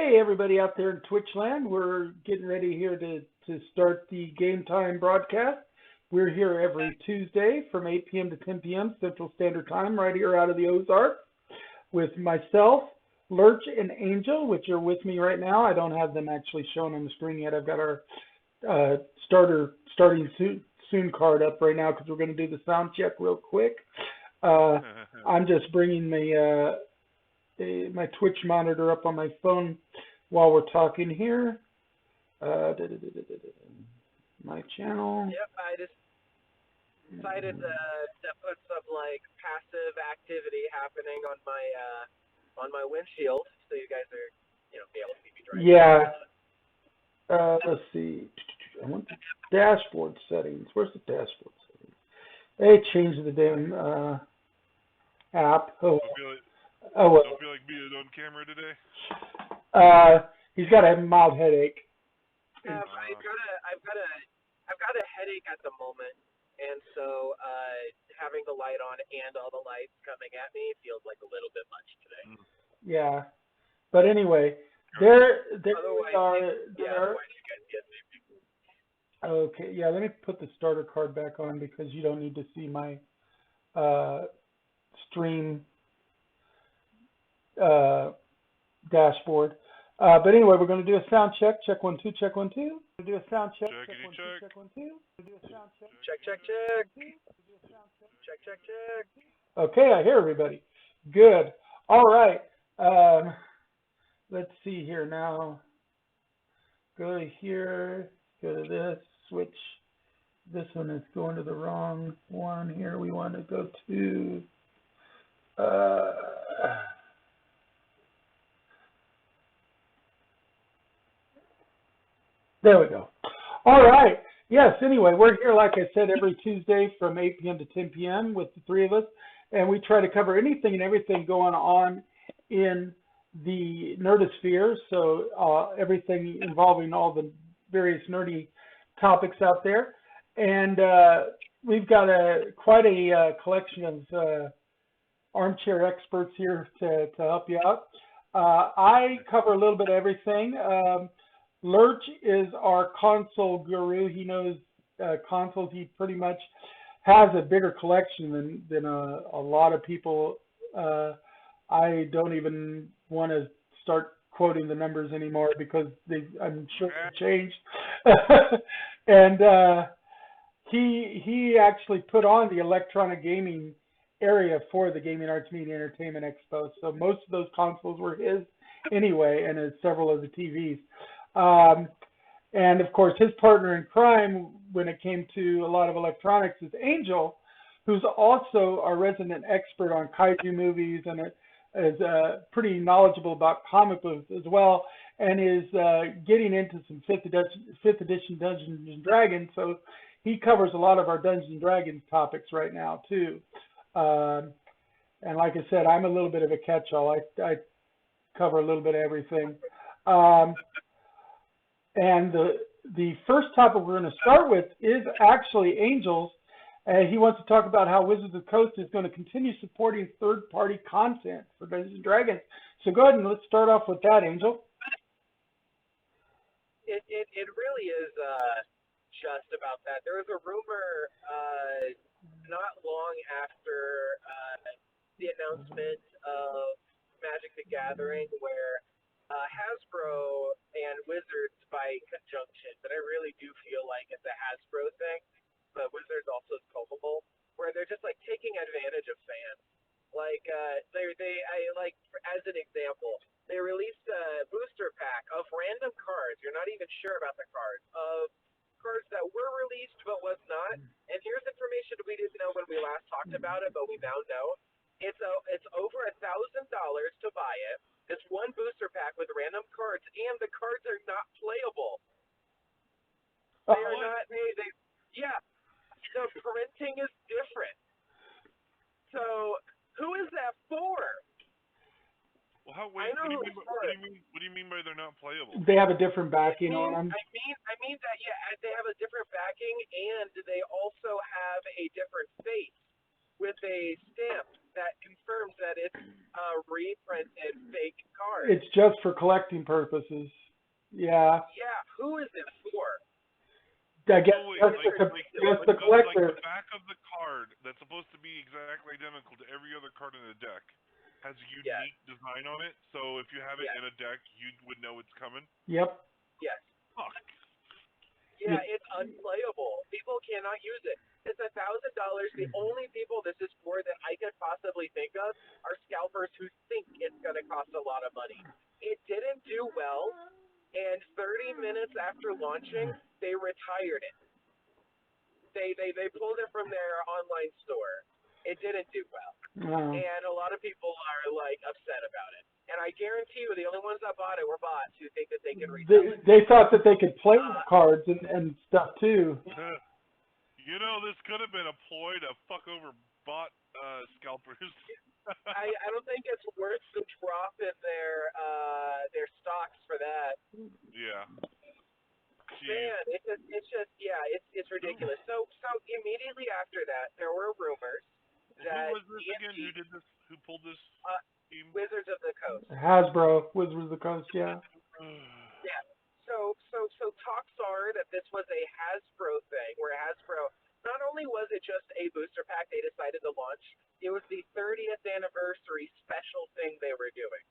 Hey, everybody out there in Twitch land. We're getting ready here to start the game time broadcast. We're here every Tuesday from 8 p.m. to 10 p.m. Central Standard Time, right here out of the Ozarks, with myself, Lurch, and Angel, which are with me right now. I don't have them actually shown on the screen yet. I've got our starting soon card up right now because we're going to do the sound check real quick. I'm just bringing my Twitch monitor up on my phone while we're talking here. My channel. Yep, I just decided to put some like passive activity happening on my windshield, so you guys are be able to see me driving. Yeah. Let's see. I want the dashboard settings. Where's the dashboard settings? They changed the damn app. Oh. Well. Don't feel like being on camera today. He's got a mild headache. I've got a headache at the moment, and so having the light on and all the lights coming at me feels like a little bit much today. Yeah, but anyway, there we are. Otherwise you guys get me. Okay, yeah. Let me put the starter card back on because you don't need to see my stream dashboard. But anyway, we're going to do a sound check. Check 1 2. Check 1 2. We're going to do a sound check. Check 1 2. Check 1 2. We'll do a sound check. Check. Check. Okay, I hear everybody. Good. All right. Let's see here now. Go to here. Go to this. Switch. This one is going to the wrong one here. We want to go to. There we go. All right. Yes, anyway, we're here, like I said, every Tuesday from 8 p.m. to 10 p.m. with the three of us, and we try to cover anything and everything going on in the nerdosphere, so everything involving all the various nerdy topics out there. And we've got quite a collection of armchair experts here to help you out. I cover a little bit of everything. Lurch is our console guru. He knows consoles. He pretty much has a bigger collection than a lot of people. I don't even want to start quoting the numbers anymore because I'm sure they've changed. And he actually put on the electronic gaming area for the Gaming Arts Media Entertainment Expo. So most of those consoles were his anyway, and several of the TVs. And of course, his partner in crime when it came to a lot of electronics is Angel, who's also a resident expert on kaiju movies and is pretty knowledgeable about comic books as well, and is getting into some 5th edition Dungeons and Dragons. So he covers a lot of our Dungeons and Dragons topics right now too. And like I said, I'm a little bit of a catch-all. I cover a little bit of everything. And the first topic we're going to start with is actually Angel's. He wants to talk about how Wizards of the Coast is going to continue supporting third-party content for Dungeons & Dragons. So go ahead and let's start off with that, Angel. It really is just about that. There was a rumor not long after the announcement of Magic the Gathering where Hasbro and Wizards by conjunction, but I really do feel like it's a Hasbro thing, but Wizards also is culpable, where they're just like taking advantage of fans. Like as an example, they released a booster pack of random cards. You're not even sure about the cards, of cards that were released but was not. And here's information we didn't know when we last talked about it, but we now know. It's over $1,000 to buy it. It's one booster pack with random cards, and the cards are not playable. They are not. Yeah. The printing is different. So who is that for? Well, what do you mean by they're not playable? They have a different backing on them. I mean that they have a different backing, and they also have a different face with a stamp that confirms that it's reprinted fake cards. It's just for collecting purposes. Yeah. Yeah, who is it for? I guess Oh wait, just the collector. the back of the card that's supposed to be exactly identical to every other card in the deck has a unique design on it. So if you have it in a deck, you would know it's coming. Yep. Yes. Fuck. Yeah, it's unplayable. People cannot use it. It's $1,000. The only people this is for that I could possibly think of are scalpers who think it's going to cost a lot of money. It didn't do well, and 30 minutes after launching, they retired it. They pulled it from their online store. It didn't do well. And a lot of people are like upset about it. And I guarantee you the only ones that bought it were bots who think that they can resell it. They thought that they could play with cards and stuff too. You know, this could have been a ploy to fuck over bot scalpers. I don't think it's worth the drop in their stocks for that. Yeah. Jeez. Man, it's ridiculous. So immediately after that, there were rumors that who was this again? Who did this? Who pulled this team? Wizards of the Coast. Hasbro, Wizards of the Coast, yeah. Yeah. So talks are that this was a Hasbro thing, where Hasbro not only was it just a booster pack they decided to launch, it was the 30th anniversary special thing they were doing.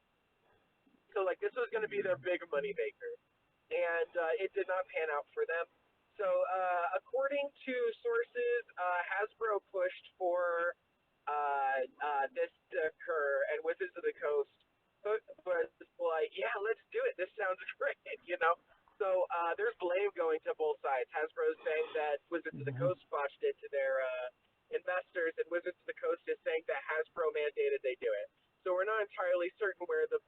So like this was going to be their big money maker, and it did not pan out for them. So according to sources, Hasbro pushed for this to occur, and Wizards of the Coast was like, yeah, let's do it. This sounds great, you know. So there's blame going to both sides. Hasbro's saying that Wizards of the Coast botched it to their investors, and Wizards of the Coast is saying that Hasbro mandated they do it. So we're not entirely certain where the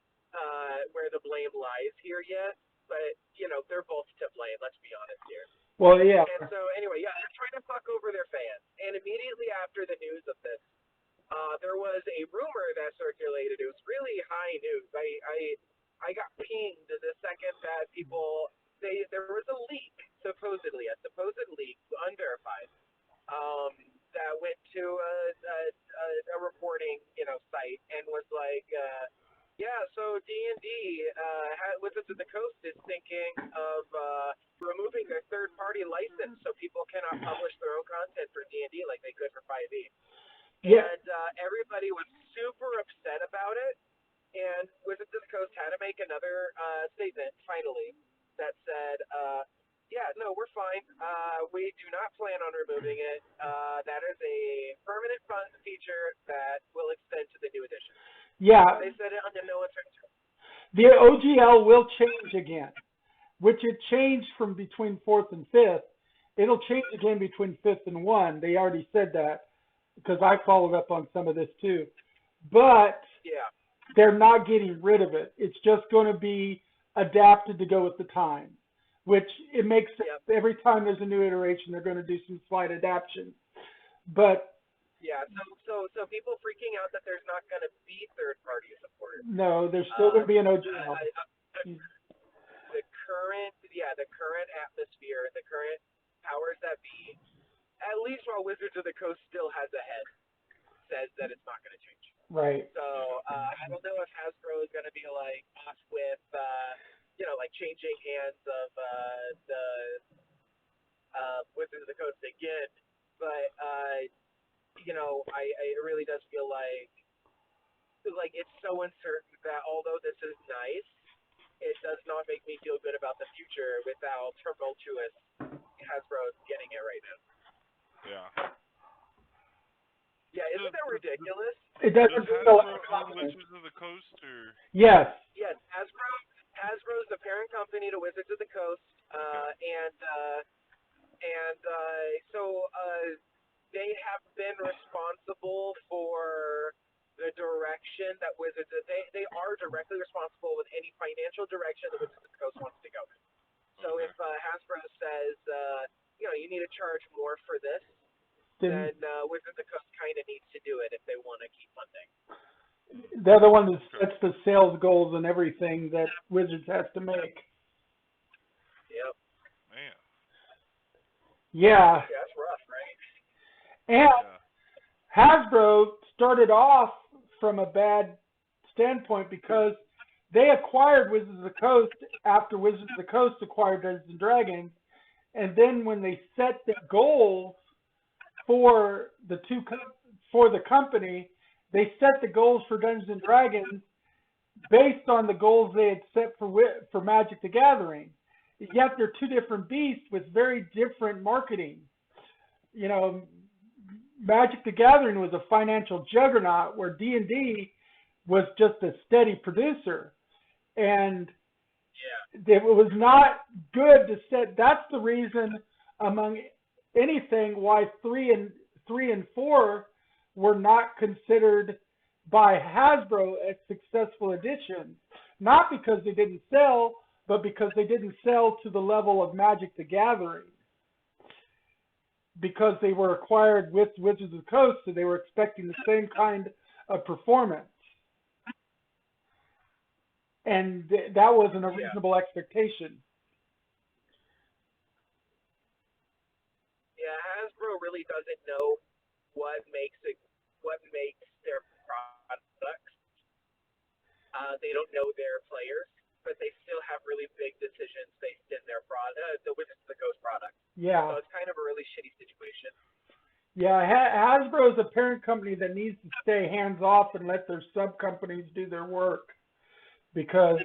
blame lies here yet, but you know they're both to blame. Let's be honest here. Well, yeah. And so anyway, yeah, they're trying to fuck over their fans. And immediately after the news of this, there was a rumor that circulated. It was really high news. I got pinged the second that people there was a leak, supposedly a supposed leak, unverified, that went to a reporting site and was like, yeah, so D&D Wizards of the Coast is thinking of removing their third-party license so people cannot publish their own content for D&D like they could for 5e. Yeah. And everybody was super upset about it. And Wizards of the Coast had to make another statement, finally, that said, yeah, no, we're fine. We do not plan on removing it. That is a permanent feature that will extend to the new edition. Yeah. They said it under no uncertain terms. The OGL will change again, which it changed from between 4th and 5th. It'll change again between 5th and 1. They already said that because I followed up on some of this too. But yeah, they're not getting rid of it. It's just going to be adapted to go with the times, which it makes sense. Every time there's a new iteration, they're going to do some slight adaptation. But yeah, so people freaking out that there's not going to be third-party support. No, there's still going to be an OGL. The current atmosphere, the current powers that be, at least while Wizards of the Coast still has a head, says that it's not going to change. Right. So I don't know if Hasbro is going to be like off with, like changing hands of the Wizards of the Coast again, but it really does feel like it's so uncertain that although this is nice, it does not make me feel good about the future with how tumultuous Hasbro is getting it right now. Yeah. Yeah, isn't that ridiculous? It doesn't feel like Wizards of the Coast, or yes. Yes, Hasbro's the parent company to Wizards of the Coast, so they have been responsible for the direction that Wizards they are directly responsible with any financial direction that Wizards of the Coast wants to go in. So if Hasbro says you need to charge more for this, then Wizards of the Coast kind of needs to do it if they want to keep funding. They're the one that sets the sales goals and everything that Wizards has to make. Yep. Man. Yeah. Yeah, that's rough, right? And Hasbro started off from a bad standpoint because they acquired Wizards of the Coast after Wizards of the Coast acquired Dungeons and Dragons, and then when they set the goals for the company, they set the goals for Dungeons and Dragons based on the goals they had set for Magic the Gathering. Yet they're two different beasts with very different marketing. You know, Magic the Gathering was a financial juggernaut where D&D was just a steady producer. And it was not good to set. That's the reason among anything why 3 and 4 were not considered by Hasbro as successful editions. Not because they didn't sell, but because they didn't sell to the level of Magic the Gathering. Because they were acquired with Wizards of the Coast, so they were expecting the same kind of performance. And that wasn't a reasonable expectation. Yeah, Hasbro really doesn't know what makes their products. They don't know their players, but they still have really big decisions based in their the Wizards of the Coast product. Yeah. So it's kind of a really shitty situation. Yeah, Hasbro is a parent company that needs to stay hands off and let their sub companies do their work, because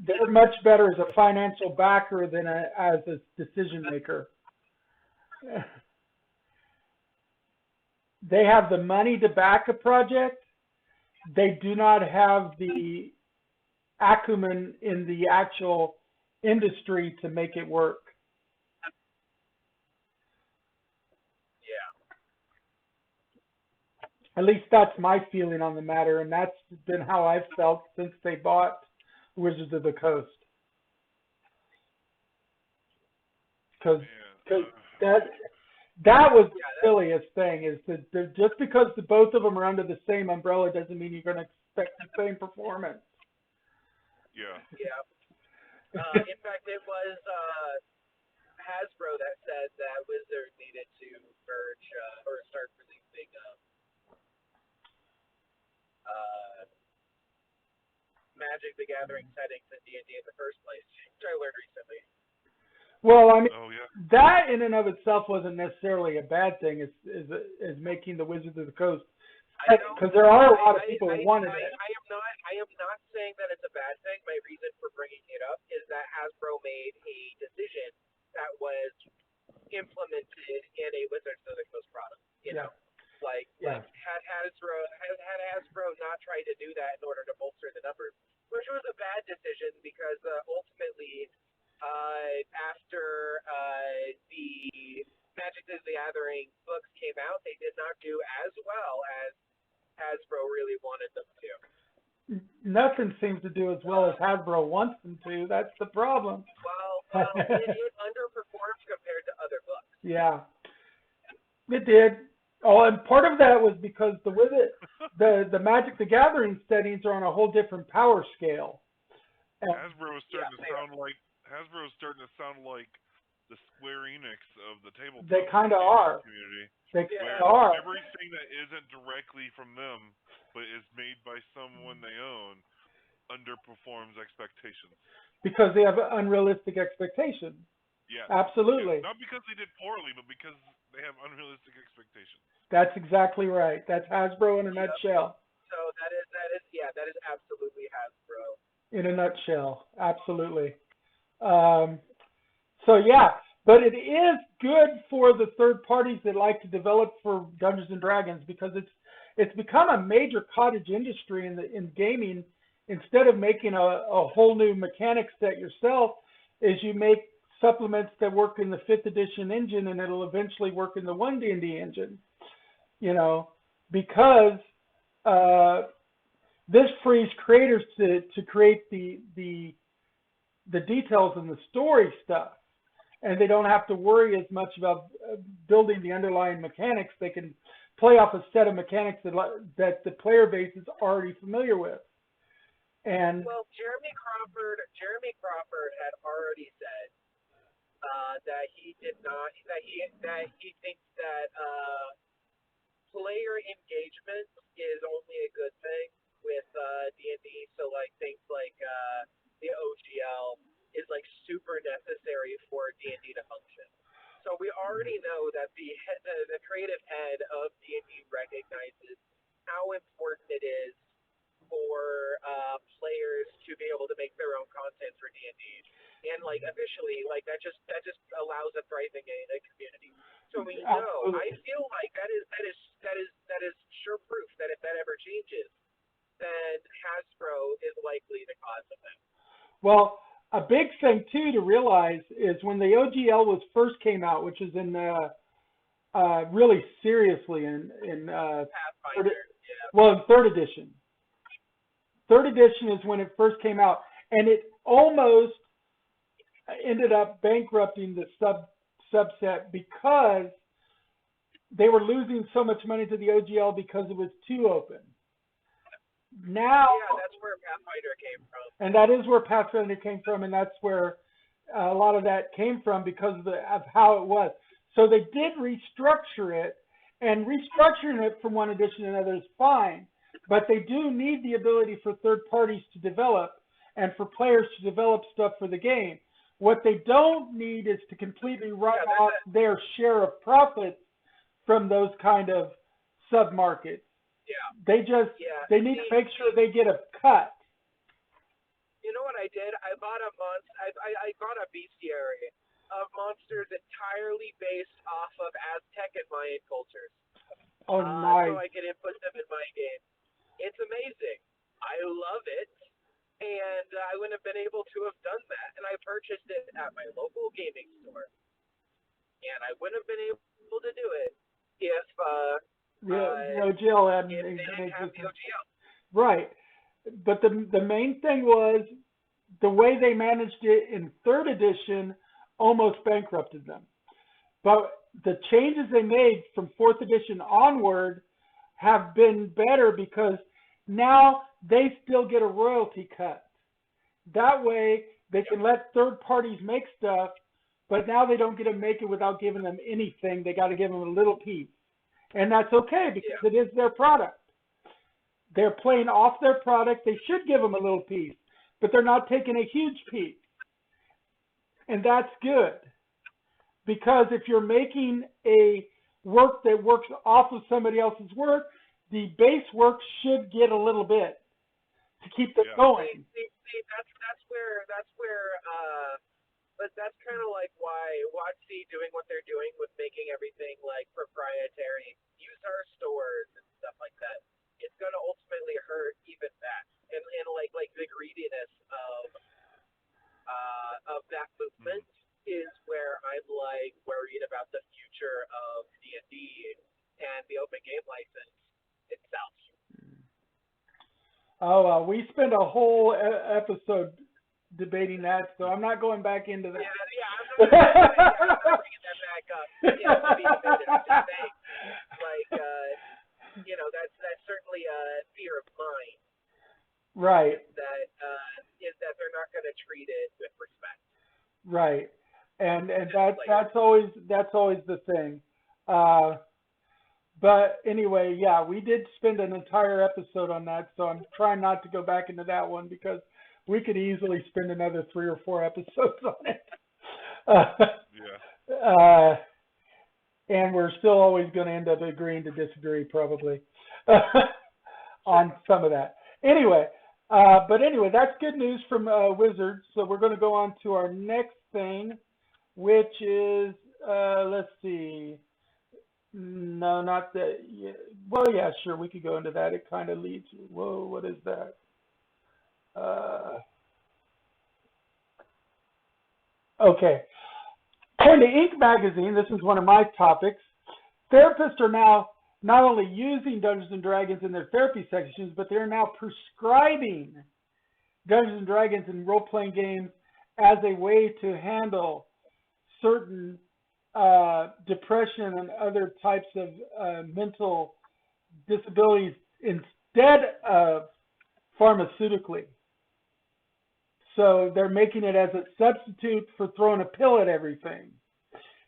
they're much better as a financial backer than as a decision maker. They have the money to back a project. They do not have the acumen in the actual industry to make it work. At least that's my feeling on the matter, and that's been how I've felt since they bought Wizards of the Coast. Because that was the silliest thing, is that just because the both of them are under the same umbrella doesn't mean you're going to expect the same performance. Yeah. In fact, it was Hasbro that said that Wizards needed to merge or start releasing Magic the Gathering settings in D&D in the first place, which I learned recently. Well, I mean, that in and of itself wasn't necessarily a bad thing, is making the Wizards of the Coast, because there are a lot of people who wanted it. I am not saying that it's a bad thing. My reason for bringing it up is that Hasbro made a decision that was implemented in a Wizards of the Coast product. You know, like had Hasbro not tried to do that in order to bolster the numbers, which was a bad decision because ultimately, after the Magic the Gathering books came out, they did not do as well as Hasbro really wanted them to. Nothing seems to do as well as Hasbro wants them to. That's the problem. Well, it underperformed compared to other books. Yeah, it did. Oh, and part of that was because the Magic the Gathering settings are on a whole different power scale. Hasbro is starting to sound like the Square Enix of the tabletop. They kind of are. Community. They are. Everything that isn't directly from them, but is made by someone they own, underperforms expectations. Because they have unrealistic expectations. Yeah. Absolutely. Yeah. Not because they did poorly, but because they have unrealistic expectations. That's exactly right. That's Hasbro in a nutshell. So that is absolutely Hasbro. In a nutshell, absolutely. So yeah, but it is good for the third parties that like to develop for Dungeons and Dragons, because it's become a major cottage industry in gaming. Instead of making a whole new mechanic set yourself, is you make supplements that work in the 5th edition engine, and it'll eventually work in the 1D&D engine. You know, because this frees creators to create the details and the story stuff, and they don't have to worry as much about building the underlying mechanics. They can play off a set of mechanics that the player base is already familiar with. And well, Jeremy Crawford had already said that he did not, that he thinks that player engagement is only a good thing with D&D. So like things like the OGL is like super necessary for D&D to function. So we already know that the creative head of D&D recognizes how important it is for players to be able to make their own content for D&D, and like officially, like that just allows a thriving community. So we know. I feel like that is sure proof that if that ever changes, then Hasbro is likely the cause of that. Well, a big thing too to realize is when the OGL was first came out, which is in really seriously in Pathfinder, in third edition. Third edition is when it first came out, and it almost ended up bankrupting the subset because they were losing so much money to the OGL because it was too open. Now, yeah, that's where Pathfinder came from. And that is where Pathfinder came from, and that's where a lot of that came from because of how it was. So they did restructure it, and restructuring it from one edition to another is fine, but they do need the ability for third parties to develop and for players to develop stuff for the game. What they don't need is to completely write off their share of profits from those kind of sub-markets. Yeah. They need to make sure they get a cut. You know what I did? I bought I got a bestiary of monsters entirely based off of Aztec and Mayan cultures. Oh, nice. So I can input them in my game. It's amazing. I love it. And I wouldn't have been able to have done that. And I purchased it at my local gaming store. And I wouldn't have been able to do it if the OGL hadn't have the OGL. Right. But the main thing was the way they managed it in third edition almost bankrupted them. But the changes they made from fourth edition onward have been better because now they still get a royalty cut. That way they can let third parties make stuff, but now they don't get to make it without giving them anything. They got to give them a little piece. And that's okay because it is their product. They're playing off their product. They should give them a little piece, but they're not taking a huge piece. And that's good. Because if you're making a work that works off of somebody else's work, the base work should get a little bit to keep them going. See, that's kind of like why WotC doing what they're doing with making everything like proprietary, use our stores and stuff like that. It's going to ultimately hurt even that, and like the greediness of that movement is where I'm like worried about the future of D&D and the open game license itself. Oh, well, we spent a whole episode debating that, so I'm not going back into that. I'm not bringing that back up. Yeah, to be debated. I'm just saying, like, that's certainly a fear of mine. Right. Is that they're not going to treat it with respect. Right. And that's always the thing. But anyway, yeah, we did spend an entire episode on that, so I'm trying not to go back into that one because we could easily spend another 3 or 4 episodes on it. And we're still always going to end up agreeing to disagree, probably, on some of that. Anyway, that's good news from Wizards. So we're going to go on to our next thing, which is, let's see. No, not that. Well, yeah, sure, we could go into that. It kind of leads. Whoa, what is that? Okay. According to Inc. magazine, this is one of my topics. Therapists are now not only using Dungeons and Dragons in their therapy sections, but they're now prescribing Dungeons and Dragons in role-playing games as a way to handle certain depression and other types of mental disabilities instead of pharmaceutically. So they're making it as a substitute for throwing a pill at everything.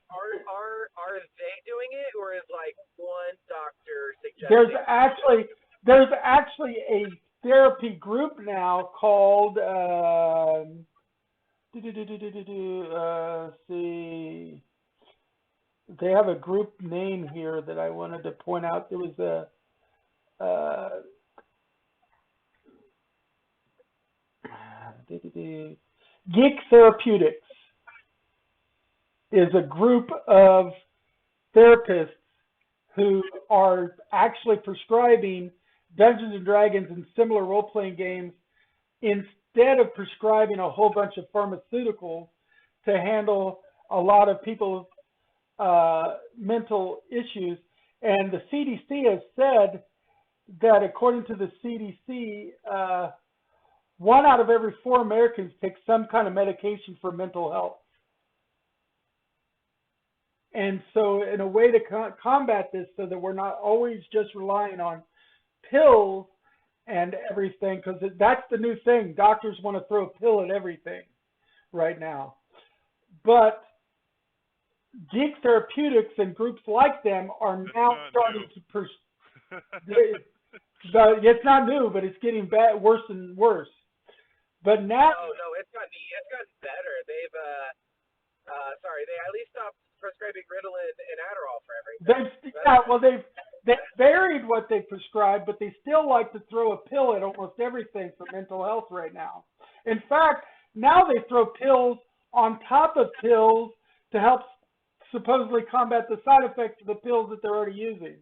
Our are they doing it, or is like one doctor There's suggesting? actually a therapy group now called see, they have a group name here that I wanted to point out. There was a Geek Therapeutics is a group of therapists who are actually prescribing Dungeons and Dragons and similar role-playing games instead of prescribing a whole bunch of pharmaceuticals to handle a lot of people's mental issues. And the CDC has said that according to the CDC, 1 out of every 4 Americans takes some kind of medication for mental health. And so in a way to combat this so that we're not always just relying on pills and everything, because that's the new thing. Doctors want to throw a pill at everything right now. But Geek Therapeutics and groups like them are now starting to it's not new, but it's getting worse and worse. But now, no, it's gotten better. They've they at least stopped prescribing Ritalin and Adderall for everything. They've varied what they prescribe, but they still like to throw a pill at almost everything for mental health right now. In fact, now they throw pills on top of pills to help supposedly combat the side effects of the pills that they're already using.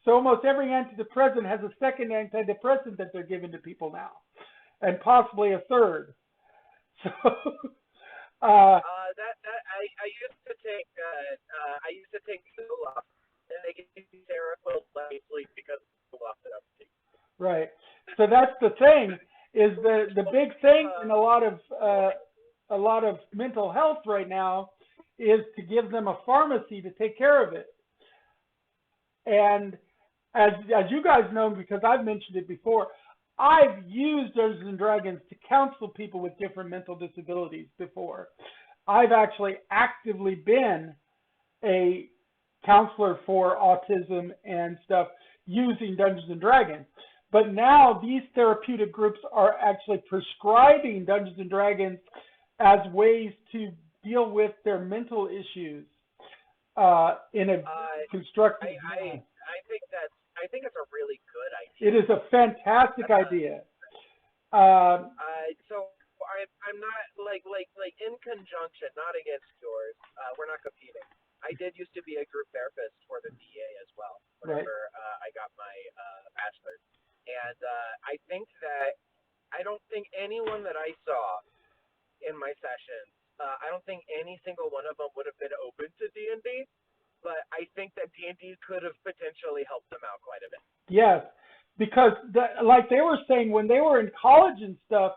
So almost every antidepressant has a second antidepressant that they're giving to people now, and possibly a third. So, I used to take Zoloft, and they gave me Seroquel lightly because of Zoloft that I was taking. Right. So that's the thing. Is the big thing in a lot of mental health right now is to give them a pharmacy to take care of it. And as you guys know, because I've mentioned it before, I've used Dungeons and Dragons to counsel people with different mental disabilities before. I've actually actively been a counselor for autism and stuff using Dungeons and Dragons. But now these therapeutic groups are actually prescribing Dungeons and Dragons as ways to deal with their mental issues in a constructive way. I think it's a really good idea. It is a fantastic idea. So I'm not like in conjunction, not against yours. We're not competing. I did used to be a group therapist for the VA as well. Whenever I got my bachelor's, and I don't think anyone that I saw in my sessions, I don't think any single one of them would have been open to D&D. But I think that D&D could have potentially helped them out quite a bit. Yes, because like they were saying, when they were in college and stuff,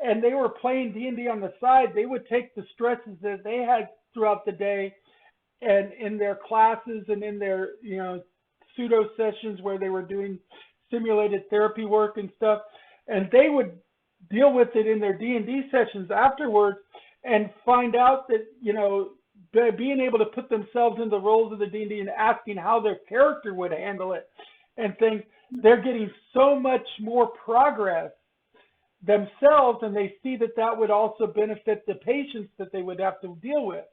and they were playing D&D on the side, they would take the stresses that they had throughout the day, and in their classes and in their pseudo sessions where they were doing simulated therapy work and stuff, and they would deal with it in their D&D sessions afterwards, and find out that being able to put themselves in the roles of the D&D and asking how their character would handle it and things, they're getting so much more progress themselves, and they see that would also benefit the patients that they would have to deal with.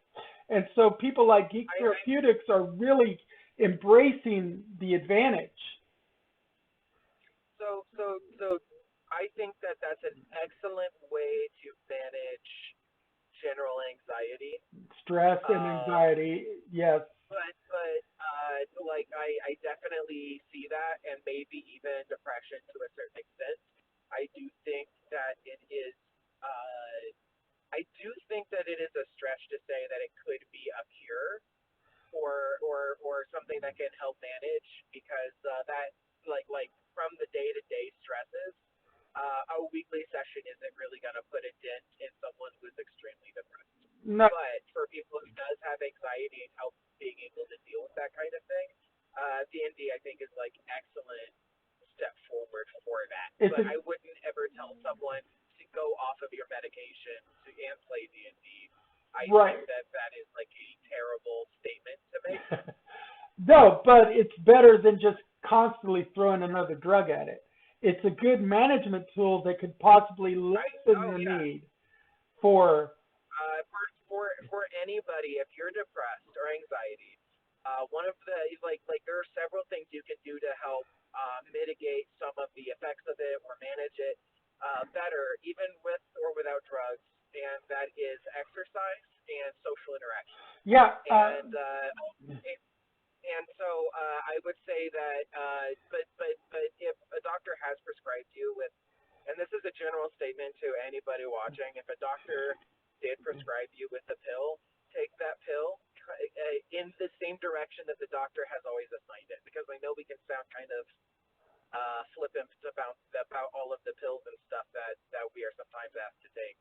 And so people like Geek Therapeutics are really embracing the advantage. So I think that that's an excellent way to manage general anxiety, stress and anxiety. Yes. But I definitely see that, and maybe even depression to a certain extent. I do think that it is a stretch to say that it could be a cure or something that can help manage, because that from the day-to-day stresses, a weekly session isn't really going to put a dent in someone who's extremely depressed. No. But for people who does have anxiety and help being able to deal with that kind of thing, D&D I think is excellent step forward for that. But I wouldn't ever tell someone to go off of your medication and play D&D. I think that is a terrible statement to make. No, but it's better than just constantly throwing another drug at it. It's a good management tool that could possibly lessen the need for. For anybody, if you're depressed or anxiety, one of the there are several things you can do to help mitigate some of the effects of it or manage it better, even with or without drugs, and that is exercise and social interaction. Yeah. And so I would say that, but if a doctor has prescribed you with, and this is a general statement to anybody watching, if a doctor did prescribe you with a pill, take that pill in the same direction that the doctor has always assigned it, because I know we can sound kind of flippant about all of the pills and stuff that we are sometimes asked to take.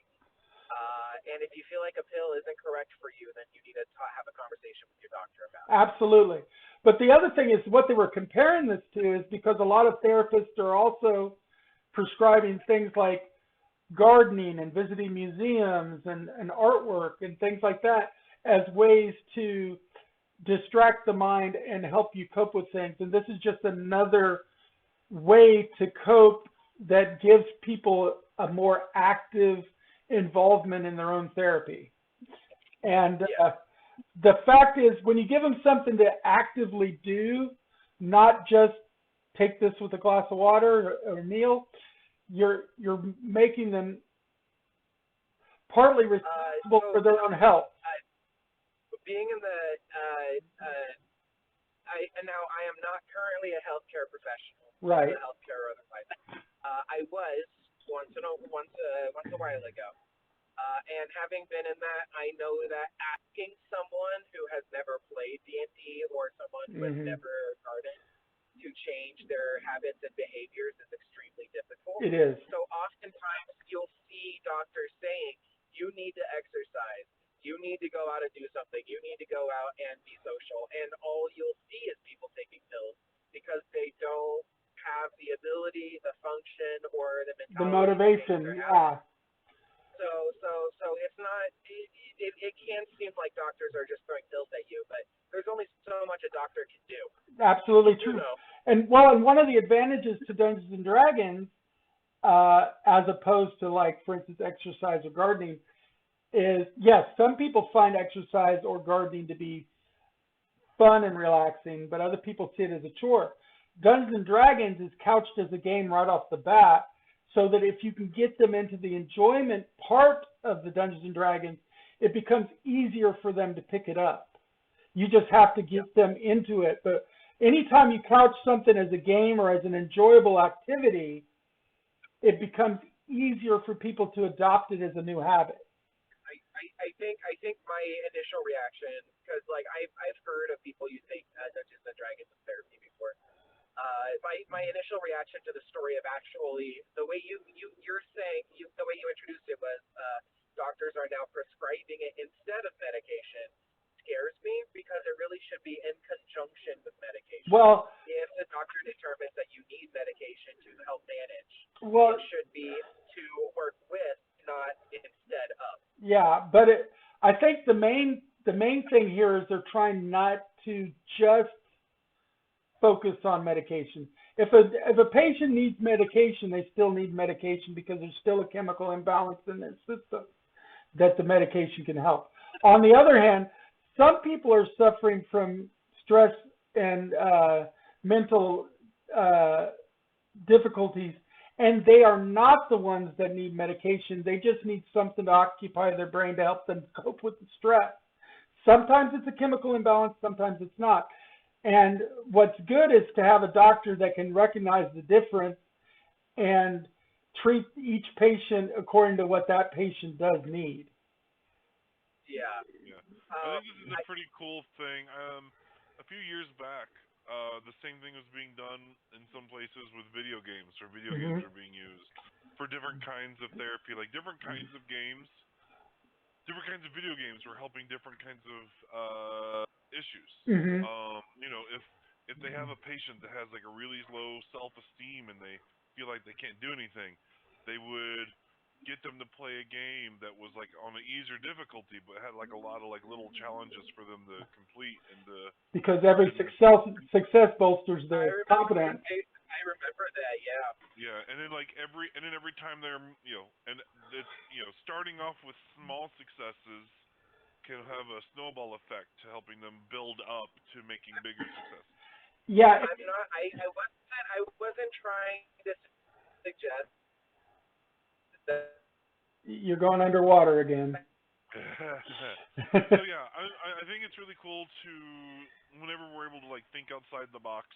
And if you feel like a pill isn't correct for you, then you need to have a conversation with your doctor about it. Absolutely. But the other thing is what they were comparing this to is because a lot of therapists are also prescribing things like gardening and visiting museums and artwork and things like that as ways to distract the mind and help you cope with things. And this is just another way to cope that gives people a more active involvement in their own therapy. And the fact is, when you give them something to actively do, not just take this with a glass of water or a meal, you're making them partly responsible for their own health. Being in the I am not currently a healthcare professional, right? Healthcare or otherwise. I was once a while ago. And having been in that, I know that asking someone who has never played D&D or someone who has never gardened to change their habits and behaviors is extremely difficult. It is. So oftentimes you'll see doctors saying, you need to exercise, you need to go out and do something, you need to go out and be social. And all you'll see is people taking pills because they don't have the ability, the function, or the mentality. The motivation, yeah. So it's not. It can seem like doctors are just throwing pills at you, but there's only so much a doctor can do. Absolutely true. You know? And one of the advantages to Dungeons and Dragons, as opposed to, like, for instance, exercise or gardening, is yes, some people find exercise or gardening to be fun and relaxing, but other people see it as a chore. Dungeons and Dragons is couched as a game right off the bat, so that if you can get them into the enjoyment part of the Dungeons and Dragons, it becomes easier for them to pick it up. You just have to get them into it. But anytime you couch something as a game or as an enjoyable activity, it becomes easier for people to adopt it as a new habit. I think my initial reaction, because like I've heard of people using Dungeons and Dragons as therapy before. My initial reaction to the story of actually the way you're saying the way you introduced it was doctors are now prescribing it instead of medication scares me because it really should be in conjunction with medication. Well, if the doctor determines that you need medication to help manage, it should be to work with, not instead of. Yeah, but I think the main thing here is they're trying not to just focus on medication. If a patient needs medication, they still need medication because there's still a chemical imbalance in their system that the medication can help. On the other hand, some people are suffering from stress and mental difficulties, and they are not the ones that need medication. They just need something to occupy their brain to help them cope with the stress. Sometimes it's a chemical imbalance, sometimes it's not. And what's good is to have a doctor that can recognize the difference and treat each patient according to what that patient does need. Yeah. I think this is a pretty cool thing. A few years back, the same thing was being done in some places with video games, or video games are being used for different kinds of therapy, like different kinds of games. Different kinds of video games were helping different kinds of issues. You know, if they have a patient that has like a really low self-esteem and they feel like they can't do anything, they would get them to play a game that was like on an easier difficulty, but had like a lot of like little challenges for them to complete Because every and success bolsters I their remember confidence. I remember that. Yeah. yeah, and then like every time they're and it's starting off with small successes can have a snowball effect to helping them build up to making bigger successes. Yeah, I'm not. I wasn't trying to suggest that. you're going underwater again. So yeah, I think it's really cool to whenever we're able to like think outside the box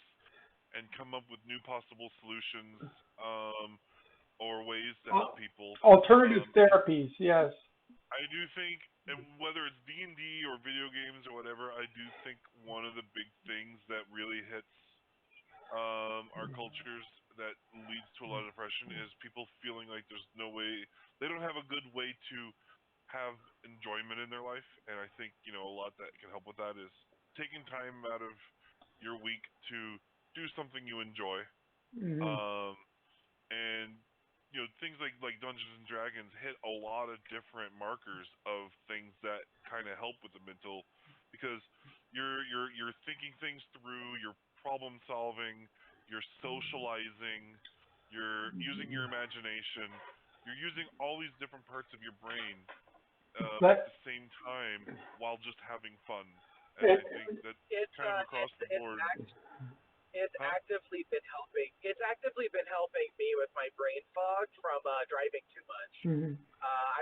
and come up with new possible solutions or ways to help people. Alternative Um, therapies, yes. I do think, and whether it's D&D or video games or whatever, I do think one of the big things that really hits our cultures that leads to a lot of depression is people feeling like there's no way they don't have a good way to have enjoyment in their life, and I think a lot that can help with that is taking time out of your week to do something you enjoy. Hmm. Um, and things like Dungeons and Dragons hit a lot of different markers of things that kind of help with the mental because you're thinking things through, you're problem solving, you're socializing, you're using your imagination, you're using all these different parts of your brain at But the same time while just having fun. And it, I think that It's kind of across the board. it's Huh? actively been helping. It's actively been helping me with my brain fog from driving too much. mhm.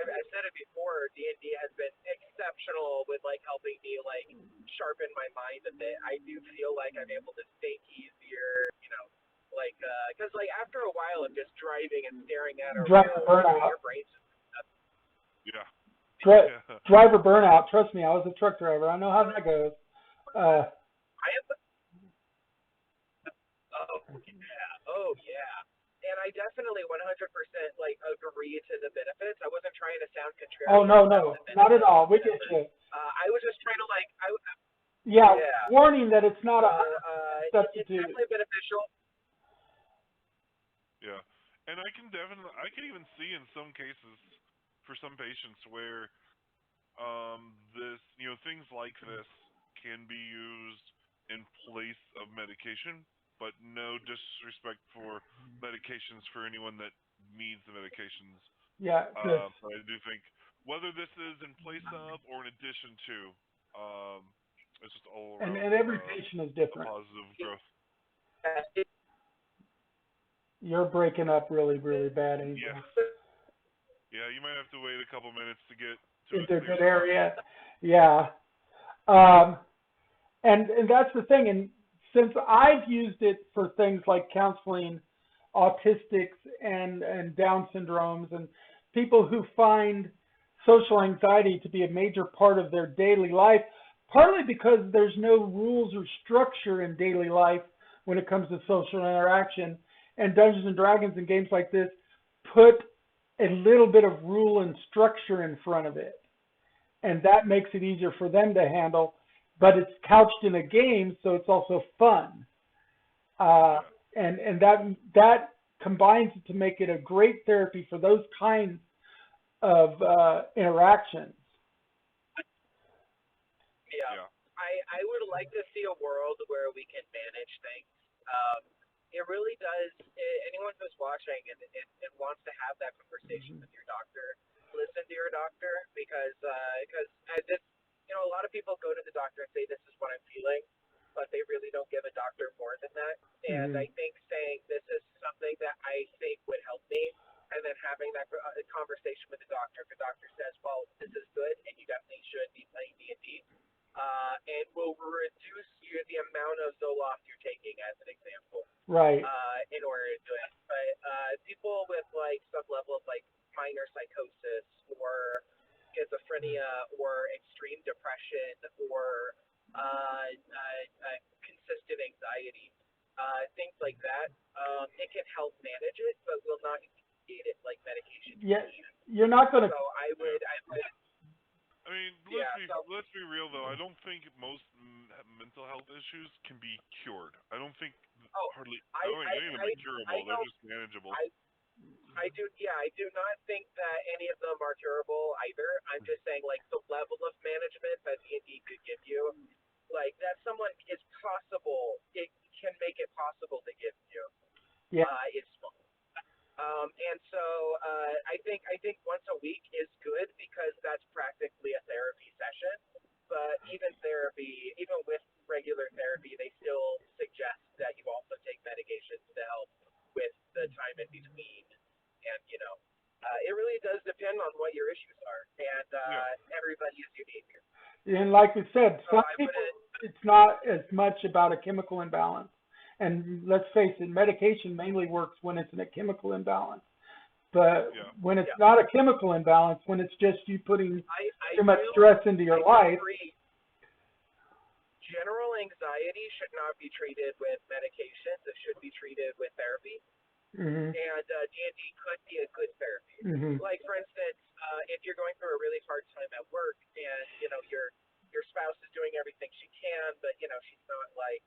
I've said it before. D&D has been exceptional with like helping me like sharpen my mind a bit. I do feel like I'm able to think easier. Like because like after a while of just driving and staring at a Driver road, burnout. your brain's just Yeah. Dri- Yeah. driver burnout. Trust me, I was a truck driver. I know how that goes. Uh, I am. Oh yeah. Oh yeah. And I definitely 100% like agree to the benefits. I wasn't trying to sound oh contrarian no, about no, the not at benefits all. or We get whatever. you. I was just trying to like Yeah, yeah. warning that it's not So 100% it's substitute. definitely beneficial. Yeah. And I can even see in some cases for some patients where this things like this can be used in place of medication, but no disrespect for medications for anyone that needs the medications. Yeah, because But I do think whether this is in place of or in addition to, it's just all around and every patient is a different. positive growth. It, You're breaking up really, really bad, Angel. Yeah. Yeah, you might have to wait a couple minutes to get to a Into a clear good spot. area. Yeah. Um, and that's the thing. And since I've used it for things like counseling autistics and Down syndromes and people who find social anxiety to be a major part of their daily life, partly because there's no rules or structure in daily life when it comes to social interaction. And Dungeons and Dragons and games like this put a little bit of rule and structure in front of it. And that makes it easier for them to handle, but it's couched in a game, so it's also fun. Uh, Yeah. and that combines it to make it a great therapy for those kinds of interactions. yeah. Yeah. I would like to see a world where we can manage things. Um, it really does. Anyone who's watching and wants to have that conversation with your doctor, listen to your doctor because this a lot of people go to the doctor and say this is what I'm feeling, but they really don't give a doctor more than that. And Mm-hmm. I think saying this is something that I think would help me, and then having that conversation with the doctor. If the doctor says, "Well, this is good, and you definitely should be playing D&D," and will reduce the amount of Zoloft you're taking, as an example, Right. in order to do it. But people with like some level of like minor psychosis or schizophrenia or extreme depression or consistent anxiety, things like that, it can help manage it, but will not get it like medication Yeah, can. you're not going to. So Yeah. I would, I mean, yeah. So let's be real though. I don't think most mental health issues can be cured. I don't think oh, hardly. I I don't think I any of them I are I curable. They're know just manageable. I I do not think that any of them are curable either. I'm just saying, like, the level of management that D&D could give you, like, that someone is possible, it can make it possible to give you, Yeah. is small. And so I think once a week is good because that's practically a therapy session. But even with regular therapy, they still suggest that you also take medications to help with the time in between. And it really does depend on what your issues are, and everybody is unique. And like we said, So some I people, wouldn't. it's not as much about a chemical imbalance. And let's face it, medication mainly works when it's in a chemical imbalance. But when it's not a chemical imbalance, when it's just you putting too much stress into your life. Agree. General anxiety should not be treated with medications. It should be treated with therapy. Mm-hmm. And D&D could be a good therapy. Mm-hmm. Like, for instance, if you're going through a really hard time at work and, your spouse is doing everything she can, but, she's not, like,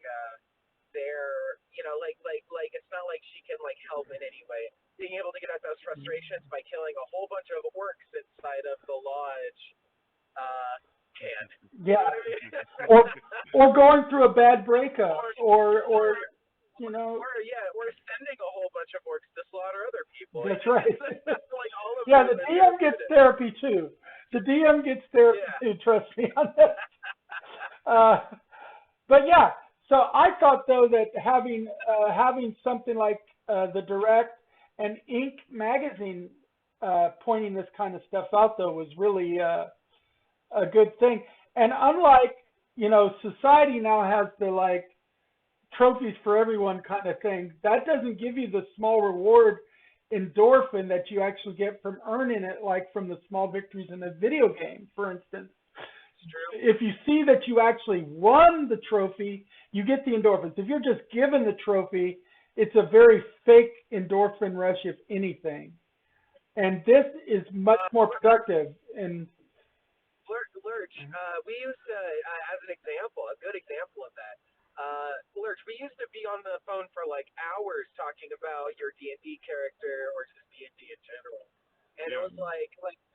there, like, it's not like she can, like, help in any way. Being able to get out those frustrations by killing a whole bunch of orcs inside of the lodge, can. Yeah. You know what I mean? or going through a bad breakup, or we're sending a whole bunch of orcs to slaughter other people. That's right. Like all of the DM gets therapy too. The DM gets therapy too. Trust me on that. But yeah, so I thought though that having something like the Direct and Ink magazine pointing this kind of stuff out though was really a good thing. And unlike society now has the like trophies for everyone kind of thing, that doesn't give you the small reward endorphin that you actually get from earning it, like from the small victories in a video game, for instance. If you see that you actually won the trophy, you get the endorphins. If you're just given the trophy, it's a very fake endorphin rush, if anything. And this is much more productive. And Lurch, we used to, as an example, a good example of that. Lurch, we used to be on the phone for like hours talking about your D&D character or just D&D in general. And it was like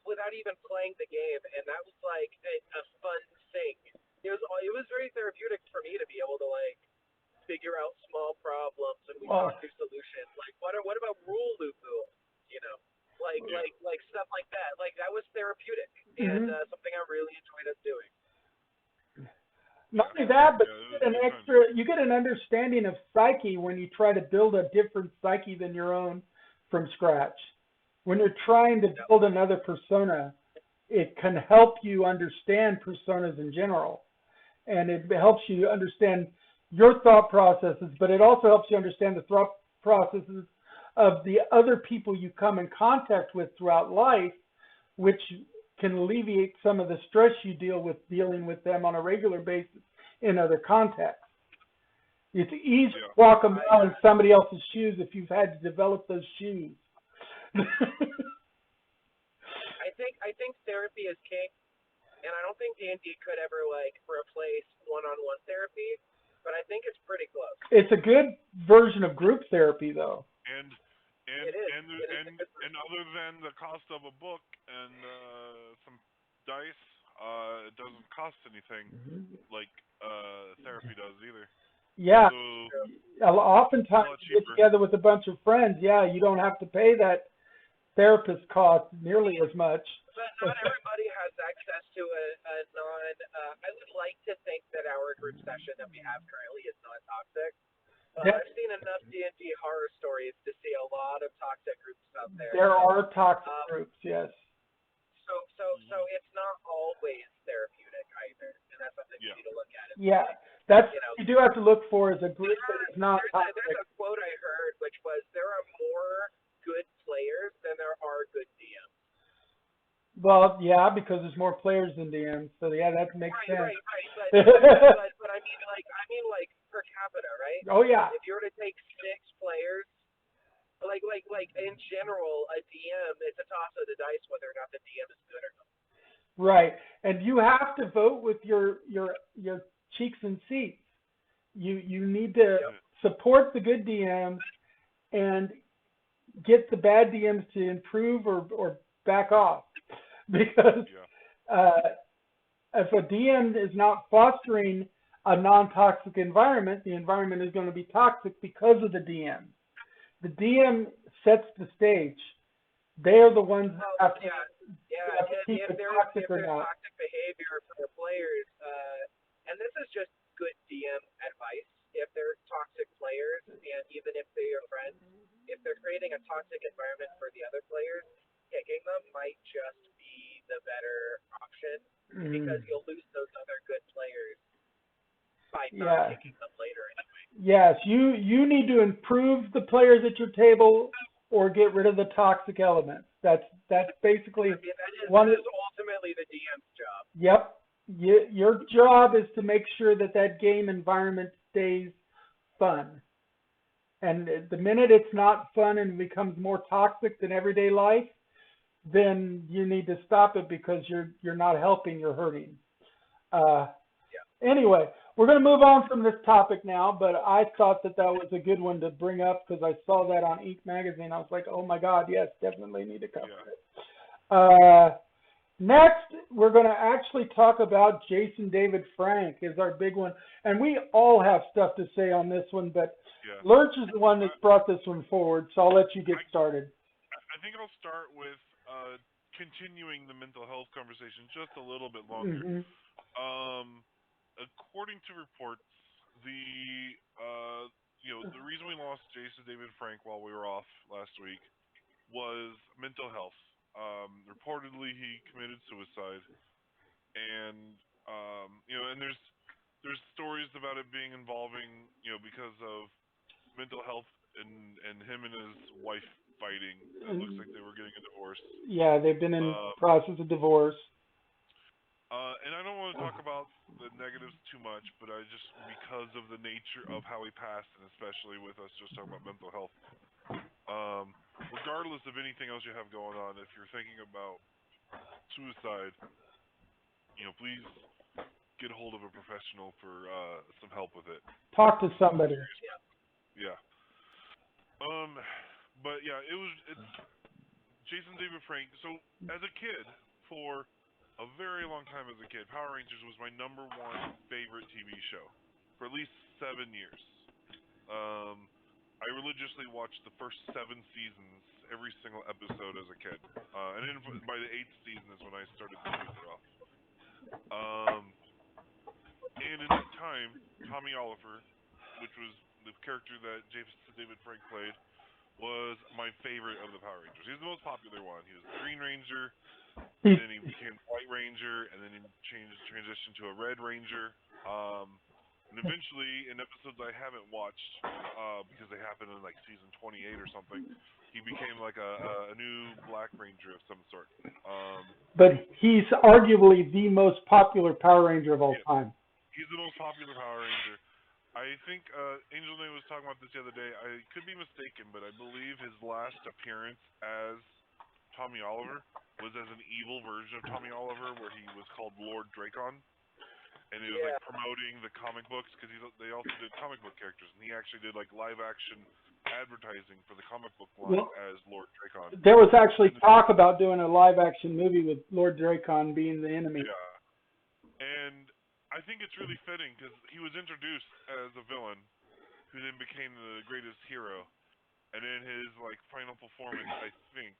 without even playing the game, and that was like a fun thing. It was very therapeutic for me to be able to like figure out small problems and we talk through solutions. Like what about rule loop? Like stuff like that. Like that was therapeutic and something I really enjoyed us doing. Not only that, but you get an understanding of psyche when you try to build a different psyche than your own from scratch. When you're trying to build another persona, it can help you understand personas in general. And it helps you understand your thought processes, but it also helps you understand the thought processes of the other people you come in contact with throughout life, which can alleviate some of the stress you deal with dealing with them on a regular basis in other contexts. It's easy to walk a mile in somebody else's shoes if you've had to develop those shoes. I think therapy is king, and I don't think D&D could ever like replace one-on-one therapy, but I think it's pretty close. It's a good version of group therapy, though. And other than the cost of a book and some dice, it doesn't cost anything like therapy does either. Yeah. So, oftentimes you get together with a bunch of friends. Yeah, you don't have to pay that therapist cost nearly as much. But not everybody has access to a non. I would like to think that our group session that we have currently is not toxic. I've seen enough D&D horror stories to see a lot of toxic groups out there. There are toxic groups, yes. So it's not always therapeutic either, and that's something you need to look at. Yeah, that's you do have to look for as a group that is not toxic. There's a quote I heard which was, there are more good players than there are good DMs. Well, yeah, because there's more players than DMs, so yeah, that makes sense. Right. But I mean like per capita, right? Oh yeah. If you were to take 6 players, like in general, a DM, it's a toss of the dice whether or not the DM is good or not. Right, and you have to vote with your cheeks and seats. You need to support the good DMs and get the bad DMs to improve or back off because Yeah. uh, if a DM is not fostering a non-toxic environment, the environment is going to be toxic because of the DM. The DM sets the stage. They are the ones that Well, yeah, yeah. have to keep If it there's toxic if or there's not. toxic behavior from the players, and this is just good DM advice. If there's toxic players, and even if they are friends, if they're creating a toxic environment for the other players, kicking them might just be the better option because Mm, you'll lose those other good players by not yeah. kicking them later anyway. Yes, you need to improve the players at your table or get rid of the toxic elements. That's basically I mean, that one. is ultimately the DM's job. Yep. Your job is to make sure that that game environment stays fun. And the minute it's not fun and becomes more toxic than everyday life, then you need to stop it because you're not helping, you're hurting. Uh, Yeah. anyway, we're going to move on from this topic now, but I thought that that was a good one to bring up because I saw that on Ink Magazine. I was like, oh my God, yes, definitely need to cover Yeah. it. Uh, next, we're going to actually talk about Jason David Frank is our big one, and we all have stuff to say on this one, but Yeah. Lurch is the one that's brought this one forward, so I'll let you get I started. I think I'll start with continuing the mental health conversation just a little bit longer. Hmm. Um, According to reports, the the reason we lost Jason David Frank while we were off last week was mental health. Reportedly, he committed suicide, and and there's stories about it being involving because of mental health and him and his wife fighting. It looks like they were getting a divorce. Yeah, they've been in Um, process of divorce. and I don't want to talk about the negatives too much, but I just because of the nature of how he passed, and especially with us just talking about mental health. Um, Regardless of anything else you have going on, if you're thinking about suicide, please get a hold of a professional for some help with it. Talk to It's a somebody. serious. Yeah. Um, but yeah, it's Jason David Frank. So as a kid, for a very long time as a kid, Power Rangers was my number one favorite TV show for at least 7 years. Um, I religiously watched the first 7 seasons, every single episode as a kid. And then by the 8th season is when I started to taper off. Um, and in that time, Tommy Oliver, which was the character that Jason David Frank played, was my favorite of the Power Rangers. He was the most popular one. He was the Green Ranger, and He's then he became White Ranger, and then he transitioned to a Red Ranger. And eventually, in episodes I haven't watched because they happened in like season 28 or something, he became like a new Black Ranger of some sort. but he's arguably the most popular Power Ranger of all Yeah, time. he's the most popular Power Ranger. I think Angel Nay was talking about this the other day. I could be mistaken, but I believe his last appearance as Tommy Oliver was as an evil version of Tommy Oliver, where he was called Lord Dracon, and he was like Yeah. promoting the comic books because they also did comic book characters, and he actually did like live action advertising for the comic book line Well, as Lord Dracon. there was actually And talk about doing a live action movie with Lord Dracon being the enemy. yeah, and I think it's really fitting because he was introduced as a villain who then became the greatest hero. And in his like final performance, I think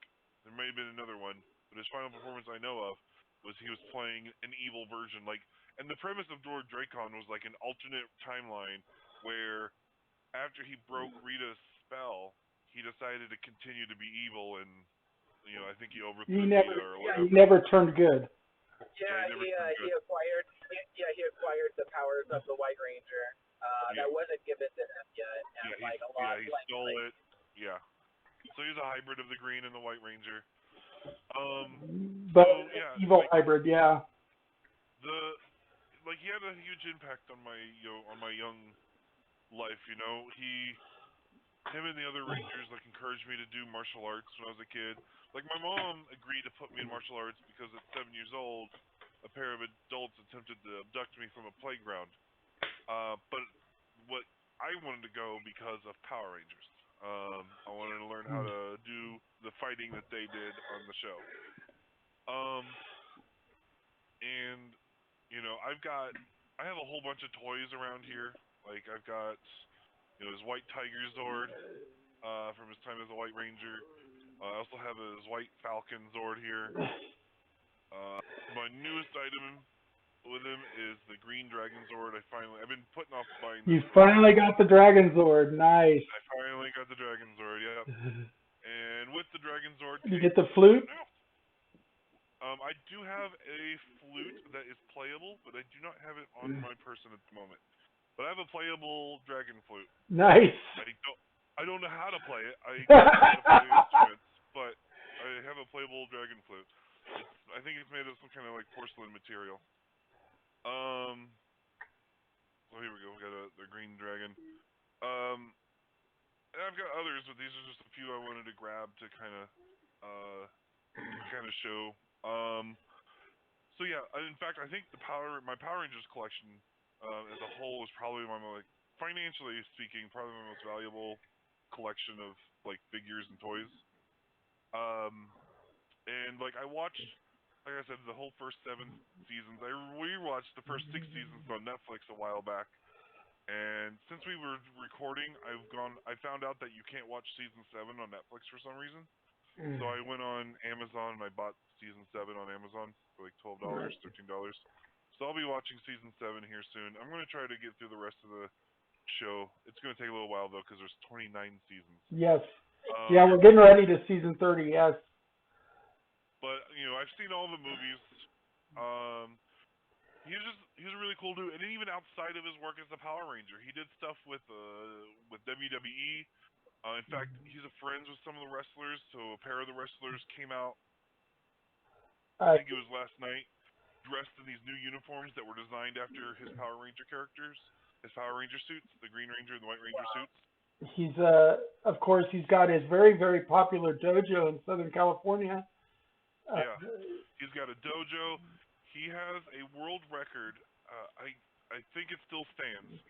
there may have been another one, but his final performance I know of was he was playing an evil version. Like, and the premise of Lord Dracon was like an alternate timeline where after he broke Rita's spell, he decided to continue to be evil, and I think he He overthrew never, Rita or yeah, he whatever. never turned good. Yeah, Yeah, he never turned he good. acquired he acquired the powers of the White Ranger. That Yeah, wasn't given to him yet, and like a lot he like stole it. Yeah, so he's a hybrid of the Green and the White Ranger. But So yeah, evil like hybrid, yeah. the he had a huge impact on my on my young life. Him and the other Rangers like encouraged me to do martial arts when I was a kid. Like my mom agreed to put me in martial arts because at 7 years old, a pair of adults attempted to abduct me from a playground. But what I wanted to go because of Power Rangers. I wanted to learn how to do the fighting that they did on the show. And I have a whole bunch of toys around here. Like I've got, his white Tiger Zord, from his time as a White Ranger. I also have his White Falcon Zord here. My newest item with him is the Green Dragon Zord. I've been putting off buying this. You finally got the Dragon Zord. Nice. I finally got the Dragon Zord. Yep. And with the Dragon Zord, You get the flute? I do have a flute that is playable, but I do not have it on my person at the moment. But I have a playable dragon flute. Nice. I don't know how to play it. I don't know how to play instruments, but I have a playable dragon flute. I think it's made of some kind of like porcelain material. So here we go. We got the green dragon. And I've got others, but these are just a few I wanted to grab to kind of show. So yeah, in fact, I think my Power Rangers collection as a whole is probably financially speaking, probably my most valuable collection of like figures and toys. And I watched, like I said, the whole first 7 seasons. I rewatched the first 6 seasons on Netflix a while back. And since we were recording, I found out that you can't watch season 7 on Netflix for some reason. So I went on Amazon and I bought season 7 on Amazon for like $12, $13. So I'll be watching season 7 here soon. I'm going to try to get through the rest of the show. It's going to take a little while though because there's 29 seasons. Yes. Yeah, we're getting ready to season 30, yes. But, I've seen all the movies. He's a really cool dude. And even outside of his work as a Power Ranger, he did stuff with WWE. In fact, he's friends with some of the wrestlers, so a pair of the wrestlers came out, I think it was last night, dressed in these new uniforms that were designed after his Power Ranger characters, his Power Ranger suits, the Green Ranger and the White Ranger suits. He's, of course, he's got his very, very popular dojo in Southern California. Yeah, he's got a dojo. He has a world record. I think it still stands.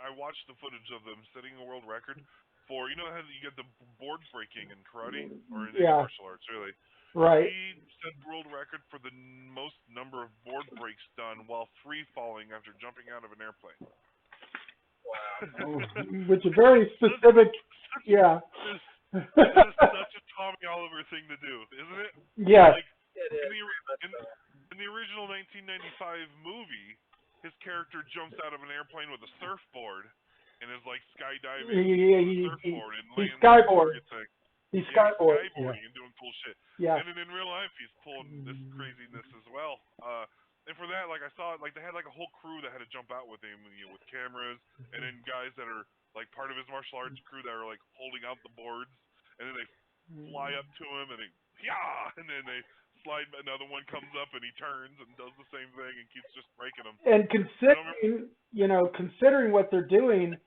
I watched the footage of them setting a world record for, how you get the board breaking in karate or in any martial arts, really. Right. He set the world record for the most number of board breaks done while free falling after jumping out of an airplane. Wow. Which is very specific. Yeah. This is such a Tommy Oliver thing to do, isn't it? Yes. In the original 1995 movie, his character jumps out of an airplane with a surfboard and is skydiving with a surfboard and lands on a target thing. He's skydboarding and doing cool shit. Yeah. And then in real life, he's pulling this craziness as well. And for that, I saw they had a whole crew that had to jump out with him, with cameras, and then guys that are part of his martial arts crew that are holding out the boards, and then they fly up to him and and then they slide. Another one comes up and he turns and does the same thing and keeps just breaking them. And considering what they're doing,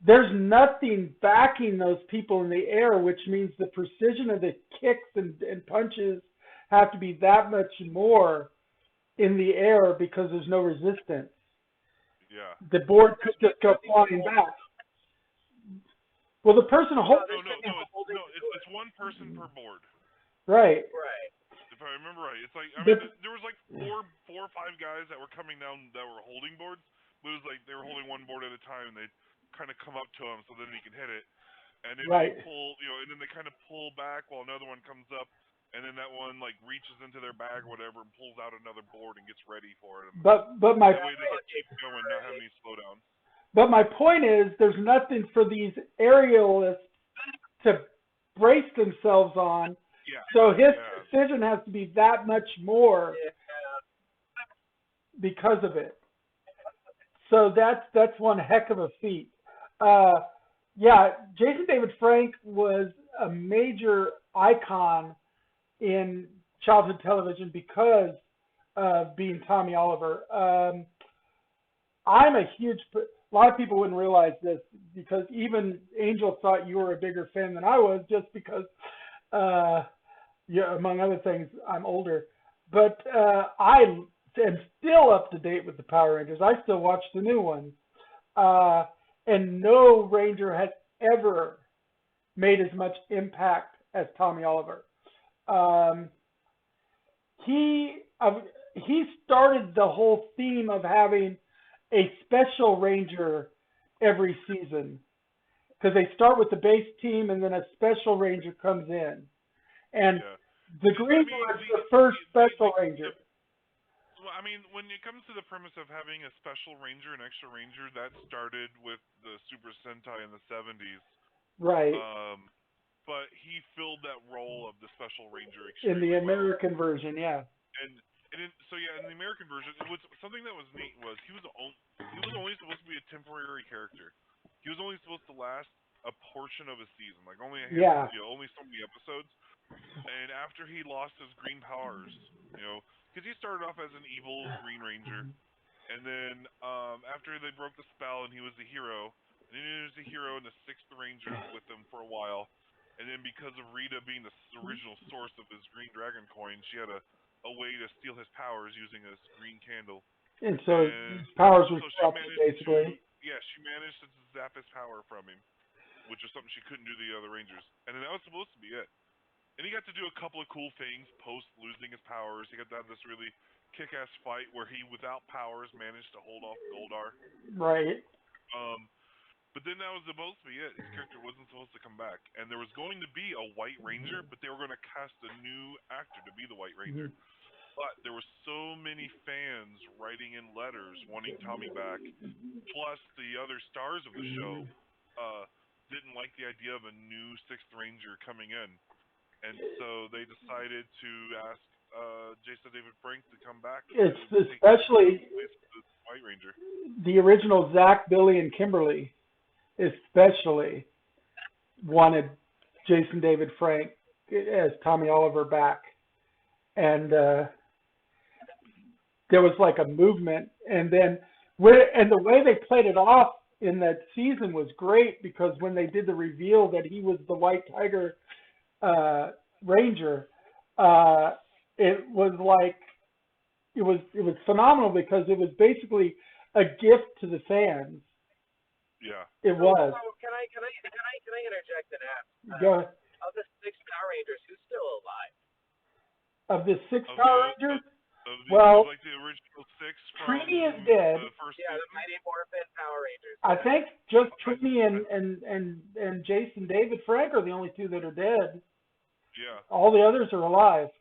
there's nothing backing those people in the air, which means the precision of the kicks and punches have to be that much more in the air because there's no resistance. Yeah. The board could just go flying back. Well, the person holding it's one person per board. Right. If I remember right, it's there was 4 or 5 guys that were coming down that were holding boards, but it was they were holding one board at a time, and they'd kind of come up to him so then he can hit it, and then they pull, and then they kind of pull back while another one comes up, and then that one reaches into their bag or whatever and pulls out another board and gets ready for it. But that way they can keep going, not have any slowdown. But my point is, there's nothing for these aerialists to brace themselves on. Yeah. So his precision has to be that much more because of it. So that's one heck of a feat. Jason David Frank was a major icon in childhood television because of being Tommy Oliver. I'm a lot of people wouldn't realize this because even Angel thought you were a bigger fan than I was just because, among other things, I'm older. But I am still up to date with the Power Rangers. I still watch the new ones. And no Ranger has ever made as much impact as Tommy Oliver. Um, he he started the whole theme of having a special ranger every season because they start with the base team and then a special ranger comes in, and Yeah. the Green was the first special ranger. Well, I mean, when it comes to the premise of having a special ranger, an extra ranger, that started with the Super Sentai in the 70s. Right. But he filled that role of the special ranger In extremely the well. American version, yeah. So yeah, in the American version, it was something that was neat was he was only supposed to be a temporary character. He was only supposed to last a portion of a season, like only a handful, Yeah. only so many episodes. And after he lost his green powers, because he started off as an evil Green Ranger, and then after they broke the spell and he was a hero, and then he was a hero and the Sixth Ranger with him for a while, and then because of Rita being the original source of his Green Dragon coin, she had a way to steal his powers using this green candle. And so And his powers were so she corrupted, managed basically. she managed to zap his power from him, which is something she couldn't do to the other Rangers. And then that was supposed to be it. And he got to do a couple of cool things post losing his powers. He got to have this really kick-ass fight where he, without powers, managed to hold off Goldar. Right. But then that was supposed to be it. His character wasn't supposed to come back. And there was going to be a White Ranger, but they were going to cast a new actor to be the White Ranger. But there were so many fans writing in letters wanting Tommy back, plus the other stars of the show didn't like the idea of a new Sixth Ranger coming in. And so they decided to ask Jason David Frank to come back. It's to especially the White Ranger. the original Zach, Billy, and Kimberly, especially wanted Jason David Frank as Tommy Oliver back, and there was like a movement, and then and the way they played it off in that season was great because when they did the reveal that he was the White Tiger Ranger, it was like it was phenomenal because it was basically a gift to the fans. Yeah. It was. So can I interject and ask? Go ahead. Of the 6 Power Rangers, who's still alive? Of the 6 Power Rangers? Well, like the original 6 from Trini is dead. The first the season? Mighty Morphin Power Rangers. I think just Trini and Jason David Frank are the only 2 that are dead. Yeah. All the others are alive.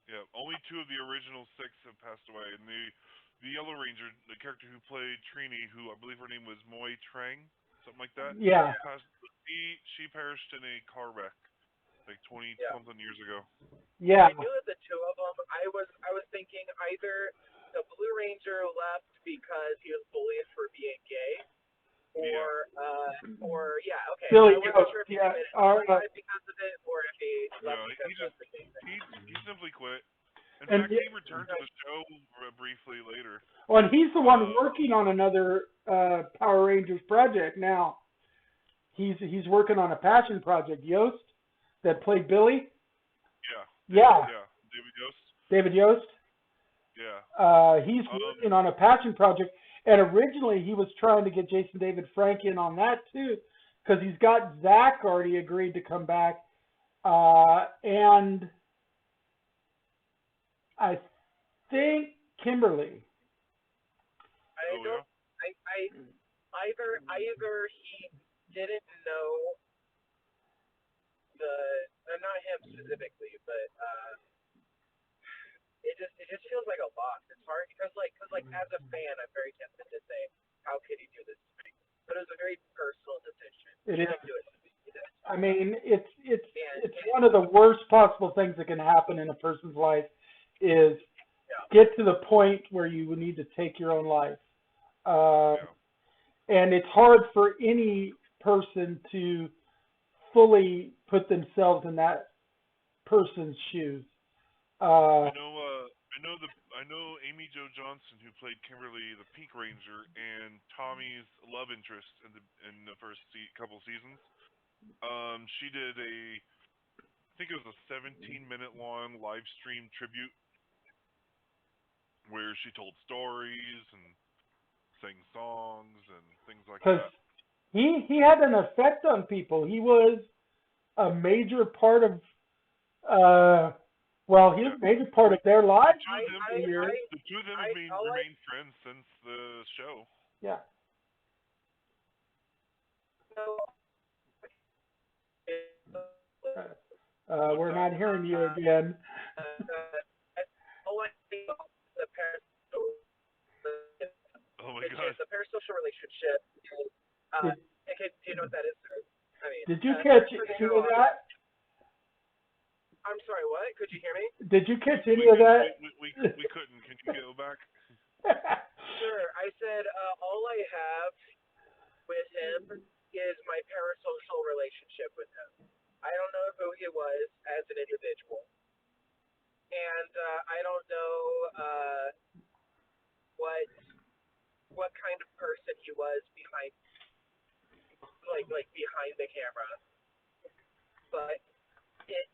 Yeah, only 2 of the original 6 have passed away, and the Yellow Ranger, the character who played Trini, who I believe her name was Moi Trang, something like that. Yeah. She perished in a car wreck like 20 something years ago. Yeah. I knew of the 2 of them. I was thinking either the Blue Ranger left because he was bullied for being gay, or okay. Billy I wasn't sure if he Ghost, committed suicide because of it or if he left because of the gay thing. He simply quit. In And fact, he returned to the show briefly later. Well, and he's the one working on another Power Rangers project now. He's working on a passion project. Yost, that played Billy. Yeah. David Yost. David Yost. Yeah. He's working on a passion project, and originally he was trying to get Jason David Frank in on that too, because he's got Zach already agreed to come back, and I think Kimberly. Either he didn't know not him specifically, but it just feels like a loss. It's hard because as a fan, I'm very tempted to say, how could he do this to me? But it was a very personal decision. It he is. didn't do it to me. I mean, it's one of the worst possible things that can happen in a person's life is get to the point where you would need to take your own life. And it's hard for any person to fully put themselves in that person's shoes. I know Amy Jo Johnson, who played Kimberly, the Pink Ranger, and Tommy's love interest in the first couple seasons. She did I think it was a 17-minute long live stream tribute where she told stories and sang songs and things like that. he had an effect on people. He was a major part of well, he was Yeah. a major part of their lives for I, years. The two of them I, have all I remained friends since the show. Yeah. know is What's We're that? not hearing you again. all I know is the Oh my which is god. a parasocial relationship. Did, Okay, do you know what that is? I mean, did you catch for the any of interlocutor. that? I'm sorry, what? Could you hear me? Did you catch any We of could that? we couldn't. Can you go back? Sure. I said all I have with him is my parasocial relationship with him. I don't know who he was as an individual, and I don't know what kind of person he was behind, like behind the camera. But it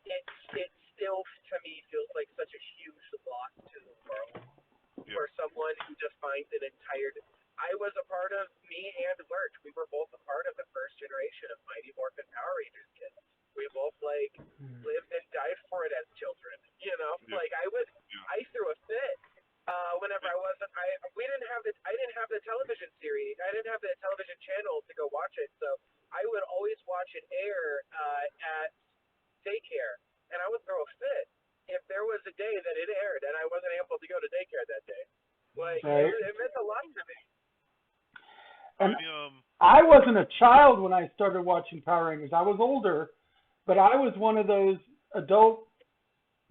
still to me feels like such a huge loss to the world Yeah. for someone who defined an entire. I was a part of me and Lurch. We were both a part of the first generation of Mighty Morphin Power Rangers kids. We both lived and died for it as children. You know, Yeah. I threw a fit whenever I wasn't. I didn't have the television series. I didn't have the television channel to go watch it. So I would always watch it air at daycare, and I would throw a fit if there was a day that it aired and I wasn't able to go to daycare that day. Like Right. it meant a lot to me. And I wasn't a child when I started watching Power Rangers. I was older, but I was one of those adult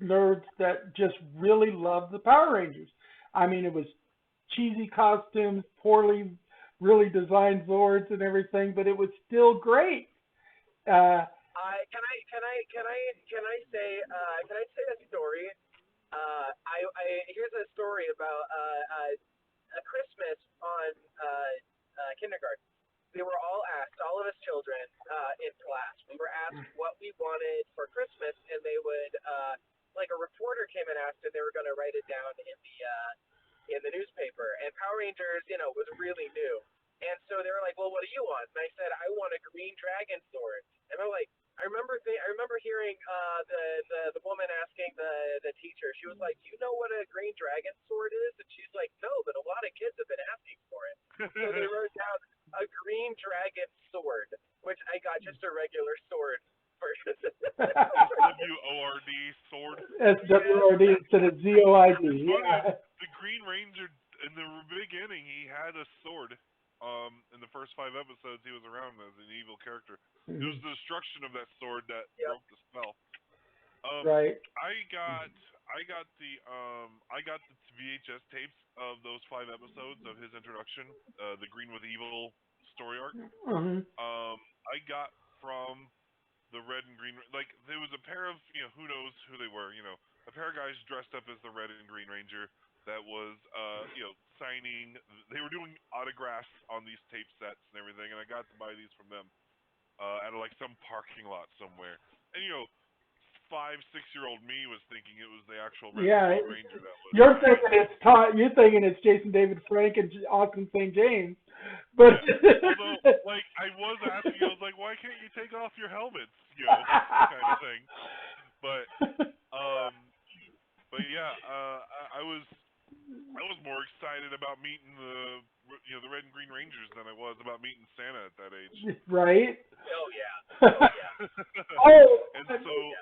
nerds that just really loved the Power Rangers. I mean, it was cheesy costumes, poorly really designed Zords and everything, but it was still great. Can I say a story? Here's a story about a Christmas on kindergarten. We were all asked, all of us children in class, we were asked what we wanted for Christmas, and they would, like a reporter came and asked, and they were going to write it down in the newspaper. And Power Rangers, was really new, and so they were like, "Well, what do you want?" And I said, "I want a green dragon sword." And they're like, I remember hearing the woman asking the teacher. She was like, "Do you know what a green dragon sword is?" And she's like, "No, but a lot of kids have been asking for it." So they wrote down a green dragon sword, which I got just a regular sword version. SWORD sword. SWORD instead of ZOID. Yeah. The Green Ranger in the beginning, he had a sword. In the first 5 episodes, he was around as an evil character. It was the destruction of that sword that broke the spell. Right. I got the VHS tapes of those 5 episodes of his introduction, the Green with Evil story arc. I got from the red and green, like there was a pair of, who knows who they were, a pair of guys dressed up as the red and green ranger that was, signing. They were doing autographs on these tape sets and everything, and I got to buy these from them at like some parking lot somewhere. And 5, 6-year-old me was thinking it was the actual red and green ranger that was. You're thinking it's Jason David Frank and Austin St. James, but although like I was asking, I was like, why can't you take off your helmets, kind of thing. But yeah, I was more excited about meeting the Red and Green Rangers than I was about meeting Santa at that age. Right? Oh yeah. And so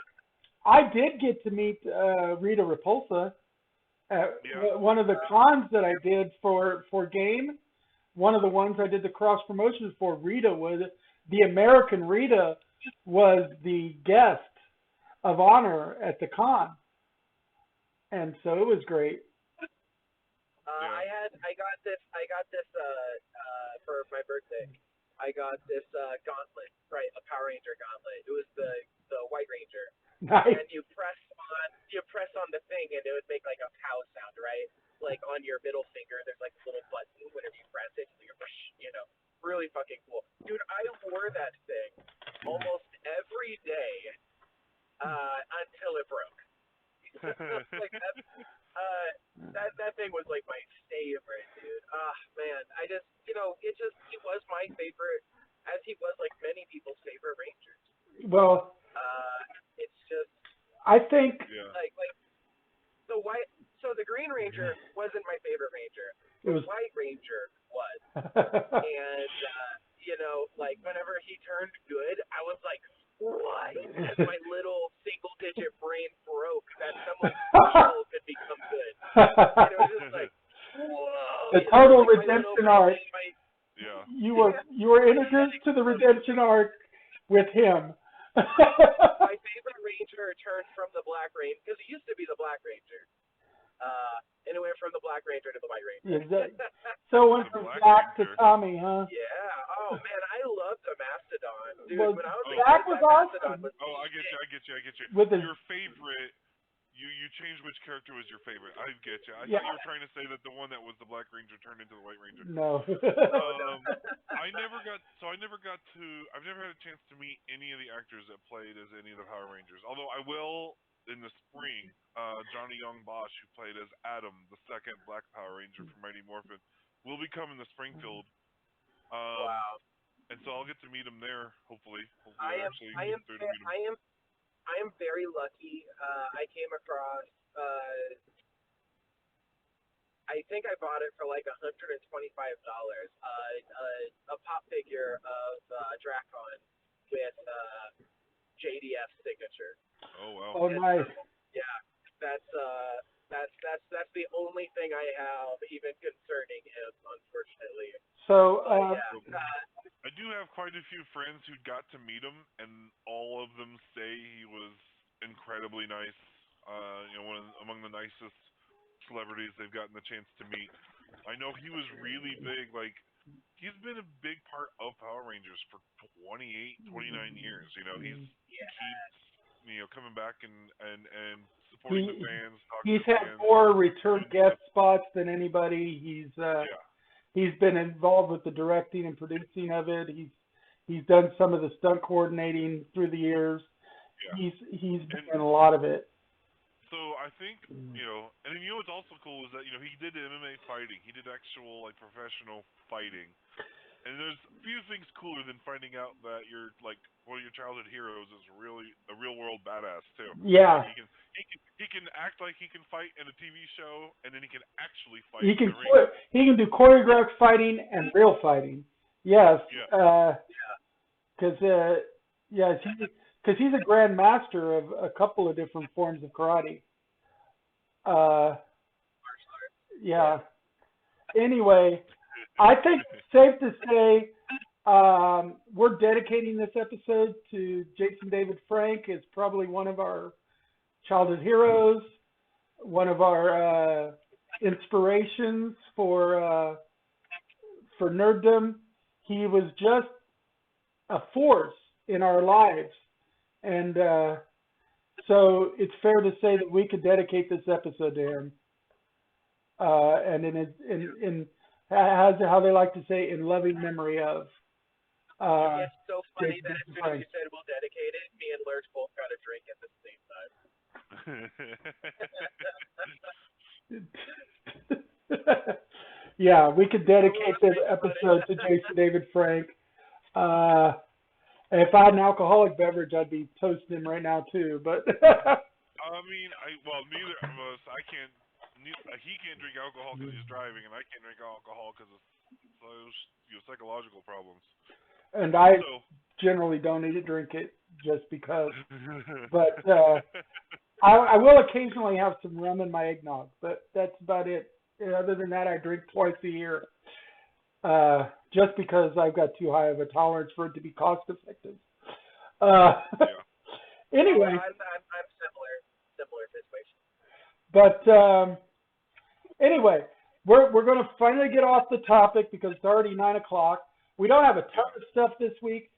I did get to meet Rita Repulsa at one of the cons that I did for game. One of the ones I did the cross promotions for, Rita was the American Rita was the guest of honor at the con, and so it was great. I got this for my birthday. I got this gauntlet, right? A Power Ranger gauntlet. It was the White Ranger. Nice. And you press on the thing, and it would make like a pow sound, right? Like on your middle finger, there's like a little button. Whenever you press it, really fucking cool, dude. I wore that thing almost every day until it broke. Like that thing was like my favorite, dude. Ah, man, I just, it was my favorite as he was like many people's favorite Rangers. Well, It's just I think Yeah. like the white. So the Green Ranger wasn't my favorite Ranger. it The was. White Ranger was, and like whenever he turned good, I was like, what? And my little single-digit brain broke that someone evil could become good, and it was just like, whoa! The total Like redemption arc. Yeah. You were introduced to the redemption arc with him. My favorite Ranger turned from the Black Ranger because he used to be the Black Ranger. And it went from the Black Ranger to the White Ranger. So it went from Zach to Tommy, huh? Yeah. Oh man, I loved the Mastodon, dude. Well, When I was a Zach kid, was that awesome. Mastodon was I get you. With his, Your favorite, you changed which character was your favorite. I get you. I Yeah. thought you were trying to say that the one that was the Black Ranger turned into the White Ranger. no. I've never had a chance to meet any of the actors that played as any of the Power Rangers. Although I will in the spring, Johnny Young Bosch, who played as Adam, the second Black Power Ranger from Mighty Morphin, will be coming to Springfield. wow. And so I'll get to meet him there. Hopefully, I am. actually I am. get through to meet him. I am very lucky. I came across. I think I bought it for like $125. A pop figure of Dracon with JDF signature. Oh wow. Oh, nice. So, yeah, that's the only thing I have even concerning him, unfortunately. So, I do have quite a few friends who got to meet him, and all of them say he was incredibly nice. Among the nicest celebrities they've gotten the chance to meet. I know he was really big. Like, he's been a big part of Power Rangers for 28, 29 years. He's coming back and supporting the fans. He's to had fans. more return guest spots than anybody. He's been involved with the directing and producing of it. He's done some of the stunt coordinating through the years. Yeah. He's done a lot of it. So I think, and then what's also cool is that, he did MMA fighting. He did actual, like, professional fighting. And there's a few things cooler than finding out that one of your childhood heroes is really a real world badass too. Yeah. Like he can act like he can fight in a TV show, and then he can actually fight. He can in the ring. He can do choreographed fighting and real fighting. Yes. Yeah. Because he's a grand master of a couple of different forms of karate. Yeah. Anyway, I think it's safe to say we're dedicating this episode to Jason David Frank as probably one of our childhood heroes, one of our inspirations for nerddom. He was just a force in our lives, and so it's fair to say that we could dedicate this episode to him. And in how they like to say, in loving memory of. It's so funny that as soon as you said we'll dedicate it, me and Lurch both got a drink at the same time. Yeah, we could dedicate this episode to Jason David Frank. If I had an alcoholic beverage, I'd be toasting him right now too. But neither of us. I can't. He can't drink alcohol because he's driving, and I can't drink alcohol because of those psychological problems. And I generally don't need to drink it just because. But I will occasionally have some rum in my eggnog, but that's about it. Other than that, I drink twice a year, just because I've got too high of a tolerance for it to be cost effective. Anyway, I'm similar situation. But anyway, we're going to finally get off the topic because it's already 9 o'clock. We don't have a ton of stuff this week,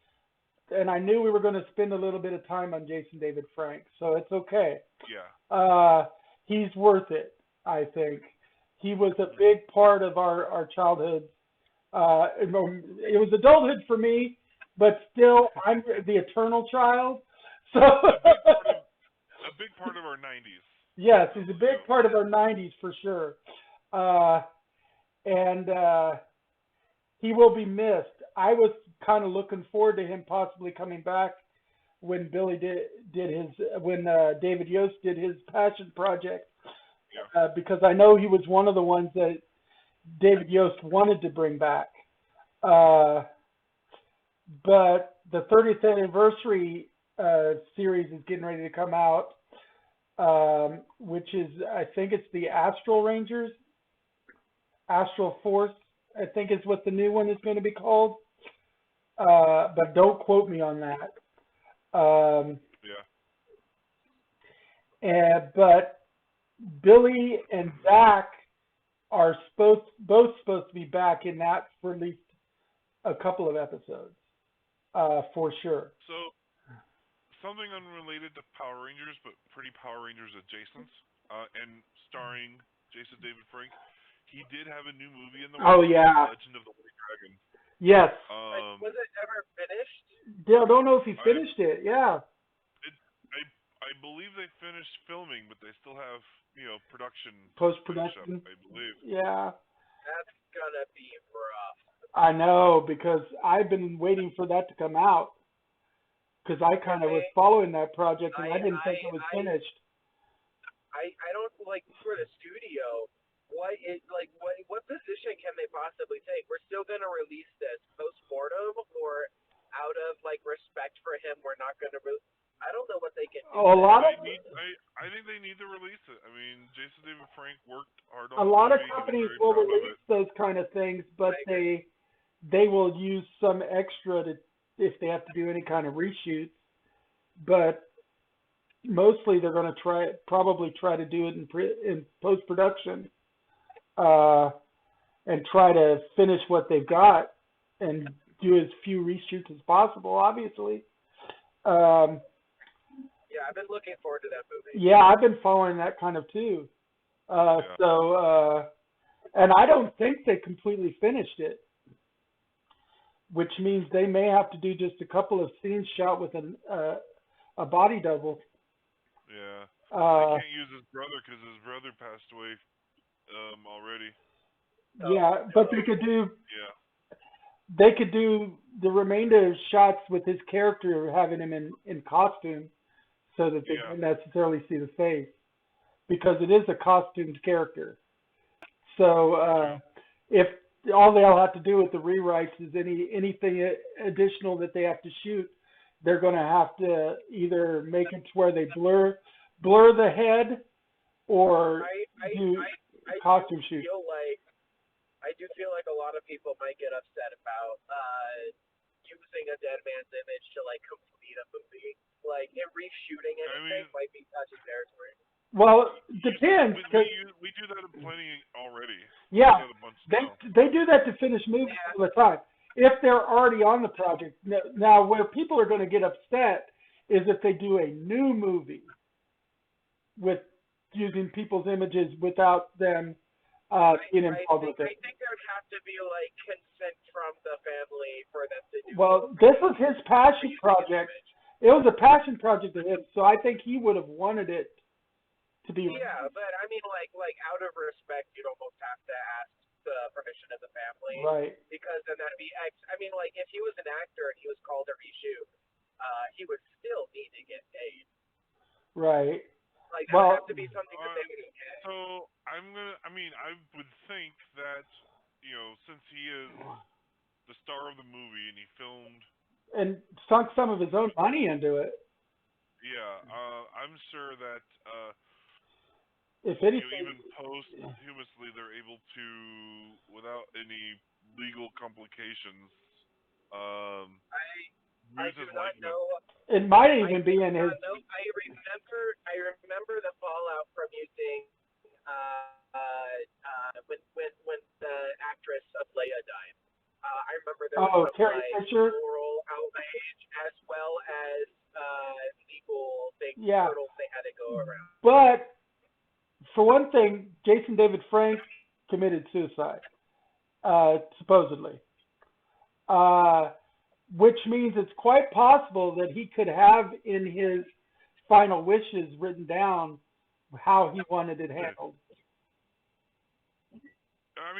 and I knew we were going to spend a little bit of time on Jason David Frank, so it's okay. Yeah. He's worth it, I think. He was a big part of our childhood. It was adulthood for me, but still, I'm the eternal child. So a big part of our 90s. Yes, he's a big part of our 90s for sure. And he will be missed. I was kind of looking forward to him possibly coming back when David Yost did his passion project, Yeah. because I know he was one of the ones that David Yost wanted to bring back. But the 30th anniversary series is getting ready to come out, which is, I think it's the Astral Rangers, Astral Force, I think is what the new one is going to be called. But don't quote me on that. But Billy and Zach are both supposed to be back in that for at least a couple of episodes, for sure. So, something unrelated to Power Rangers, but pretty Power Rangers adjacent, and starring Jason David Frank. He did have a new movie in the Oh, works, yeah. Legend of the White Dragon. Yes. Was it ever finished? I don't know if he finished it. Yeah. I believe they finished filming, but they still have, production. Post-production. I believe. Yeah. That's gonna be rough. I know, because I've been waiting for that to come out. Because I kind of was following that project, and I didn't think it was finished. I don't like for the studio. What position can they possibly take? We're still gonna release this post-mortem, or out of respect for him, we're not gonna. I don't know what they can do. I think they need to release it. I mean, Jason David Frank worked hard on a the lot of movie. companies will release those kind of things, but they will use some extra if they have to do any kind of reshoots. But mostly they're going to probably try to do it in post-production, and try to finish what they've got and do as few reshoots as possible, obviously. Yeah, I've been looking forward to that movie. Yeah, I've been following that kind of too. And I don't think they completely finished it, which means they may have to do just a couple of scenes shot with a body double. Yeah. They can't use his brother because his brother passed away already. Yeah, but they could do. Yeah. They could do the remainder shots with his character, having him in costume, so that they don't necessarily see the face, because it is a costumed character. So if all they'll have to do with the rewrites is anything additional that they have to shoot, they're going to have to either make it to where they blur the head, or do costume shoot. I do feel like a lot of people might get upset about using a dead man's image to complete a movie. And reshooting anything might be touching territory. Well, depends. We do that plenty already. Yeah, they do that to finish movies all the time. If they're already on the project. Now, where people are going to get upset is if they do a new movie with using people's images without them being involved with it. I think there would have to be consent from the family for them to do. Well, this was his passion project. It was a passion project to him, so I think he would have wanted it to be. Yeah, but I mean, out of respect, you'd almost have to ask the permission of the family, right? Because then that'd be I mean, if he was an actor and he was called to reshoot, he would still need to get paid. Right. That would have to be something that they would get. So I would think that since he is the star of the movie and he filmed and sunk some of his own money into it. Yeah, I'm sure that if anything, even posthumously, they're able to, without any legal complications, I do not know. It might even be in his. I remember the fallout from using when the actress of Leia died. I remember there was some moral outrage as well as legal hurdles they had to go around. But for one thing, Jason David Frank committed suicide, supposedly. Which means it's quite possible that he could have in his final wishes written down how he wanted it handled. I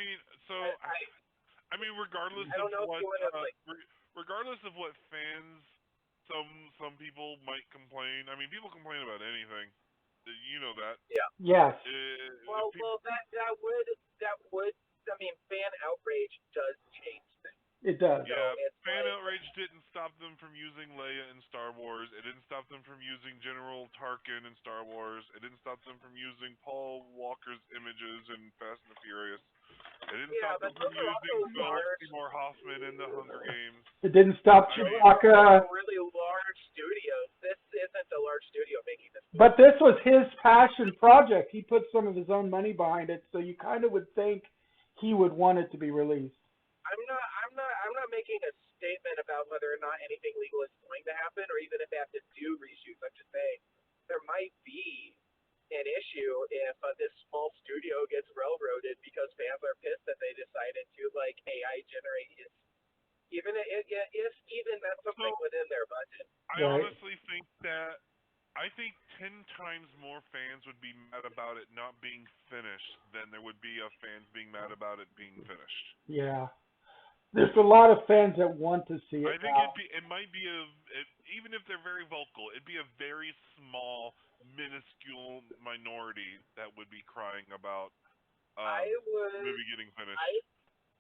mean, regardless I don't know of what, if you would have regardless of what fans, some people might complain. I mean, people complain about anything. You know that. Yeah. Yes. Well, that would. I mean, fan outrage does change things. It does. Yeah, So it's fan like, outrage didn't stop them from using Leia in Star Wars. It didn't stop them from using General Tarkin in Star Wars. It didn't stop them from using Paul Walker's images in Fast and the Furious. It didn't stop them but from those are using also Philip large. Seymour Hoffman in the Hunger Games. It didn't stop I mean, Chewbacca. Really large studios. This isn't a large studio making this movie. But this was his passion project. He put some of his own money behind it, so you kind of would think he would want it to be released. I'm not making a statement about whether or not anything legal is going to happen, or even if they have to do reshoots. I'm just saying there might be an issue if this small studio gets railroaded because fans are pissed that they decided to like AI generate his. Even if that's something within their budget. I honestly think that 10 times more fans would be mad about it not being finished than there would be of fans being mad about it being finished. Yeah. There's a lot of fans that want to see it. I think it might be even if they're very vocal, it'd be a very small, minuscule minority that would be crying about the movie getting finished.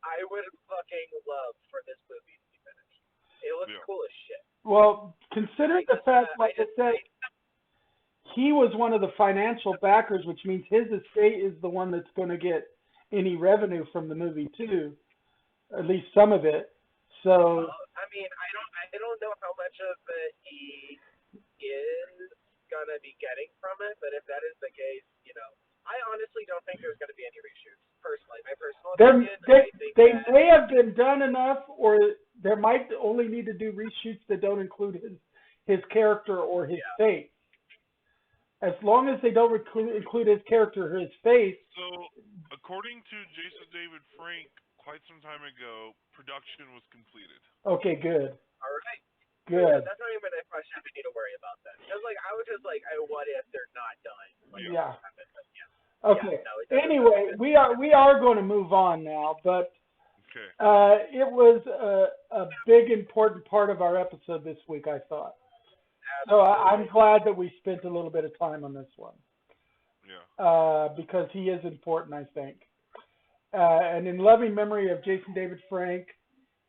I would fucking love for this movie to be finished. It looks cool as shit. Well, consider the fact, like I said, he was one of the financial backers, which means his estate is the one that's going to get any revenue from the movie too, at least some of it. So. I mean, I don't know how much of it he is gonna be getting from it, but if that is the case, I honestly don't think there's gonna be any reshoots. Personally, my personal opinion, they may have been done enough, or there might only need to do reshoots that don't include his character or his face. As long as they don't include his character or his face. So, according to Jason David Frank, quite some time ago, production was completed. Okay, good. All right. Good. Yeah, that's not even a question we need to worry about then. Because I was just like, what if they're not done? Yeah. Okay. Anyway, we are going to move on now, but it was a big important part of our episode this week, I thought. So I'm glad that we spent a little bit of time on this one. Yeah. Because he is important, I think. And in loving memory of Jason David Frank,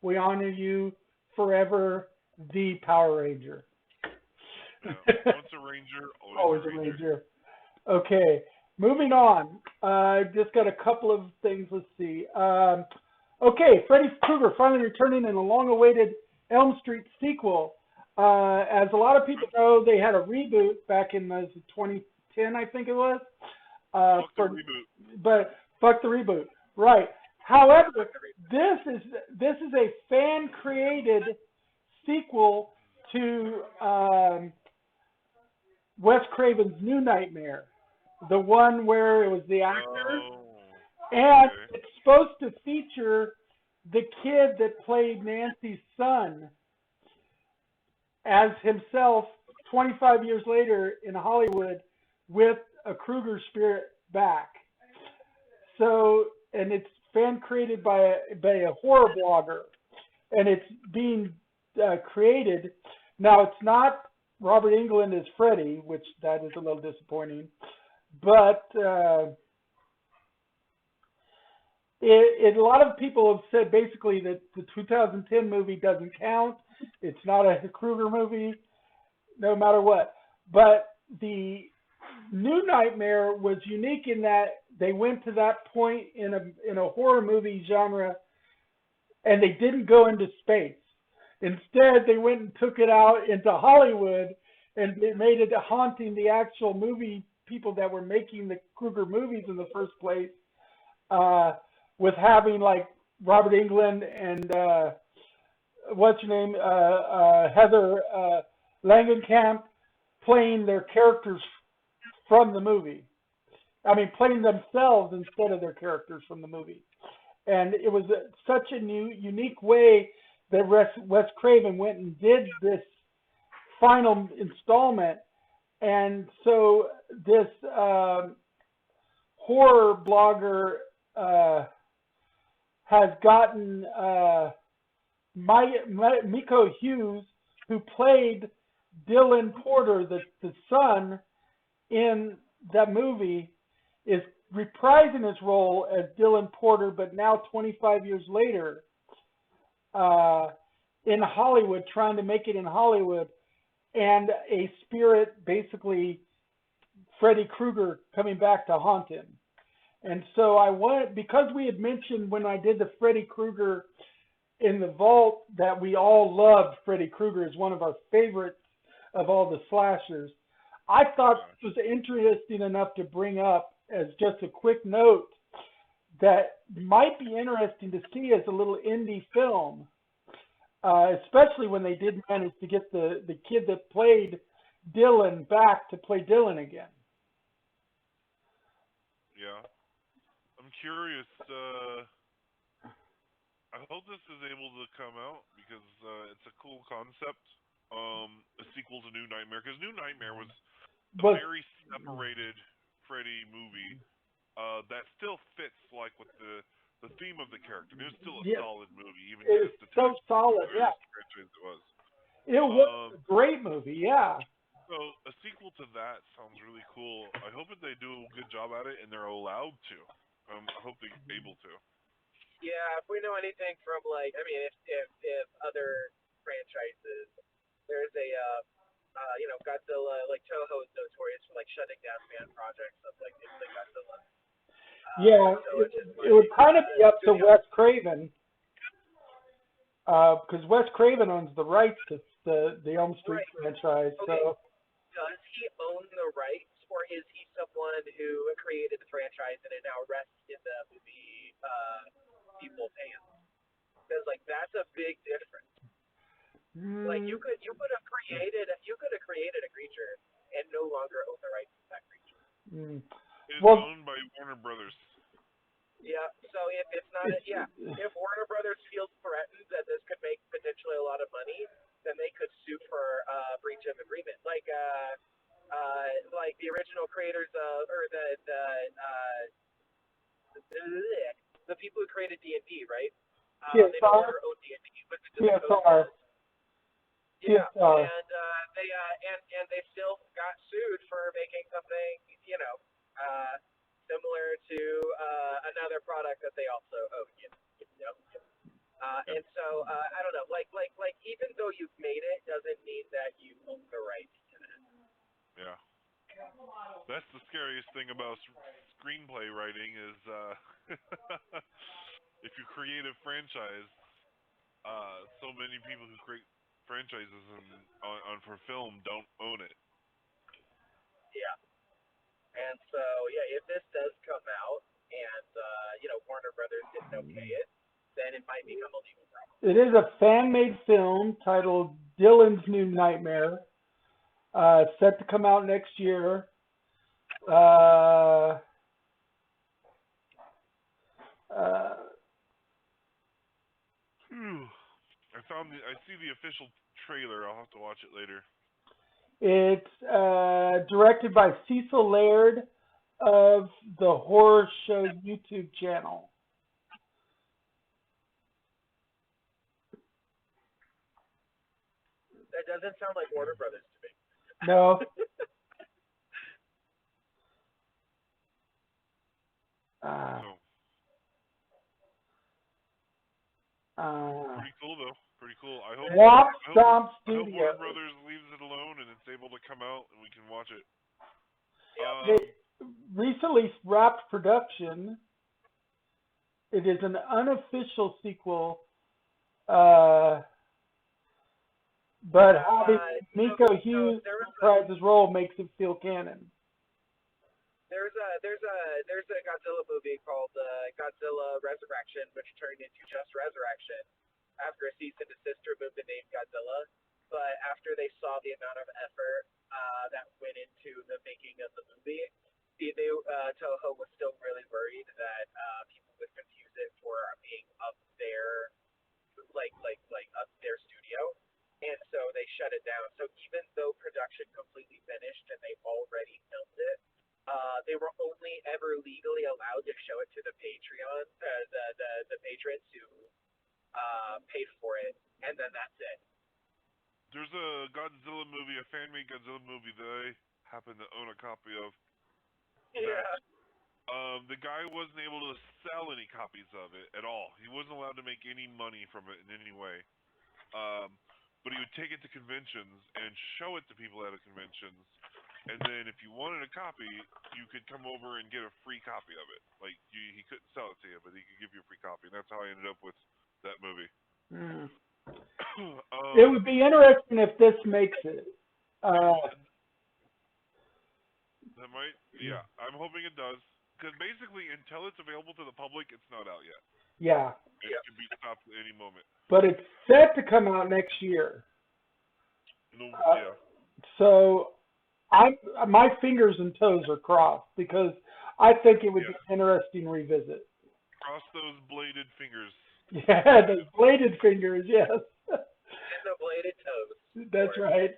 we honor you forever, the Power Ranger. Yeah. Once a Ranger, always a Ranger. Okay, moving on. Just got a couple of things. Let's see. Okay, Freddy Krueger finally returning in a long-awaited Elm Street sequel. As a lot of people know, they had a reboot back in 2010, I think it was. Fuck the reboot. But fuck the reboot, right? However, this is a fan-created sequel to Wes Craven's New Nightmare, the one where it was the actor, and it's supposed to feature the kid that played Nancy's son as himself 25 years later in Hollywood with a Krueger spirit back. So, and it's fan created by a horror blogger, and it's being created. Now, it's not Robert Englund as Freddy, which that is a little disappointing, but a lot of people have said basically that the 2010 movie doesn't count. It's not a Krueger movie, no matter what. But the New Nightmare was unique in that they went to that point in a horror movie genre, and they didn't go into space. Instead, they went and took it out into Hollywood, and they made it haunting the actual movie people that were making the Krueger movies in the first place, with having like Robert Englund and what's her name, Heather Langenkamp playing their characters from the movie. I mean, playing themselves instead of their characters from the movie. And it was such a unique way that Wes Craven went and did this final installment. And so this horror blogger has gotten Miko Hughes, who played Dylan Porter, the son in that movie, is reprising his role as Dylan Porter, but now 25 years later, in Hollywood, trying to make it in Hollywood, and a spirit, basically Freddy Krueger, coming back to haunt him. And so because we had mentioned when I did the Freddy Krueger in the vault that we all loved Freddy Krueger as one of our favorites of all the slashers, I thought this was interesting enough to bring up as just a quick note that might be interesting to see as a little indie film, especially when they did manage to get the kid that played Dylan back to play Dylan again. Yeah. I'm curious. I hope this is able to come out because it's a cool concept. A sequel to New Nightmare, because New Nightmare was a very separated Freddy movie that still fits like with the theme of the character. It was still a solid movie, even it's just so solid. Yeah, franchise it was. It was a great movie. Yeah. So a sequel to that sounds really cool. I hope that they do a good job at it and they're allowed to. I hope they're able to. Yeah, if we know anything from if other franchises, there's a Godzilla, like Toho is notorious for like shutting down fan projects, stuff like things like Godzilla. So it would kind of be up to Wes Craven, because Wes Craven owns the rights to the Elm Street franchise. Okay. So does he own the rights, or is he someone who created the franchise and it now rests in the movie people's hands? Because like that's a big difference. Like you could have created a creature and no longer own the rights to that creature. It's owned by Warner Brothers. Yeah. So if it's not if Warner Brothers feels threatened that this could make potentially a lot of money, then they could sue for breach of agreement. Like the original creators or the people who created D&D, right? They no longer own D&D, but TSR. Yeah, and they still got sued for making something, similar to another product that they also own. And so I don't know, like even though you've made it, doesn't mean that you own the rights to that. Yeah, that's the scariest thing about screenplay writing is if you create a franchise, so many people who create franchises on for film don't own it. Yeah. And so, if this does come out and, Warner Brothers didn't okay it, then it might become a legal problem. It is a fan-made film titled Dylan's New Nightmare, set to come out next year. I see the official trailer. I'll have to watch it later. It's directed by Cecil Laird of the Horror Show YouTube channel. That doesn't sound like Warner Brothers to me. No. Pretty cool though. Pretty cool. I hope Warner Brothers leaves it alone and it's able to come out and we can watch it. They recently wrapped production. It is an unofficial sequel, but having Miko Hughes reprise his role makes it feel canon. There's a Godzilla movie called Godzilla Resurrection, which turned into just Resurrection after a cease and desist removed the name Godzilla. But after they saw the amount of effort that went into the making of the movie, Toho was still really worried that people would confuse it for being up their up their studio, and so they shut it down. So even though production completely finished and they already filmed it, they were only ever legally allowed to show it to the Patreon, the patrons who paid for it, and then that's it. There's a Godzilla movie, a fan-made Godzilla movie that I happen to own a copy of. Yeah. The guy wasn't able to sell any copies of it at all. He wasn't allowed to make any money from it in any way. But he would take it to conventions and show it to people at conventions. And then if you wanted a copy, you could come over and get a free copy of it. Like, he couldn't sell it to you, but he could give you a free copy. And that's how I ended up with that movie. Mm. It would be interesting if this makes it. That might, yeah. I'm hoping it does. Because basically, until it's available to the public, it's not out yet. Yeah. It can be stopped at any moment. But it's set to come out next year. No, yeah. So my fingers and toes are crossed because I think it would be an interesting revisit. Cross those bladed fingers. Yeah, those bladed fingers, yes. And the bladed toes. That's right.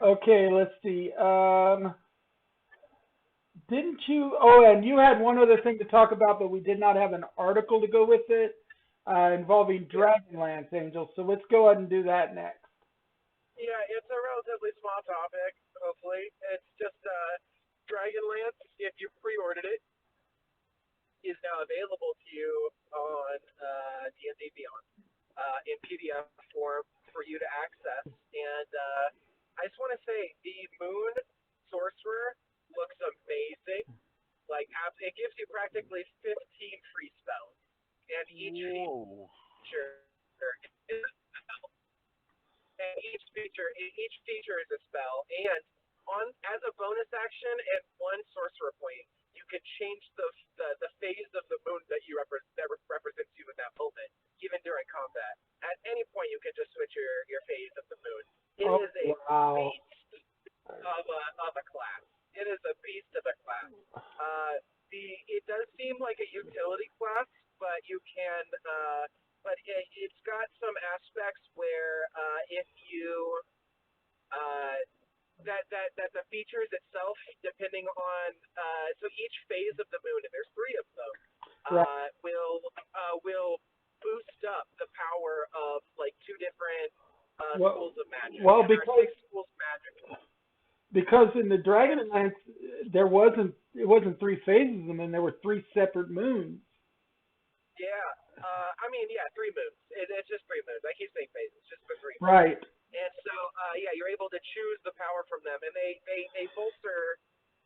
Okay, let's see. Didn't you? Oh, and you had one other thing to talk about, but we did not have an article to go with it involving Dragonlance Angels. So let's go ahead and do that next. Yeah, it's a relatively small topic, hopefully. It's just Dragonlance, if you pre-ordered it, is now available to you on D&D Beyond in PDF form for you to access. And I just want to say, the Moon Sorcerer looks amazing. Like, it gives you practically 15 free spells. And each feature is a spell. And each feature is a spell. And as a bonus action and one sorcerer point, you can change the phase of the moon that represents you in that moment, even during combat. At any point, you can just switch your phase of the moon. It is a beast of a class. It is a beast of a class. It does seem like a utility class, but you can but it's got some aspects where if you that the features itself, depending on so each phase of the moon, and there's 3 of them, will boost up the power of like 2 different schools of magic. Well, because 6 schools of magic. Because in the Dragonlance, it wasn't 3 phases, and then there were 3 separate moons. Yeah, I mean, 3 moons. It's just 3 moons. I keep saying phases, just for 3 moons. Right. And so, you're able to choose the power from them, and they bolster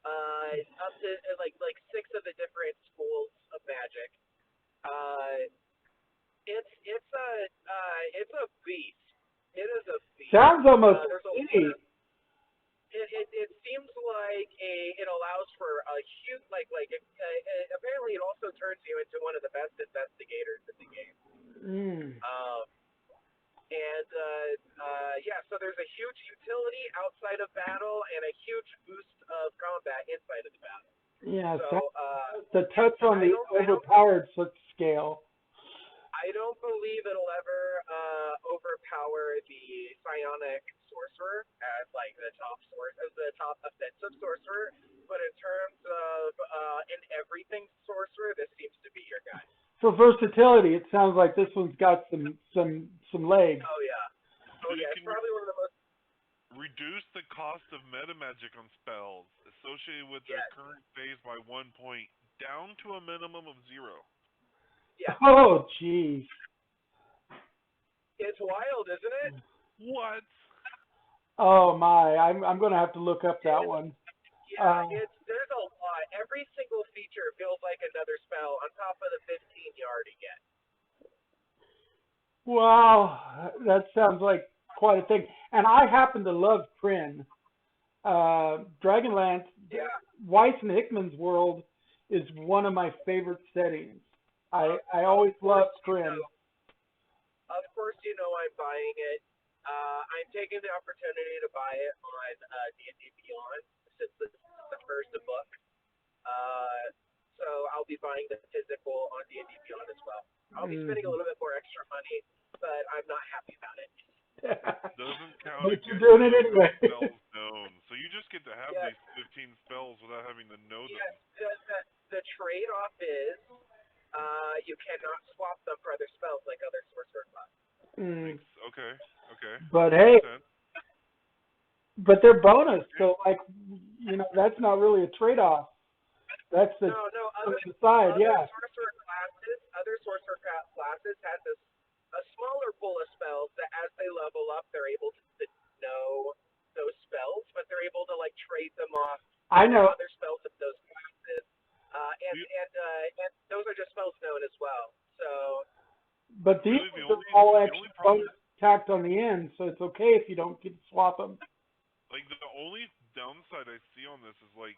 up to like 6 of the different schools of magic. It's a beast. It is a beast. Sounds almost easy. It seems like it allows for a huge apparently it also turns you into one of the best investigators in the game. So there's a huge utility outside of battle and a huge boost of combat inside of the battle. Yeah, so the touch on the overpowered scale. I don't believe it'll ever overpower the psionic sorcerer as like the top offensive sorcerer, but in terms of an everything sorcerer, this seems to be your guy. For versatility, it sounds like this one's got some legs. Oh yeah. It's probably one of the most. Reduce the cost of meta magic on spells associated with their current phase by 1 point, down to a minimum of 0. Yeah. Oh, jeez. It's wild, isn't it? What? Oh my! I'm gonna have to look up that one. Yeah, there's a lot. Every single feature feels like another spell on top of the 15 you already get. Wow, that sounds like quite a thing. And I happen to love Kryn. Dragonlance, Weiss and Hickman's world is one of my favorite settings. I always loved Kryn. Of course, I'm buying it. I'm taking the opportunity to buy it on D&D Beyond since this is the first book. So I'll be buying the physical on D&D Beyond as well. I'll be spending a little bit more extra money, but I'm not happy about it. Doesn't count. But you're doing it anyway. Spells known. So you just get to have these 15 spells without having to know them. The trade-off is you cannot swap them for other spells like other sorcerer classes. Mm. Okay. But hey, Makes sense. but they're bonus, so like, that's not really a trade-off. That's the No, on the side, yeah. Other sorcerer classes has a smaller pool of spells that as they level up, they're able to know those spells, but they're able to like trade them off I for know, other spells of those classes. And those are just spells known as well. So but these Really, are all the extra only problem, bonus tacked on the end, so it's okay if you don't get to swap them. like the only downside I see on this is like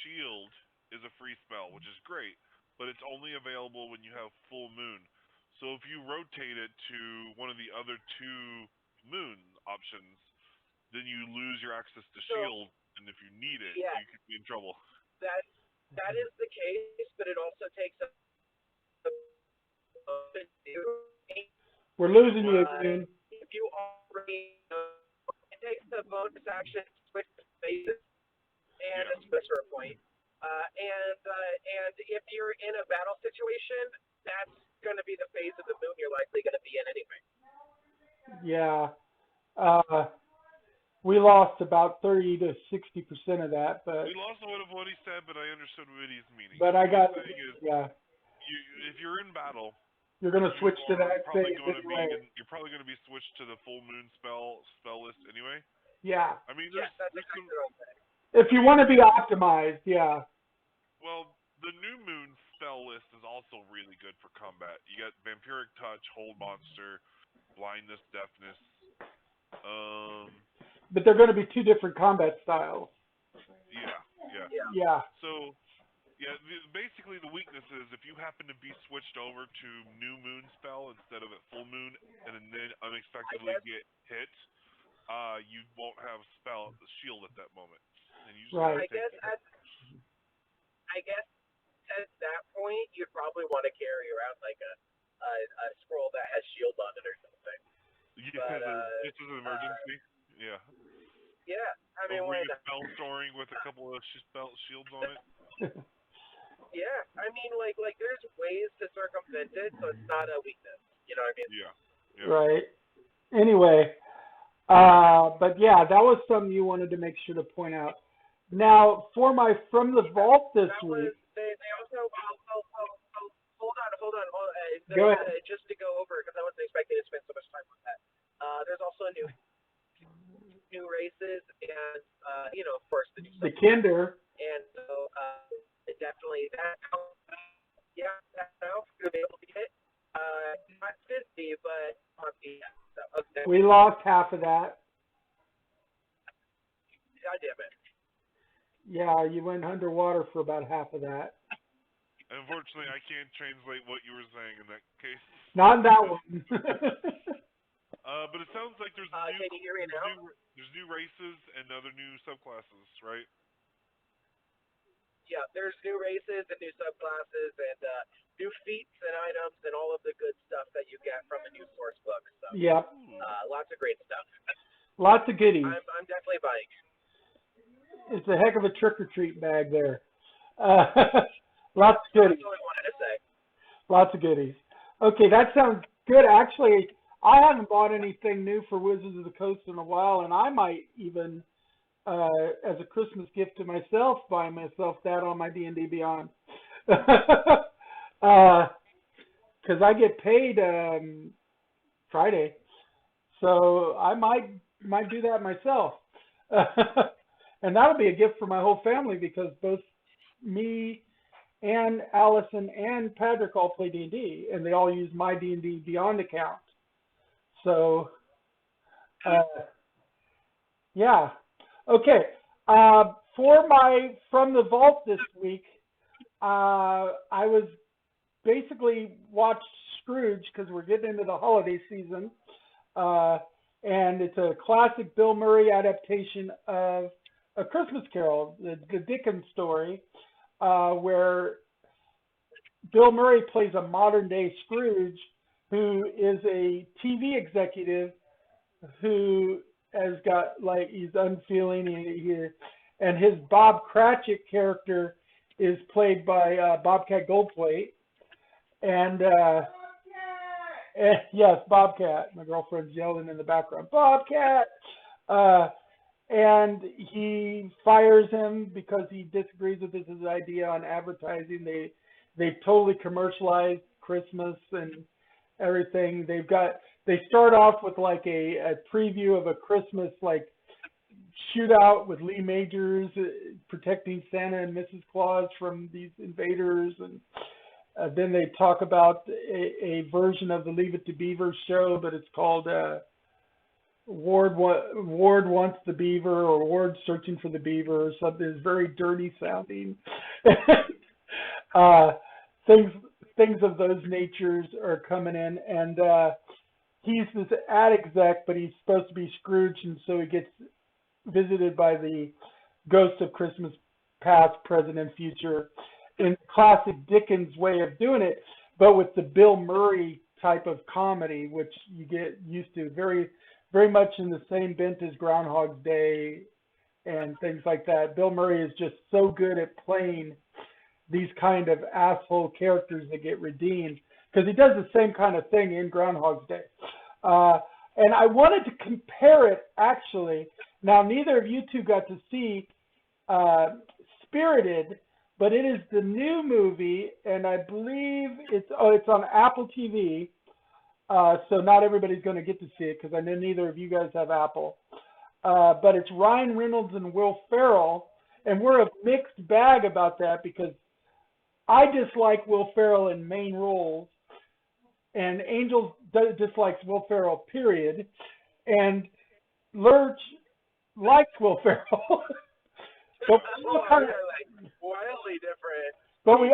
shield is a free spell, which is great, but it's only available when you have full moon. So if you rotate it to one of the other two moon options, then you lose your access to shield, and if you need it, yeah, you could be in trouble. that is the case, but it also takes a We're losing you, June. if you already it takes a bonus action to switch phases and a switcher point. And if you're in a battle situation, that's going to be the phase of the moon you're likely going to be in anyway. Yeah. We lost about 30 to 60% of that, but We lost a lot of what he said, but I understood what he's meaning. but I got If you're in battle, you're gonna switch to that probably phase going to be anyway. you're probably going to be switched to the full moon spell list anyway. Yeah. I mean, Yeah, that's there's exactly some, what I'm saying. If you want to be optimized, yeah. well, the new moon spell list is also really good for combat. You got vampiric touch, hold monster, blindness, deafness. But they're going to be two different combat styles. Yeah. Yeah. So, yeah, basically the weakness is if you happen to be switched over to new moon spell instead of at full moon, and then unexpectedly get hit, you won't have shield at that moment, and you just Right. gotta take it. I guess at that point you'd probably want to carry around like a scroll that has shield on it or something. Yeah, just as an emergency. Yeah. Yeah, I mean, Were why you not? spell storing with a couple of shields on it? Yeah, I mean, like there's ways to circumvent it, so it's not a weakness. You know what I mean? Yeah. Right. Anyway, but yeah, that was something you wanted to make sure to point out. Now, for my From the Vault this week. They also hold on. Go ahead. Just to go over because I wasn't expecting to spend so much time on that. There's also new races and of course the new Kinder. And so definitely that now going to be able to get not 50 but on the okay. We lost half of that. God damn it. Yeah, you went underwater for about half of that. Unfortunately, I can't translate what you were saying in that case. Not that one. But it sounds like there's can you hear me now? There's new races and other new subclasses, right? Yeah, there's new races and new subclasses and new feats and items and all of the good stuff that you get from a new source book. So, yep. Lots of great stuff. Lots of goodies. I'm definitely buying. It's a heck of a trick-or-treat bag there. Lots of goodies. That's all I wanted to say. Lots of goodies. Okay, that sounds good. Actually, I haven't bought anything new for Wizards of the Coast in a while, and I might even, as a Christmas gift to myself, buy myself that on my D&D Beyond. Because I get paid Friday, so I might do that myself. And that'll be a gift for my whole family because both me and Allison and Patrick all play D&D, and they all use my D&D Beyond account. So, yeah. Okay. For my From the Vault this week, I was basically watched Scrooge because we're getting into the holiday season. And it's a classic Bill Murray adaptation of A Christmas Carol, the Dickens story, where Bill Murray plays a modern day Scrooge who is a TV executive who has got he's unfeeling and his Bob Cratchit character is played by Bobcat Goldthwait. And, yes, Bobcat. My girlfriend's yelling in the background, Bobcat. And he fires him because he disagrees with his idea on advertising. They totally commercialized Christmas and everything. They start off with like a preview of a Christmas like shootout with Lee Majors protecting Santa and Mrs. Claus from these invaders, and then they talk about a version of the Leave It to Beaver show, but it's called Ward Wants the Beaver, or Ward Searching for the Beaver, or something. It's very dirty sounding. Things of those natures are coming in, and he's this ad exec, but he's supposed to be Scrooge, and so he gets visited by the ghosts of Christmas past, present, and future in classic Dickens way of doing it, but with the Bill Murray type of comedy, which you get used to, very, very much in the same bent as Groundhog's Day and things like that. Bill Murray is just so good at playing these kind of asshole characters that get redeemed, because he does the same kind of thing in Groundhog's Day. And I wanted to compare it, actually. Now, neither of you two got to see Spirited, but it is the new movie, and I believe it's on Apple TV, so not everybody's going to get to see it, because I know neither of you guys have Apple. But it's Ryan Reynolds and Will Ferrell, and we're a mixed bag about that, because I dislike Will Ferrell in main roles, and Angels dislikes Will Ferrell, period, and Lurch likes Will Ferrell. But wildly different. But we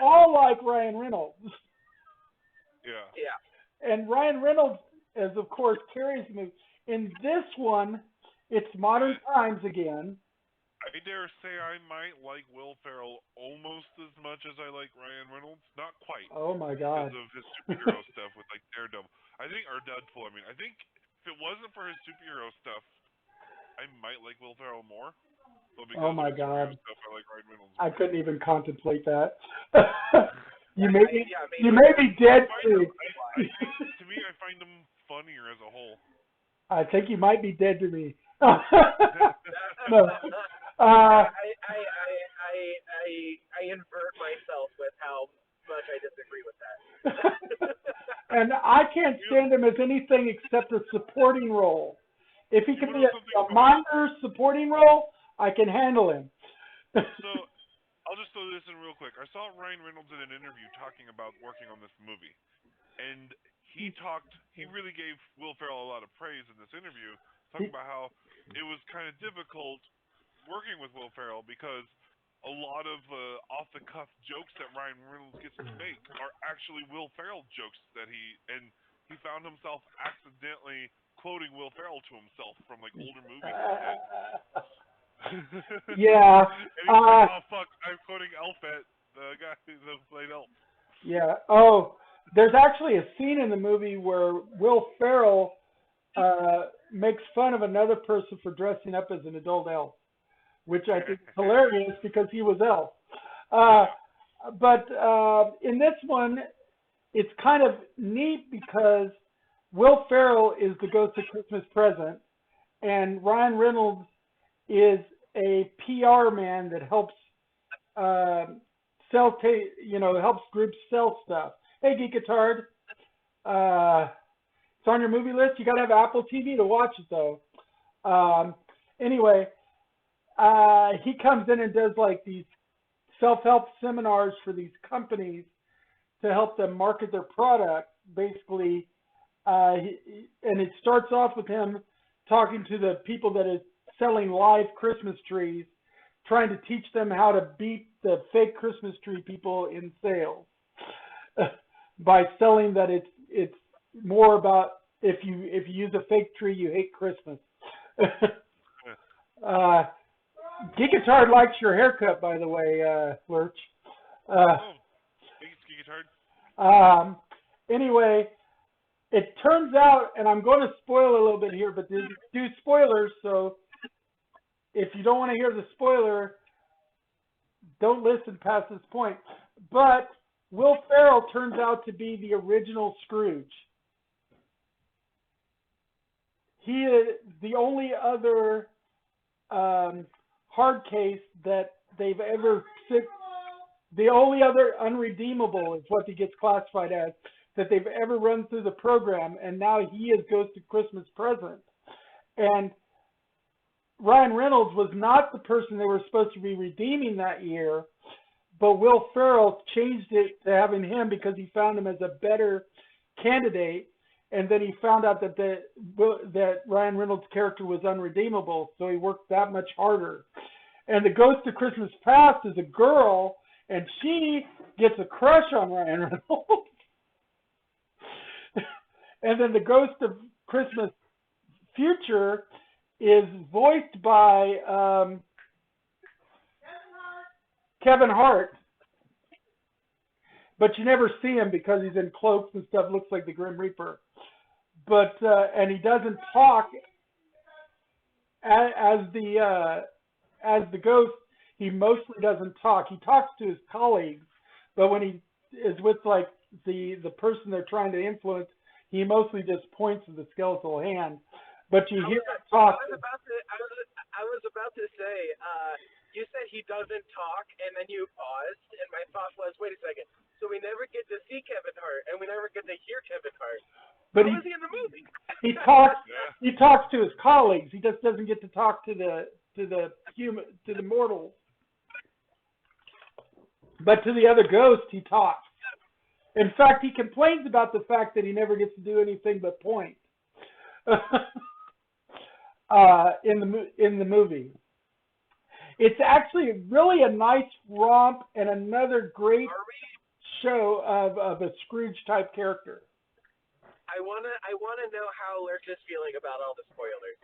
all like Ryan Reynolds. Yeah. And Ryan Reynolds, as of course, carries me. In this one, it's modern times again. I dare say I might like Will Ferrell almost as much as I like Ryan Reynolds. Not quite. Oh my God. Because of his superhero stuff with like Daredevil. I think if it wasn't for his superhero stuff, I might like Will Ferrell more. But because Oh my of his superhero God. stuff, I like Ryan Reynolds more. I couldn't even contemplate that. You may be dead to me. To me, I find him funnier as a whole. I think you might be dead to me. No. I invert myself with how much I disagree with that. And I can't stand him as anything except a supporting role. If he can be a minor supporting role, I can handle him. So, I'll just throw this in real quick. I saw Ryan Reynolds in an interview talking about working on this movie. And he really gave Will Ferrell a lot of praise in this interview, talking about how it was kind of difficult working with Will Ferrell because a lot of off-the-cuff jokes that Ryan Reynolds gets to make are actually Will Ferrell jokes and he found himself accidentally quoting Will Ferrell to himself from like older movies. Yeah. And he's like, oh fuck, I'm quoting Elfette, the guy who played Elf. Yeah. Oh, there's actually a scene in the movie where Will Ferrell makes fun of another person for dressing up as an adult elf, which I think is hilarious because he was Elf. But in this one, it's kind of neat because Will Ferrell is the Ghost of Christmas Present, and Ryan Reynolds is a PR man that helps helps groups sell stuff. Hey, Geekatard. It's on your movie list. You got to have Apple TV to watch it, though. Anyway, he comes in and does like these self-help seminars for these companies to help them market their product, basically. And it starts off with him talking to the people that is selling live Christmas trees, trying to teach them how to beat the fake Christmas tree people in sales by selling that it's more about if you use a fake tree, you hate Christmas. Geekatard likes your haircut, by the way, Lurch. Thanks, Geekatard. Anyway, it turns out, and I'm going to spoil a little bit here, but do spoilers, so if you don't want to hear the spoiler, don't listen past this point. But Will Ferrell turns out to be the original Scrooge. He is the only other hard case that they've ever the only other unredeemable is what he gets classified as that they've ever run through the program, and now he is Ghost of Christmas Present. And Ryan Reynolds was not the person they were supposed to be redeeming that year, but Will Ferrell changed it to having him because he found him as a better candidate, and then he found out that that Ryan Reynolds' character was unredeemable, so he worked that much harder. And the Ghost of Christmas Past is a girl, and she gets a crush on Ryan Reynolds. And then the Ghost of Christmas Future is voiced by Kevin Hart. But you never see him because he's in cloaks and stuff, looks like the Grim Reaper. But and he doesn't talk as the ghost. He mostly doesn't talk. He talks to his colleagues, but when he is with like the person they're trying to influence, he mostly just points to the skeletal hand. But you hear him talk. I was about to say, you said he doesn't talk, and then you paused, and my thought was, wait a second. So we never get to see Kevin Hart, and we never get to hear Kevin Hart. But How is he in the movie? He talks. He talks to his colleagues. He just doesn't get to talk to the mortals. But to the other ghosts, he talks. In fact, he complains about the fact that he never gets to do anything but point in the movie. It's actually really a nice romp and another great show of a Scrooge type character. I wanna know how Lurch is feeling about all the spoilers.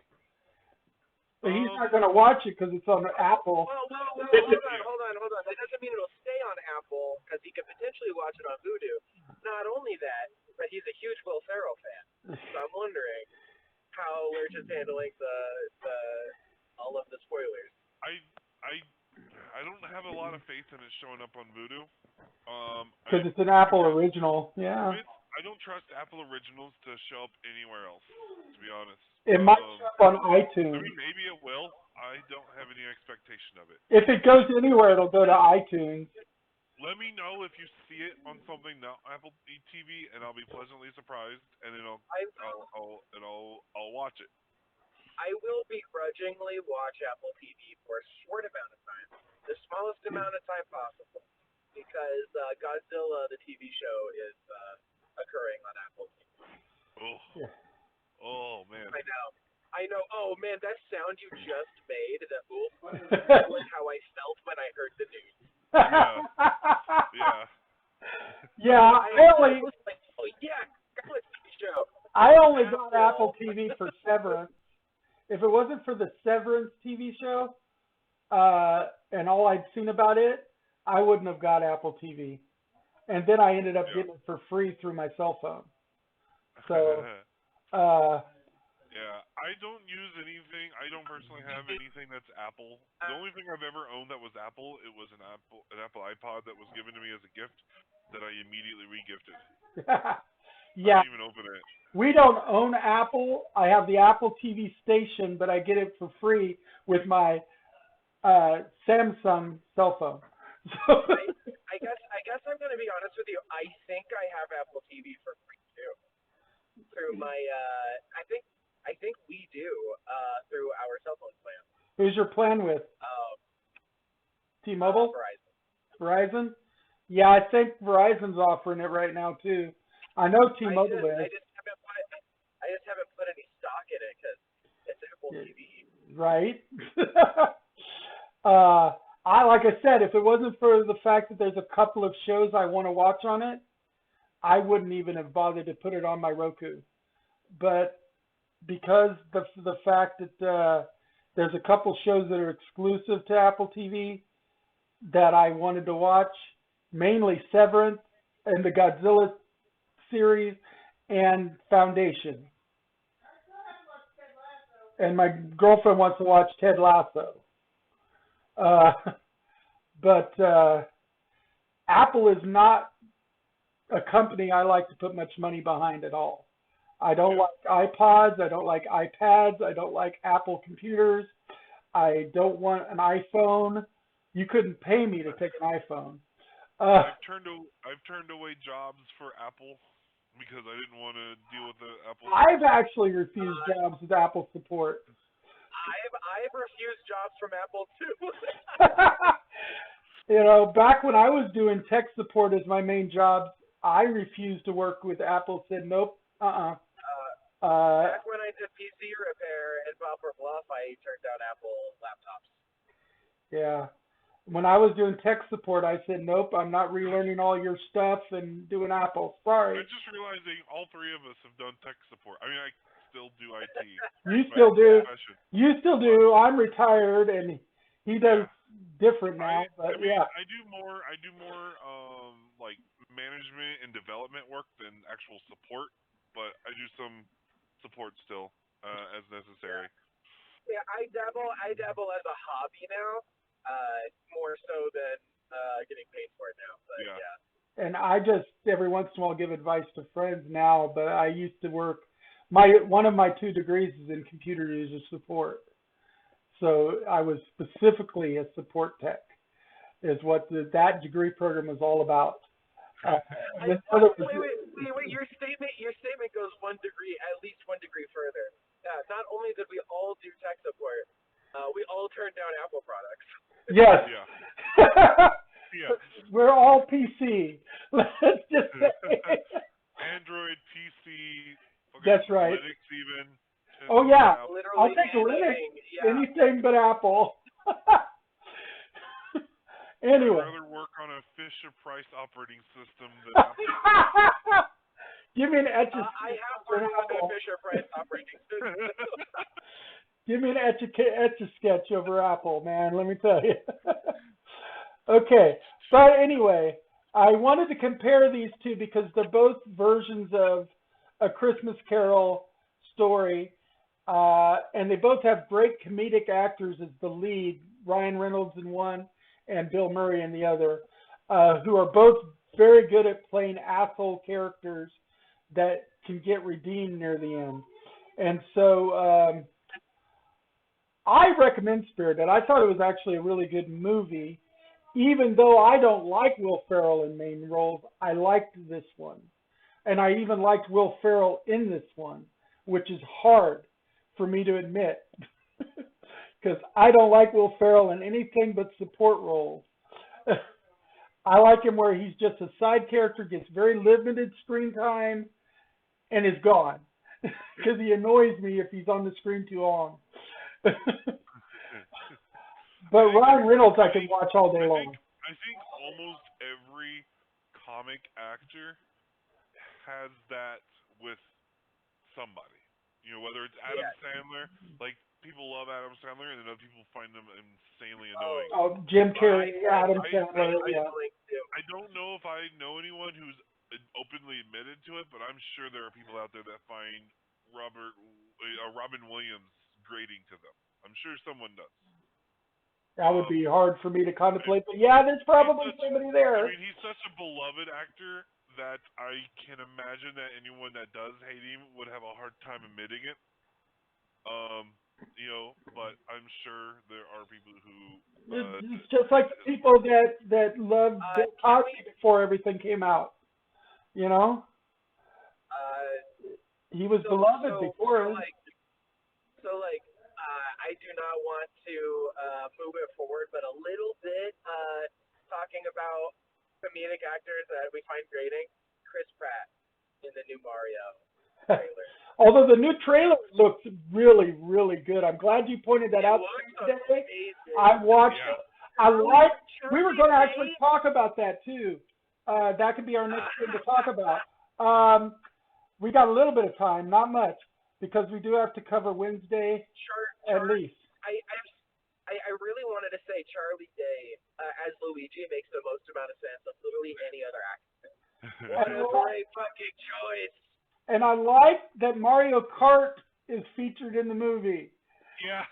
But he's not going to watch it because it's on Apple. Well, hold on. That doesn't mean it'll stay on Apple because he could potentially watch it on Vudu. Not only that, but he's a huge Will Ferrell fan. So I'm wondering how Lurch is handling the all of the spoilers. I don't have a lot of faith in it showing up on Vudu. Because it's an Apple original, yeah. I don't trust Apple originals to show up anywhere else, to be honest. It might show up on iTunes. I mean, maybe it will. I don't have any expectation of it. If it goes anywhere, it'll go to iTunes. Let me know if you see it on something not Apple TV, and I'll be pleasantly surprised, and then I'll watch it. I will begrudgingly watch Apple TV for a short amount of time, the smallest amount of time possible, because Godzilla, the TV show, is occurring on Apple TV. Oh. Yeah. Oh, man. I know. Oh, man, that sound you just made, that was how I felt when I heard the news. Yeah. Yeah, I was like, oh, yeah, Godzilla TV show. I only got Apple TV for Severance. If it wasn't for the Severance TV show, and all I'd seen about it, I wouldn't have got Apple TV. And then I ended up getting it for free through my cell phone. So, yeah, I don't use anything. I don't personally have anything that's Apple. The only thing I've ever owned that was Apple, it was an Apple iPod that was given to me as a gift that I immediately regifted. Yeah. I didn't even open it. We don't own Apple. I have the Apple TV station, but I get it for free with my Samsung cell phone. So I guess I'm going to be honest with you. I think I have Apple TV for free too. Through my, I think we do through our cell phone plan. Who's your plan with? T-Mobile? Verizon? Yeah, I think Verizon's offering it right now too. I know T-Mobile is. I just haven't put any stock in it because it's Apple TV. Right. Like I said, if it wasn't for the fact that there's a couple of shows I want to watch on it, I wouldn't even have bothered to put it on my Roku. But because the fact that there's a couple shows that are exclusive to Apple TV that I wanted to watch, mainly Severance and the Godzilla series and Foundation. And my girlfriend wants to watch Ted Lasso. But Apple is not a company I like to put much money behind at all. I don't like iPods. I don't like iPads. I don't like Apple computers. I don't want an iPhone. You couldn't pay me to take an iPhone. I've turned away jobs for Apple because I didn't want to deal with the Apple. I've actually refused jobs with Apple support. I've refused jobs from Apple too. You know, back when I was doing tech support as my main job, I refused to work with Apple. Said nope, Back when I did PC repair in Poplar Bluff, I turned down Apple laptops. Yeah. When I was doing tech support, I said, nope, I'm not relearning all your stuff and doing Apple. Sorry. I'm just realizing all three of us have done tech support. I mean, I still do IT. You still do. Profession. You still do. I'm retired, and he does different now. But I mean, yeah. I do more like management and development work than actual support, but I do some support still as necessary. Yeah, I dabble as a hobby now. More so than getting paid for it now. But yeah. And I just every once in a while give advice to friends now, but I used to work one of my 2 degrees is in computer user support. So I was specifically a support tech is what that degree program was all about. Wait, your statement goes at least one degree further. Not only did we all do tech support, we all turned down Apple products. Yes. Yeah. We're all PC. Let's just say. Android, PC. That's right. Linux even. Oh yeah. Literally I'll take Linux. Anything but Apple. Anyway. I'd rather work on a Fisher-Price operating system than Apple. Give me an Etch-a-Sketch. I have worked on a Fisher-Price operating system. Give me an Etch-a-Sketch over Apple, man. Let me tell you. Okay, but anyway, I wanted to compare these two because they're both versions of A Christmas Carol story, and they both have great comedic actors as the lead, Ryan Reynolds in one and Bill Murray in the other, who are both very good at playing asshole characters that can get redeemed near the end. And so I recommend Spirited. I thought it was actually a really good movie. Even though I don't like Will Ferrell in main roles, I liked this one. And I even liked Will Ferrell in this one, which is hard for me to admit. Because I don't like Will Ferrell in anything but support roles. I like him where he's just a side character, gets very limited screen time, and is gone. Because he annoys me if he's on the screen too long. But Ryan Reynolds I can watch all day long. I think almost every comic actor has that with somebody. You know, whether it's Adam Sandler, like people love Adam Sandler, and then other people find him insanely annoying. Oh, Jim Carrey, Adam Sandler, I don't know if I know anyone who's openly admitted to it, but I'm sure there are people out there that find Robin Williams grating to them. I'm sure someone does. That would be hard for me to contemplate, but yeah, there's probably somebody there. I mean, he's such a beloved actor that I can imagine that anyone that does hate him would have a hard time admitting it. You know, but I'm sure there are people who. It's just like the people that loved Bill Cosby before everything came out. You know. He was beloved before. I do not want to move it forward, but a little bit talking about comedic actors that we find grating. Chris Pratt in the new Mario trailer. Although the new trailer looks really, really good. I'm glad you pointed that out today. I watched it. We were going to actually talk about that too. That could be our next thing to talk about. We got a little bit of time, not much. Because we do have to cover Wednesday at least. I really wanted to say Charlie Day as Luigi makes the most amount of sense of literally any other actor. What a great fucking choice! And I like that Mario Kart is featured in the movie. Yeah.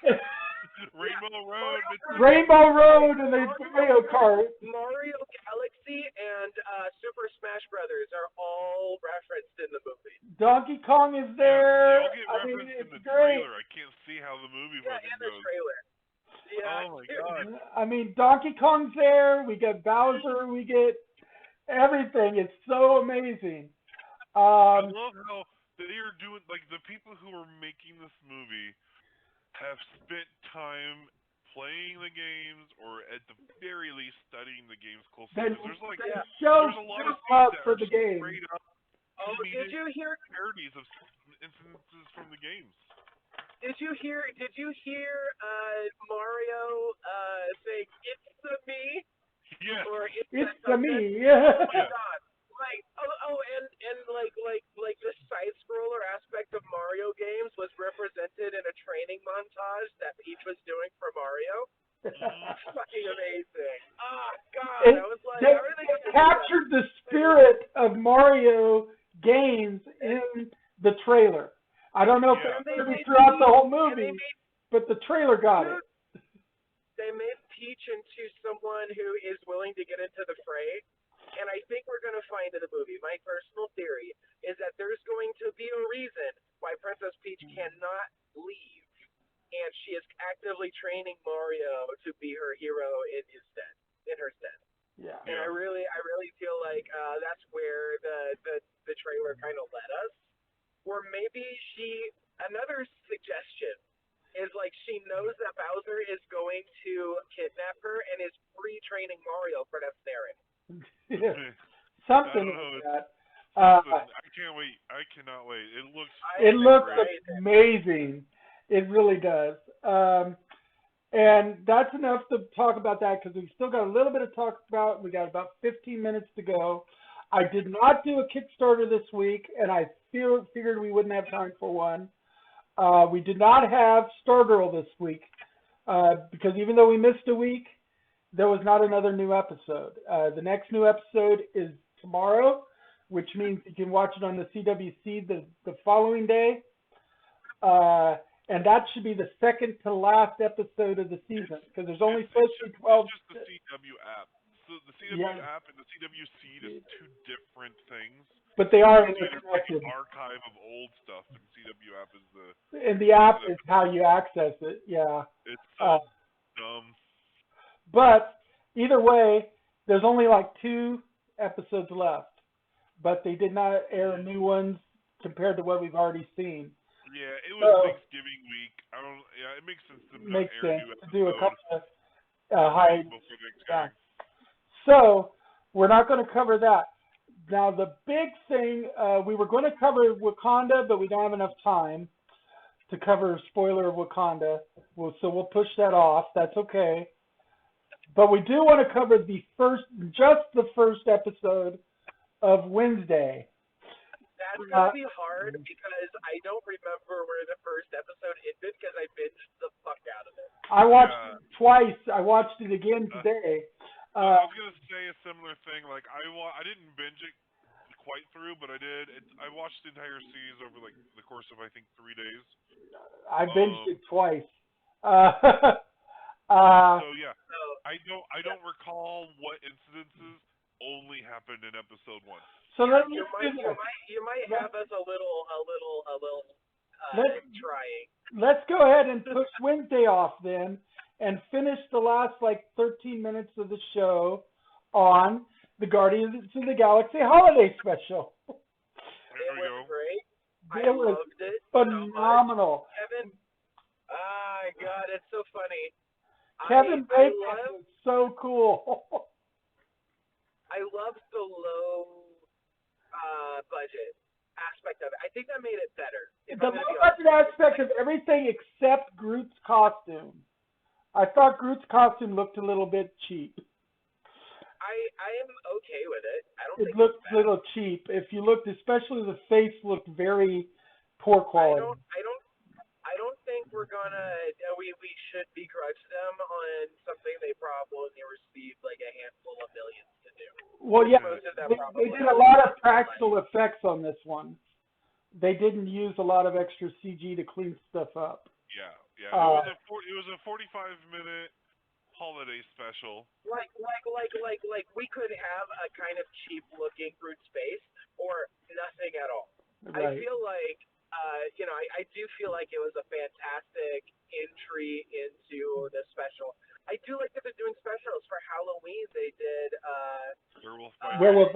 Rainbow Road. Rainbow Road and the Mario Kart. Mario Galaxy and Super Smash Brothers are all referenced in the movie. Donkey Kong is Yeah, there. they all get I mean, referenced in it's the great. trailer. I can't see how the movie Yeah, fucking and the goes. trailer. Yeah. Oh my god. I mean, Donkey Kong's there. We get Bowser. We get everything. It's so amazing. I love how they are doing, like, the people who are making this movie have spent time playing the games, or at the very least studying the games closely. They, Because there's like, they Yeah. show there's a lot of love scenes that for are the game. straight up Oh, did you hear? parodies of instances from the games. Did you hear Mario say "It's the me" Yes. or "It's It's the to me. Oh my Yeah. god! Like and like the side scroller aspect of Mario games was represented in a training montage that Peach was doing for Mario. Fucking amazing! Oh god, I was like, how are they gonna do that? captured the spirit of Mario games in the trailer. I don't know if Yeah. it's going to be throughout the whole movie, but the trailer got it. They made Peach into someone who is willing to get into the fray, and I think we're going to find in the movie. My personal theory is that there's going to be a reason why Princess Peach cannot leave, and she is actively training Mario to be her hero in her stead. Yeah. And I really feel like that's where the trailer kind of led us. Or maybe another suggestion is like she knows that Bowser is going to kidnap her and is pre-training Mario for that scenario. Something like that. I can't wait. I cannot wait. It looks great. amazing. It really does. And that's enough to talk about that because we've still got a little bit to talk about. We got about 15 minutes to go. I did not do a Kickstarter this week, and I figured we wouldn't have time for one. We did not have Stargirl this week because even though we missed a week, there was not another new episode. The next new episode is tomorrow, which means you can watch it on the CWC the following day. And that should be the second to last episode of the season because there's only supposed to be 12. It's just the CW app. So the CW app and the CW seed is two different things. But they are There's like interconnected. an archive of old stuff, and CW app is the. And the app is how you access it. Yeah. It's so dumb. But either way, there's only like 2 episodes left. But they did not air new ones compared to what we've already seen. Yeah, it was Thanksgiving week. It makes sense to not air new episodes. Do a couple of high. Before Thanksgiving. Yeah. So we're not going to cover that. Now the big thing, we were going to cover Wakanda, but we don't have enough time to cover spoiler of Wakanda. So we'll push that off. That's okay. But we do want to cover just the first episode of Wednesday. That's going to be hard because I don't remember where the first episode ended because I binged the fuck out of it. I watched it twice. I watched it again today. I was gonna say a similar thing. Like I didn't binge it quite through, but I did. I watched the entire series over like the course of I think 3 days. I binged it twice. So yeah, I don't recall what incidences only happened in episode 1. So you might have us a little trying. Let's go ahead and push Wednesday off then, and finish the last like 13 minutes of the show on the Guardians of the Galaxy holiday special. There we go. Great. It was loved it. phenomenal. So Kevin, God, it's so funny. Kevin Bacon was so cool. I love the low budget aspect of it. I think that made it better. The low budget aspect of everything except Groot's costume. I thought Groot's costume looked a little bit cheap. I am okay with it. I don't think it looked a little cheap. If you looked, especially the face looked very poor quality. I don't think we're gonna. We should begrudge them on something they probably received like a handful of millions to do. Well, yeah, they did a lot of practical effects on this one. They didn't use a lot of extra CG to clean stuff up. Yeah. It was a 45-minute holiday special. Like we could have a kind of cheap looking brute space or nothing at all. I Right. feel like I do feel like it was a fantastic entry into the special. I do like that they're doing specials for Halloween. They did Werewolf by Night. Werewolf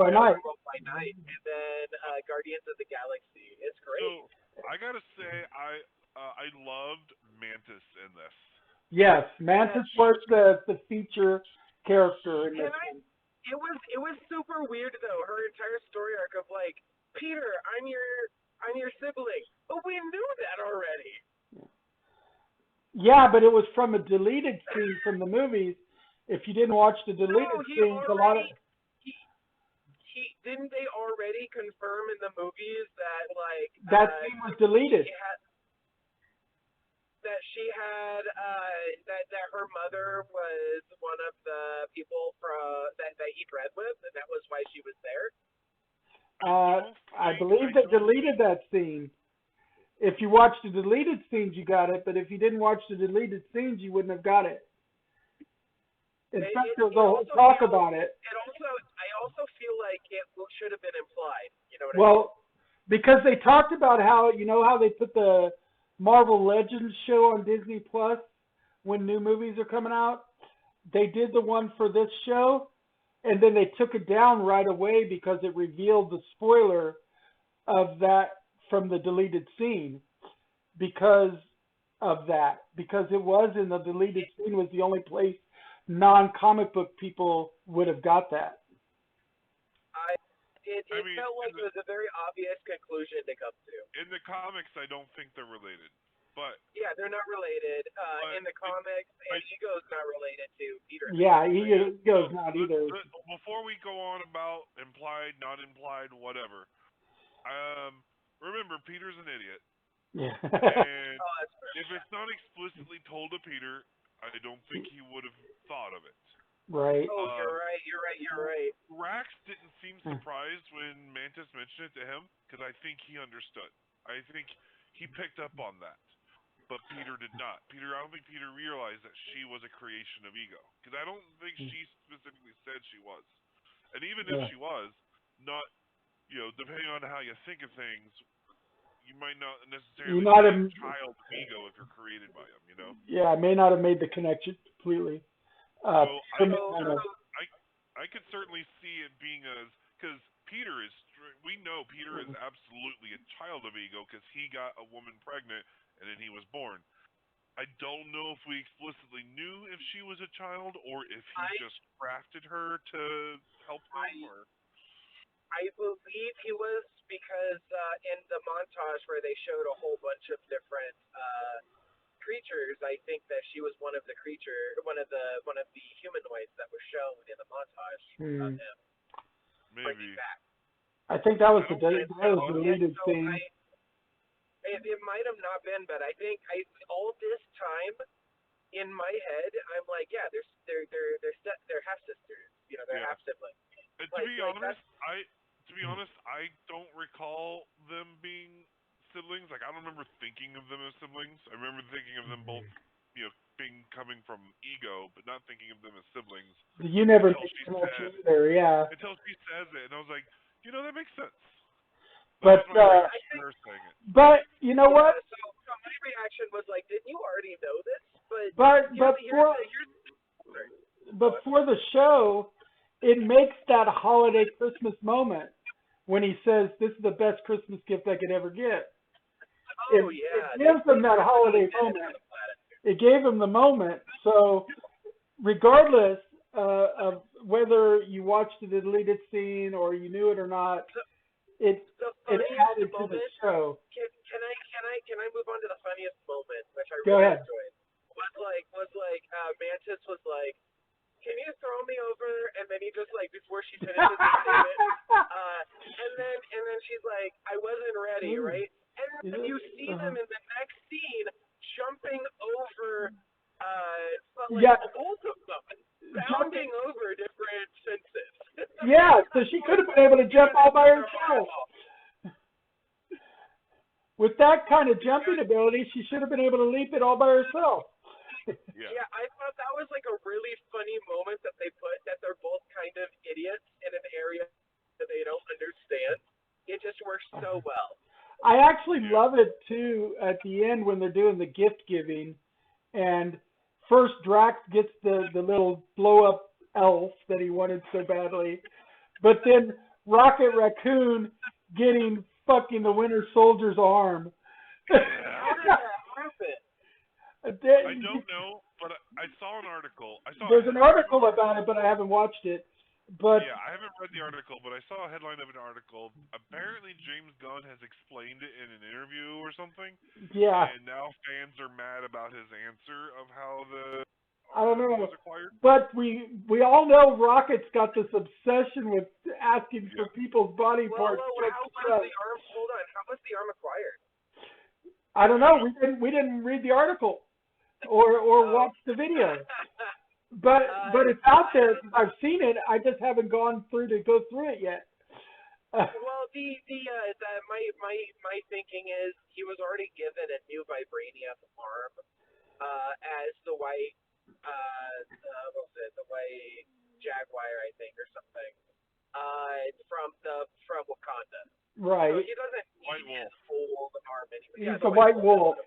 by Night, and then Guardians of the Galaxy. It's great. So I gotta say, I loved Mantis in this. Yes, Mantis was the feature character in this one. It was super weird though. Her entire story arc of like, Peter, I'm your sibling, but we knew that already. Yeah, but it was from a deleted scene from the movies. If you didn't watch the deleted scenes, a lot of didn't they already confirm in the movies that like that scene was deleted. That she had that her mother was one of the people that he bred with, and that was why she was there. I believe they deleted that scene. If you watched the deleted scenes, you got it. But if you didn't watch the deleted scenes, you wouldn't have got it. In fact, there was a whole talk about it. I also feel like it should have been implied. You know what I mean? Well, because they talked about how how they put the Marvel Legends show on Disney Plus when new movies are coming out. They did the one for this show, and then they took it down right away because it revealed the spoiler of that from the deleted scene. Because of that, because it was in the deleted scene was the only place non-comic book people would have got that. It felt like it was a very obvious conclusion to come to. In the comics, I don't think they're related, but yeah, they're not related. In the comics, Ego's not related to Peter. Yeah, Ego's not either. Before we go on about implied, not implied, whatever, remember Peter's an idiot. Yeah. And if it's not explicitly told to Peter, I don't think he would have thought of it. Right. Oh, you're right. Rax didn't seem surprised when Mantis mentioned it to him because I think he understood. I think he picked up on that, but Peter did not. I don't think Peter realized that she was a creation of Ego because I don't think she specifically said she was. And even if she was, not depending on how you think of things, you might not necessarily be a child of Ego if you're created by him. Yeah, I may not have made the connection completely. I could certainly see it being because we know Peter is absolutely a child of Ego because he got a woman pregnant and then he was born. I don't know if we explicitly knew if she was a child or if he just crafted her to help him. I believe he was because in the montage where they showed a whole bunch of different creatures, I think that she was one of the humanoids that was shown in the montage of him. Maybe. I think that was the deleted scene. It might have not been, but I think all this time in my head, I'm like, yeah, they're half sisters. They're half siblings. To be honest, I don't recall them being siblings. Like I don't remember thinking of them as siblings. I remember thinking of them both, coming from Ego, but not thinking of them as siblings. You never made the connection either, yeah. Until she says it, and I was like, that makes sense. But you know what? So my reaction was like, didn't you already know this? But for the show, it makes that holiday Christmas moment when he says, "This is the best Christmas gift I could ever get." Oh, it gives them that holiday moment. It gave him the moment. So regardless of whether you watched the deleted scene or you knew it or not, it added to the show. Can I move on to the funniest moment, which I really enjoyed? Was like Mantis was like, "Can you throw me over?" And then he just before she finishes the statement, and then she's like, "I wasn't ready, right?" And then you see them in the next scene jumping over, both of them, bounding over different fences. Yeah, so she could have been able to jump all by herself. With that kind of jumping ability, she should have been able to leap it all by herself. Yeah. Yeah, I thought that was like a really funny moment that they put that they're both kind of idiots in an area that they don't understand. It just works so well. I actually Yeah. love it too at the end when they're doing the gift giving, and first Drax gets the little blow up elf that he wanted so badly, but then Rocket Raccoon getting fucking the Winter Soldier's arm. How did that happen? I don't know, but I saw an article. I saw a There's an headline of an article about article. it, but I haven't watched it. But Yeah, I haven't read the article, but I saw a headline of an article. Apparently, James Gunn has explained it in an interview or something, yeah, and now fans are mad about his answer of how the I don't arm know. was acquired. But we all know Rocket's got this obsession with asking for Yeah. people's body parts. How was the arm? Hold on. How was the arm acquired? I don't know. We didn't read the article or Oh. watch the video. But it's out there. I've seen it. I just haven't gone through to go through it yet. Well, my thinking is he was already given a new vibranium arm, as the white, what was it, the white jaguar, I think, or something, from Wakanda. Right. So he doesn't White need his Wolf. full arm anymore. He's Yeah, the white wolf.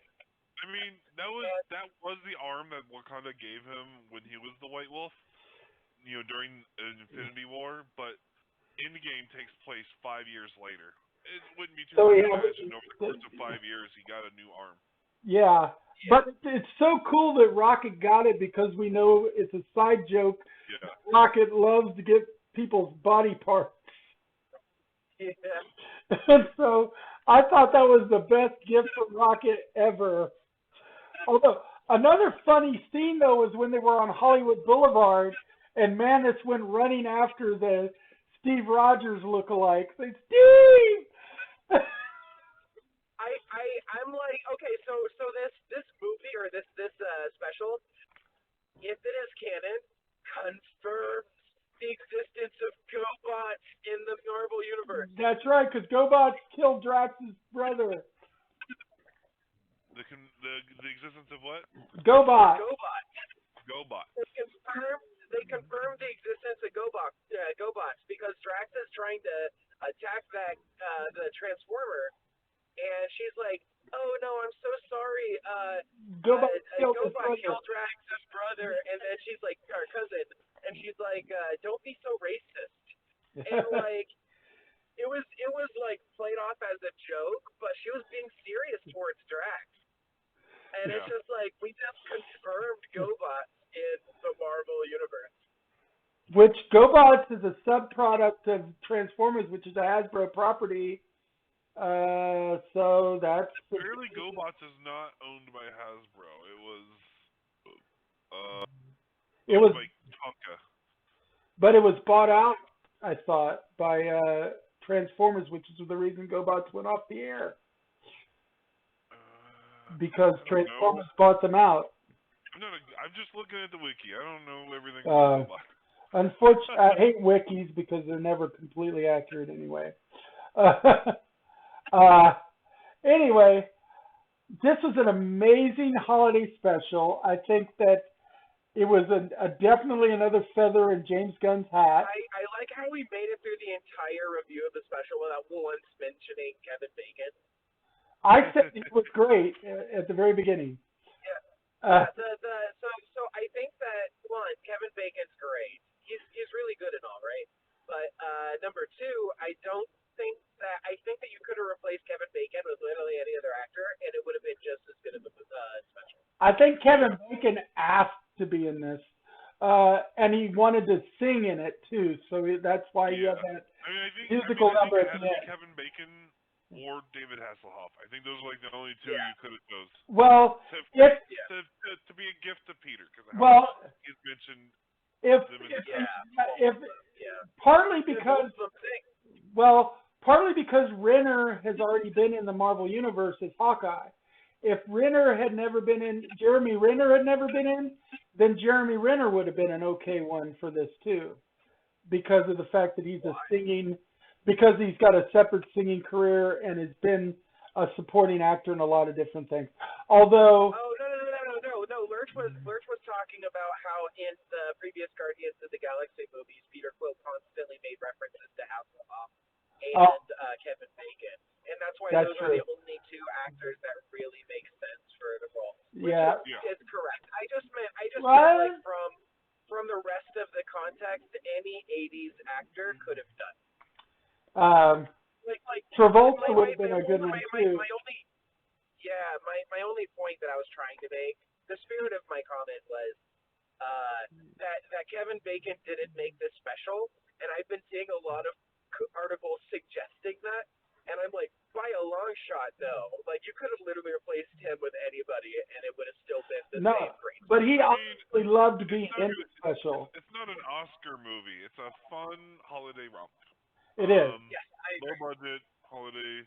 I mean, that was the arm that Wakanda gave him when he was the White Wolf. You know, during Infinity War, but Endgame takes place 5 years later. It wouldn't be too So hard he to has, imagine over the course of 5 years he got a new arm. yeah. But it's so cool that Rocket got it because we know it's a side joke. Yeah. Rocket loves to get people's body parts. Yeah. And so I thought that was the best gift from Rocket ever. Although another funny scene though was when they were on Hollywood Boulevard and Manus went running after the Steve Rogers lookalike. Say, Steve! I'm like, okay, so this movie or this special, if it is canon, confirms the existence of GoBots in the Marvel universe. That's right, because GoBots killed Drax's brother. The existence of what? GoBots. GoBot. They confirmed the existence of GoBots because Drax is trying to attack the Transformer, and she's like, "Oh no, I'm so sorry. GoBot killed killed Drax's brother," and then she's like, "Our cousin," and she's like, "Don't be so racist." And like, it was like played off as a joke, but she was being serious towards Drax. And it's just like, we just confirmed GoBots in the Marvel universe. Which GoBots is a subproduct of Transformers, which is a Hasbro property. So that's... Apparently GoBots is not owned by Hasbro. It was by Tonka. But it was bought out, I thought, by Transformers, which is the reason GoBots went off the air. Because Transformers bought them out. I'm just looking at the wiki. I don't know everything about GoBots. Unfortunately, I hate wikis because they're never completely accurate anyway. Anyway, this was an amazing holiday special. I think that it was definitely another feather in James Gunn's hat. I like how we made it through the entire review of the special without once mentioning Kevin Bacon. I said it was great at the very beginning. Yeah. So I think that one, Kevin Bacon's great. He's really good and all, right? But number two, I think that you could have replaced Kevin Bacon with literally any other actor, and it would have been just as good of a special. I think Kevin Bacon asked to be in this, and he wanted to sing in it too. So that's why you have that musical number at the end. Kevin Bacon or David Hasselhoff. I think those are like the only two you could have chosen. Well, to be a gift to Peter, because he's mentioned. Partly because Renner has already been in the Marvel Universe as Hawkeye. If Jeremy Renner had never been in, then Jeremy Renner would have been an okay one for this too, because of the fact that he's because he's got a separate singing career and has been a supporting actor in a lot of different things. Although... Oh, no. Lurch was talking about how in the previous Guardians of the Galaxy movies, Peter Quill constantly made references to Hasselhoff and Kevin Bacon, and that's why those are the only two actors that really make sense for the role. Which is correct. I just meant like from the rest of the context, any '80s actor could have done. Like Travolta would have been a good one too. My only point that I was trying to make, the spirit of my comment was that Kevin Bacon didn't make this special, and I've been seeing a lot of articles suggesting that, and I'm like, by a long shot, no. Like, you could have literally replaced him with anybody, and it would have still been the same great. But he obviously loved being in the special. It's not an Oscar movie. It's a fun holiday romp. It is. Yes, I agree. Low budget holiday.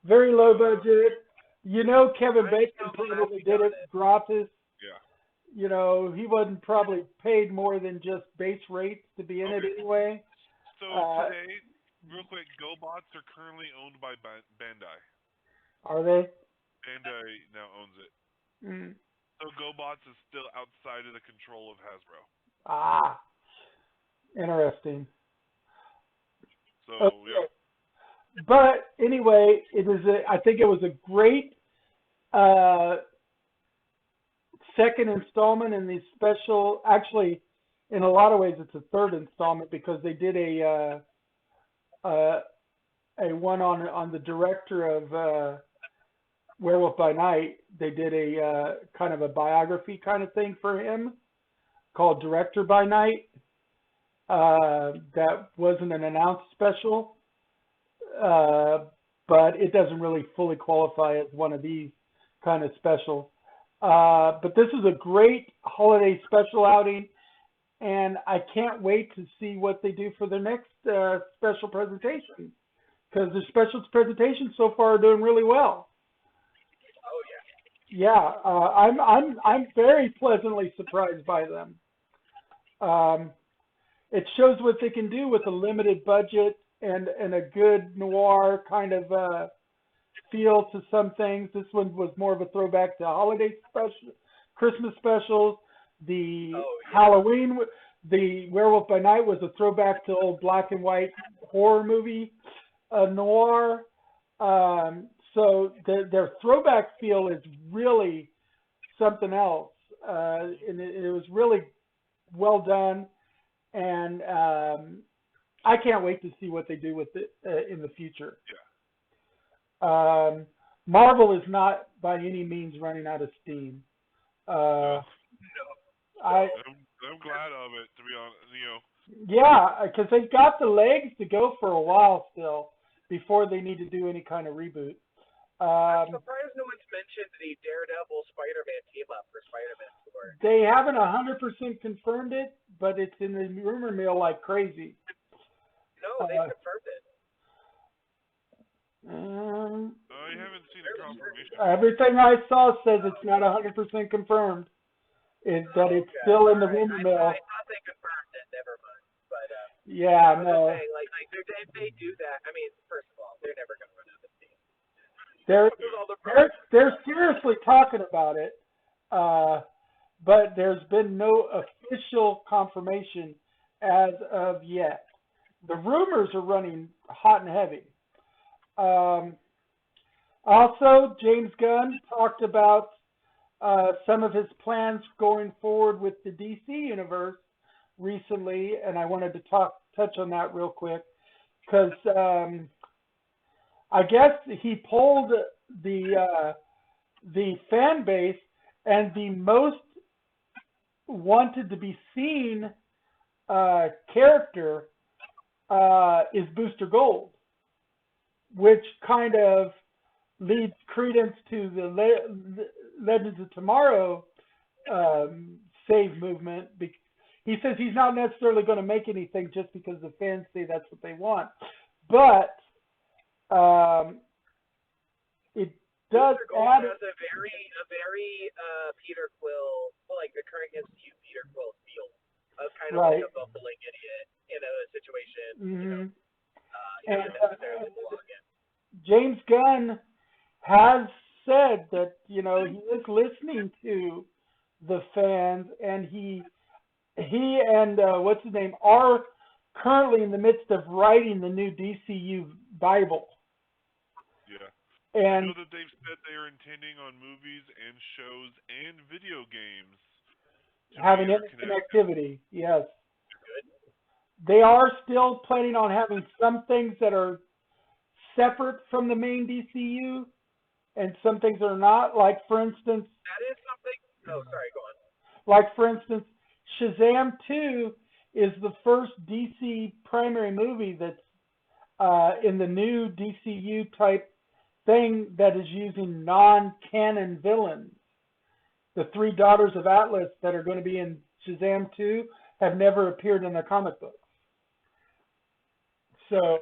Very low budget. You know, Kevin Bacon probably did it gratis. Yeah. You know, he wasn't probably paid more than just base rates to be in it anyway. So today, real quick, GoBots are currently owned by Bandai. Are they? Bandai now owns it. Mm. So GoBots is still outside of the control of Hasbro. Ah, interesting. So Okay. yeah. But anyway, I think it was a great second installment in the special. Actually, in a lot of ways, it's a third installment because they did a one on the director of Werewolf by Night. They did a kind of a biography kind of thing for him called Director by Night. That wasn't an announced special. But it doesn't really fully qualify as one of these kind of specials. But this is a great holiday special outing, and I can't wait to see what they do for the next special presentation, because the special presentations so far are doing really well. Oh yeah. Yeah, I'm very pleasantly surprised by them. It shows what they can do with a limited budget and a good noir kind of feel to some things. This one was more of a throwback to holiday special, Christmas specials. The Halloween, the Werewolf by Night was a throwback to old black and white horror movie noir. So their throwback feel is really something else, and it was really well done. And I can't wait to see what they do with it in the future. Yeah. Marvel is not by any means running out of steam. No. I'm glad of it, to be honest. You know. Yeah, because they've got the legs to go for a while still before they need to do any kind of reboot. I'm surprised no one's mentioned the Daredevil Spider-Man team up for Spider-Man 4. They haven't 100% confirmed it, but it's in the rumor mill like crazy. No, they confirmed it. I haven't seen a confirmation. Everything I saw says it's not 100% confirmed. It's still in the rumor mill. I thought they confirmed it. Never mind. But yeah, I was no. just saying, like if they do that, I mean, first of all, they're never going to run out of steam. They're seriously talking about it, but there's been no official confirmation as of yet. The rumors are running hot and heavy. Also, James Gunn talked about some of his plans going forward with the DC universe recently, and I wanted to touch on that real quick because I guess he polled the fan base, and the most wanted to be seen character is Booster Gold, which kind of leads credence to the Legends of Tomorrow save movement. He says he's not necessarily going to make anything just because the fans say that's what they want, but it does Booster Gold add. has a very Peter Quill, like the current MCU Peter Quill feel of kind of like a bumbling idiot in a situation, Mm-hmm. He doesn't necessarily belong in. James Gunn has said that he is listening to the fans, and he and what's his name are currently in the midst of writing the new DCU Bible. Yeah. I And know that they've said they are intending on movies and shows and video games to having be interconnected. interconnectivity, yes. They are still planning on having some things that are separate from the main DCU and some things that are not. Like, for instance, That is something. Oh, sorry. Go on. like for instance, Shazam 2 is the first DC primary movie that's in the new DCU type thing that is using non-canon villains. The three daughters of Atlas that are going to be in Shazam 2 have never appeared in the comic books. So,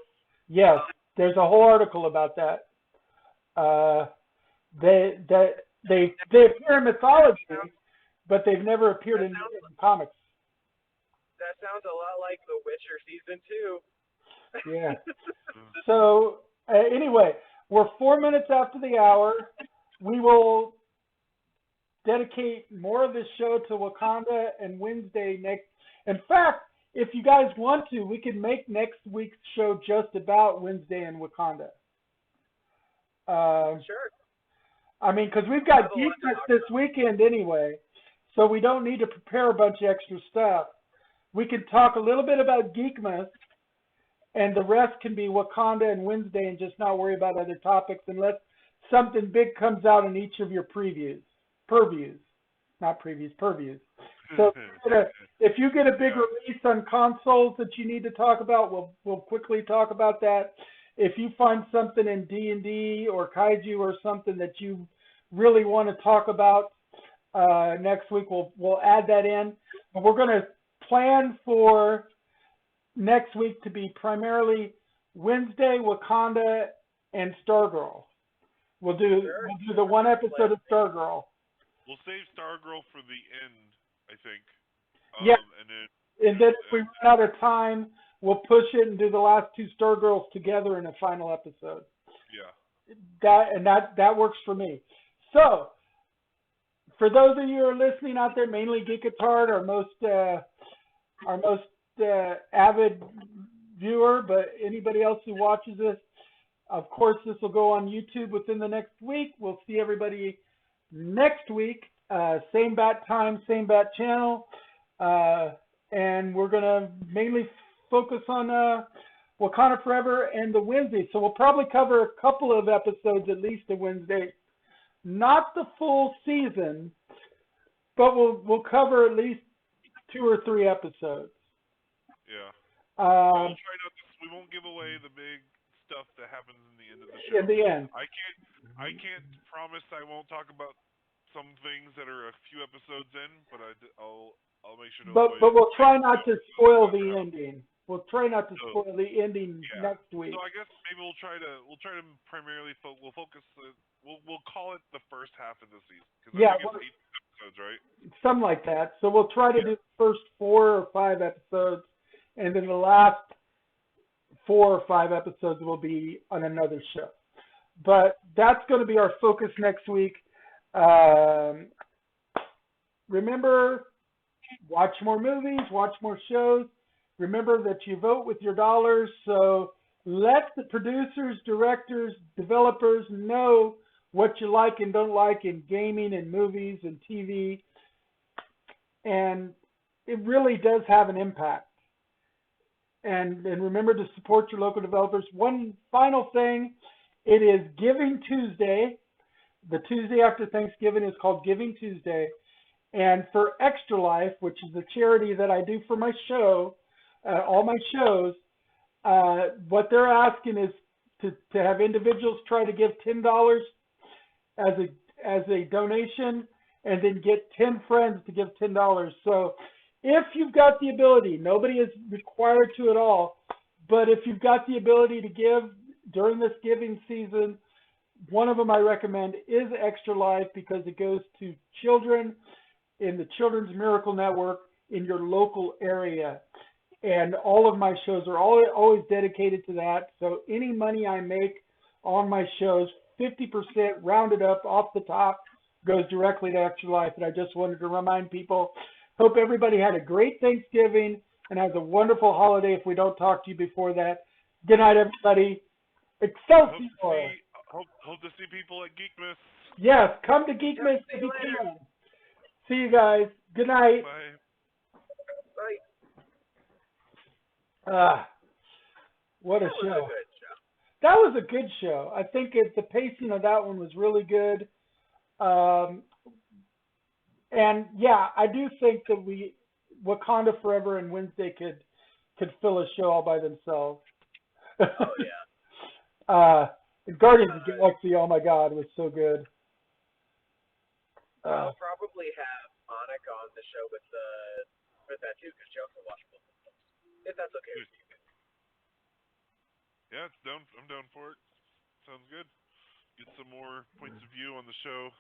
yes, there's a whole article about that. They appear in mythology, but they've never appeared in comics. That sounds a lot like The Witcher season 2. Yeah. So anyway, we're 4 minutes after the hour. We will dedicate more of this show to Wakanda and Wednesday next. In fact, if you guys want to, we can make next week's show just about Wednesday and Wakanda. Sure. I mean, because we've got Geekmas this weekend anyway, so we don't need to prepare a bunch of extra stuff. We can talk a little bit about Geekmas, and the rest can be Wakanda and Wednesday, and just not worry about other topics unless something big comes out in each of your purviews. So if you get a big release on consoles that you need to talk about, we'll quickly talk about that. If you find something in D&D or Kaiju or something that you really want to talk about next week, we'll add that in. But we're going to plan for next week to be primarily Wednesday, Wakanda, and Stargirl. We'll do the one episode of Stargirl. We'll save Stargirl for the end, I think. Yeah. And then if we run out of time, we'll push it and do the last two Stargirls together in a final episode. Yeah. That works for me. So, for those of you who are listening out there, mainly Geek at Heart, our most avid viewer, but anybody else who watches this, of course, this will go on YouTube within the next week. We'll see everybody next week. Same bat time, same bat channel. And we're going to mainly focus on Wakanda Forever and the Wednesday. So we'll probably cover a couple of episodes at least of Wednesday. Not the full season, but we'll cover at least 2 or 3 episodes. Yeah. We'll try not to, we won't give away the big stuff that happens in the end of the show. In the end. I can't promise I won't talk about some things that are a few episodes in, but I'll make sure to But we'll try not to spoil the ending. We'll try not to spoil the ending next week. So I guess maybe we'll try to primarily we'll focus we'll call it the first half of the season, because I think it's 8 episodes, right? Something like that. So we'll try to do the first 4 or 5 episodes, and then the last 4 or 5 episodes will be on another show. But that's going to be our focus next week. Remember, watch more movies, watch more shows. Remember that you vote with your dollars, so let the producers, directors, developers know what you like and don't like in gaming and movies and TV. And it really does have an impact. And remember to support your local developers. One final thing, it is Giving Tuesday. The Tuesday after Thanksgiving is called Giving Tuesday. And for Extra Life, which is the charity that I do for my show, all my shows, what they're asking is to have individuals try to give $10 as a donation, and then get 10 friends to give $10. So if you've got the ability, nobody is required to at all, but if you've got the ability to give during this giving season, one of them I recommend is Extra Life, because it goes to children in the Children's Miracle Network in your local area. And all of my shows are always dedicated to that. So any money I make on my shows, 50% rounded up off the top, goes directly to Extra Life. And I just wanted to remind people, hope everybody had a great Thanksgiving and has a wonderful holiday if we don't talk to you before that. Good night, everybody. Excelsior! Hope to see people at Geekmas. Yes, come to Yep, Geekmas see if you you later. can. See you guys. Good night. Bye. Bye. What a That was show. a good show. That was a good show. I think the pacing of that one was really good. And yeah, I do think that Wakanda Forever and Wednesday could fill a show all by themselves. Oh yeah. Guardians of the Galaxy, oh my God, was so good. I'll probably have Monica on the show with that too, because she also watched both of those. If that's okay with you. Yeah, I'm down for it. Sounds good. Get some more points of view on the show.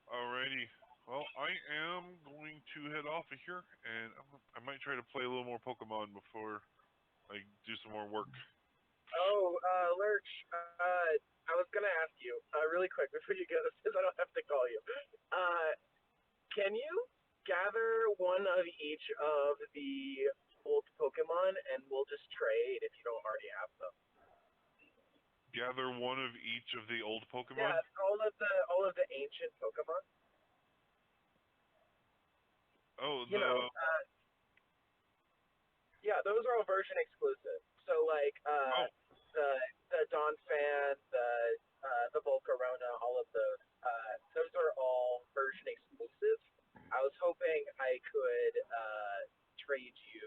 Alrighty. Well, I am going to head off of here, and I might try to play a little more Pokemon before I do some more work. Oh, Lurch, I was gonna ask you, really quick before you go, since I don't have to call you. Can you gather one of each of the old Pokemon, and we'll just trade if you don't already have them? Gather one of each of the old Pokemon? Yeah, all of the ancient Pokemon. Oh, You know, yeah, those are all version exclusive. So like Oh, the Donphan, the Volcarona, all of those are all version exclusive. I was hoping I could trade you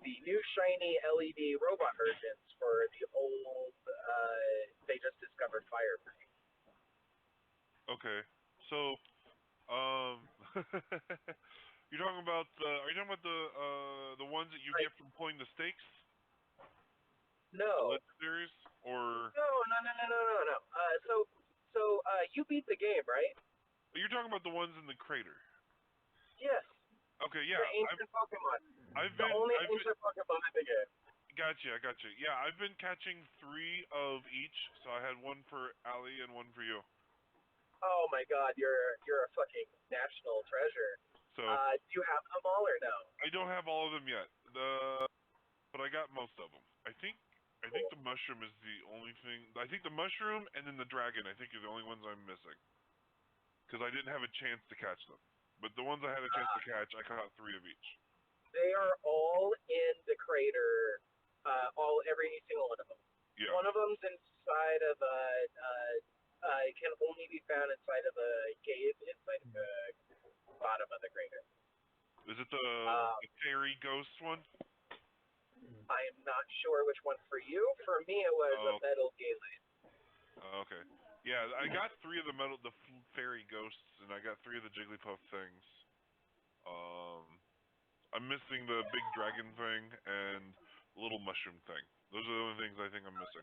the new shiny LED robot versions for the old they just discovered fire breed. okay. So, you're talking about are you talking about the ones that you Like, get from pulling the stakes? The no. legendaries? Or No. You beat the game, right? you're talking about the ones in the crater? Yes. Okay, yeah. The ancient Pokemon. I've The been only ancient Pokemon in the game. Gotcha. Yeah, I've been catching 3 of each. So I had one for Allie and one for you. Oh my God, you're a fucking national treasure. So Do you have them all or no? I don't have all of them yet. But I got most of them. I think the mushroom is the only thing. I think the mushroom and then the dragon. I think are the only ones I'm missing. Because I didn't have a chance to catch them. But the ones I had a chance to catch, I caught 3 of each. They are all in the crater. Every single one of them. Yeah. One of them's inside of it can only be found inside of a cave inside of the bottom of the crater. Is it the fairy ghost one? I am not sure which one for you. For me, it was a metal Galen. Okay. Yeah, I got 3 of the fairy ghosts, and I got 3 of the Jigglypuff things. I'm missing the big dragon thing and the little mushroom thing. Those are the only things I think I'm missing.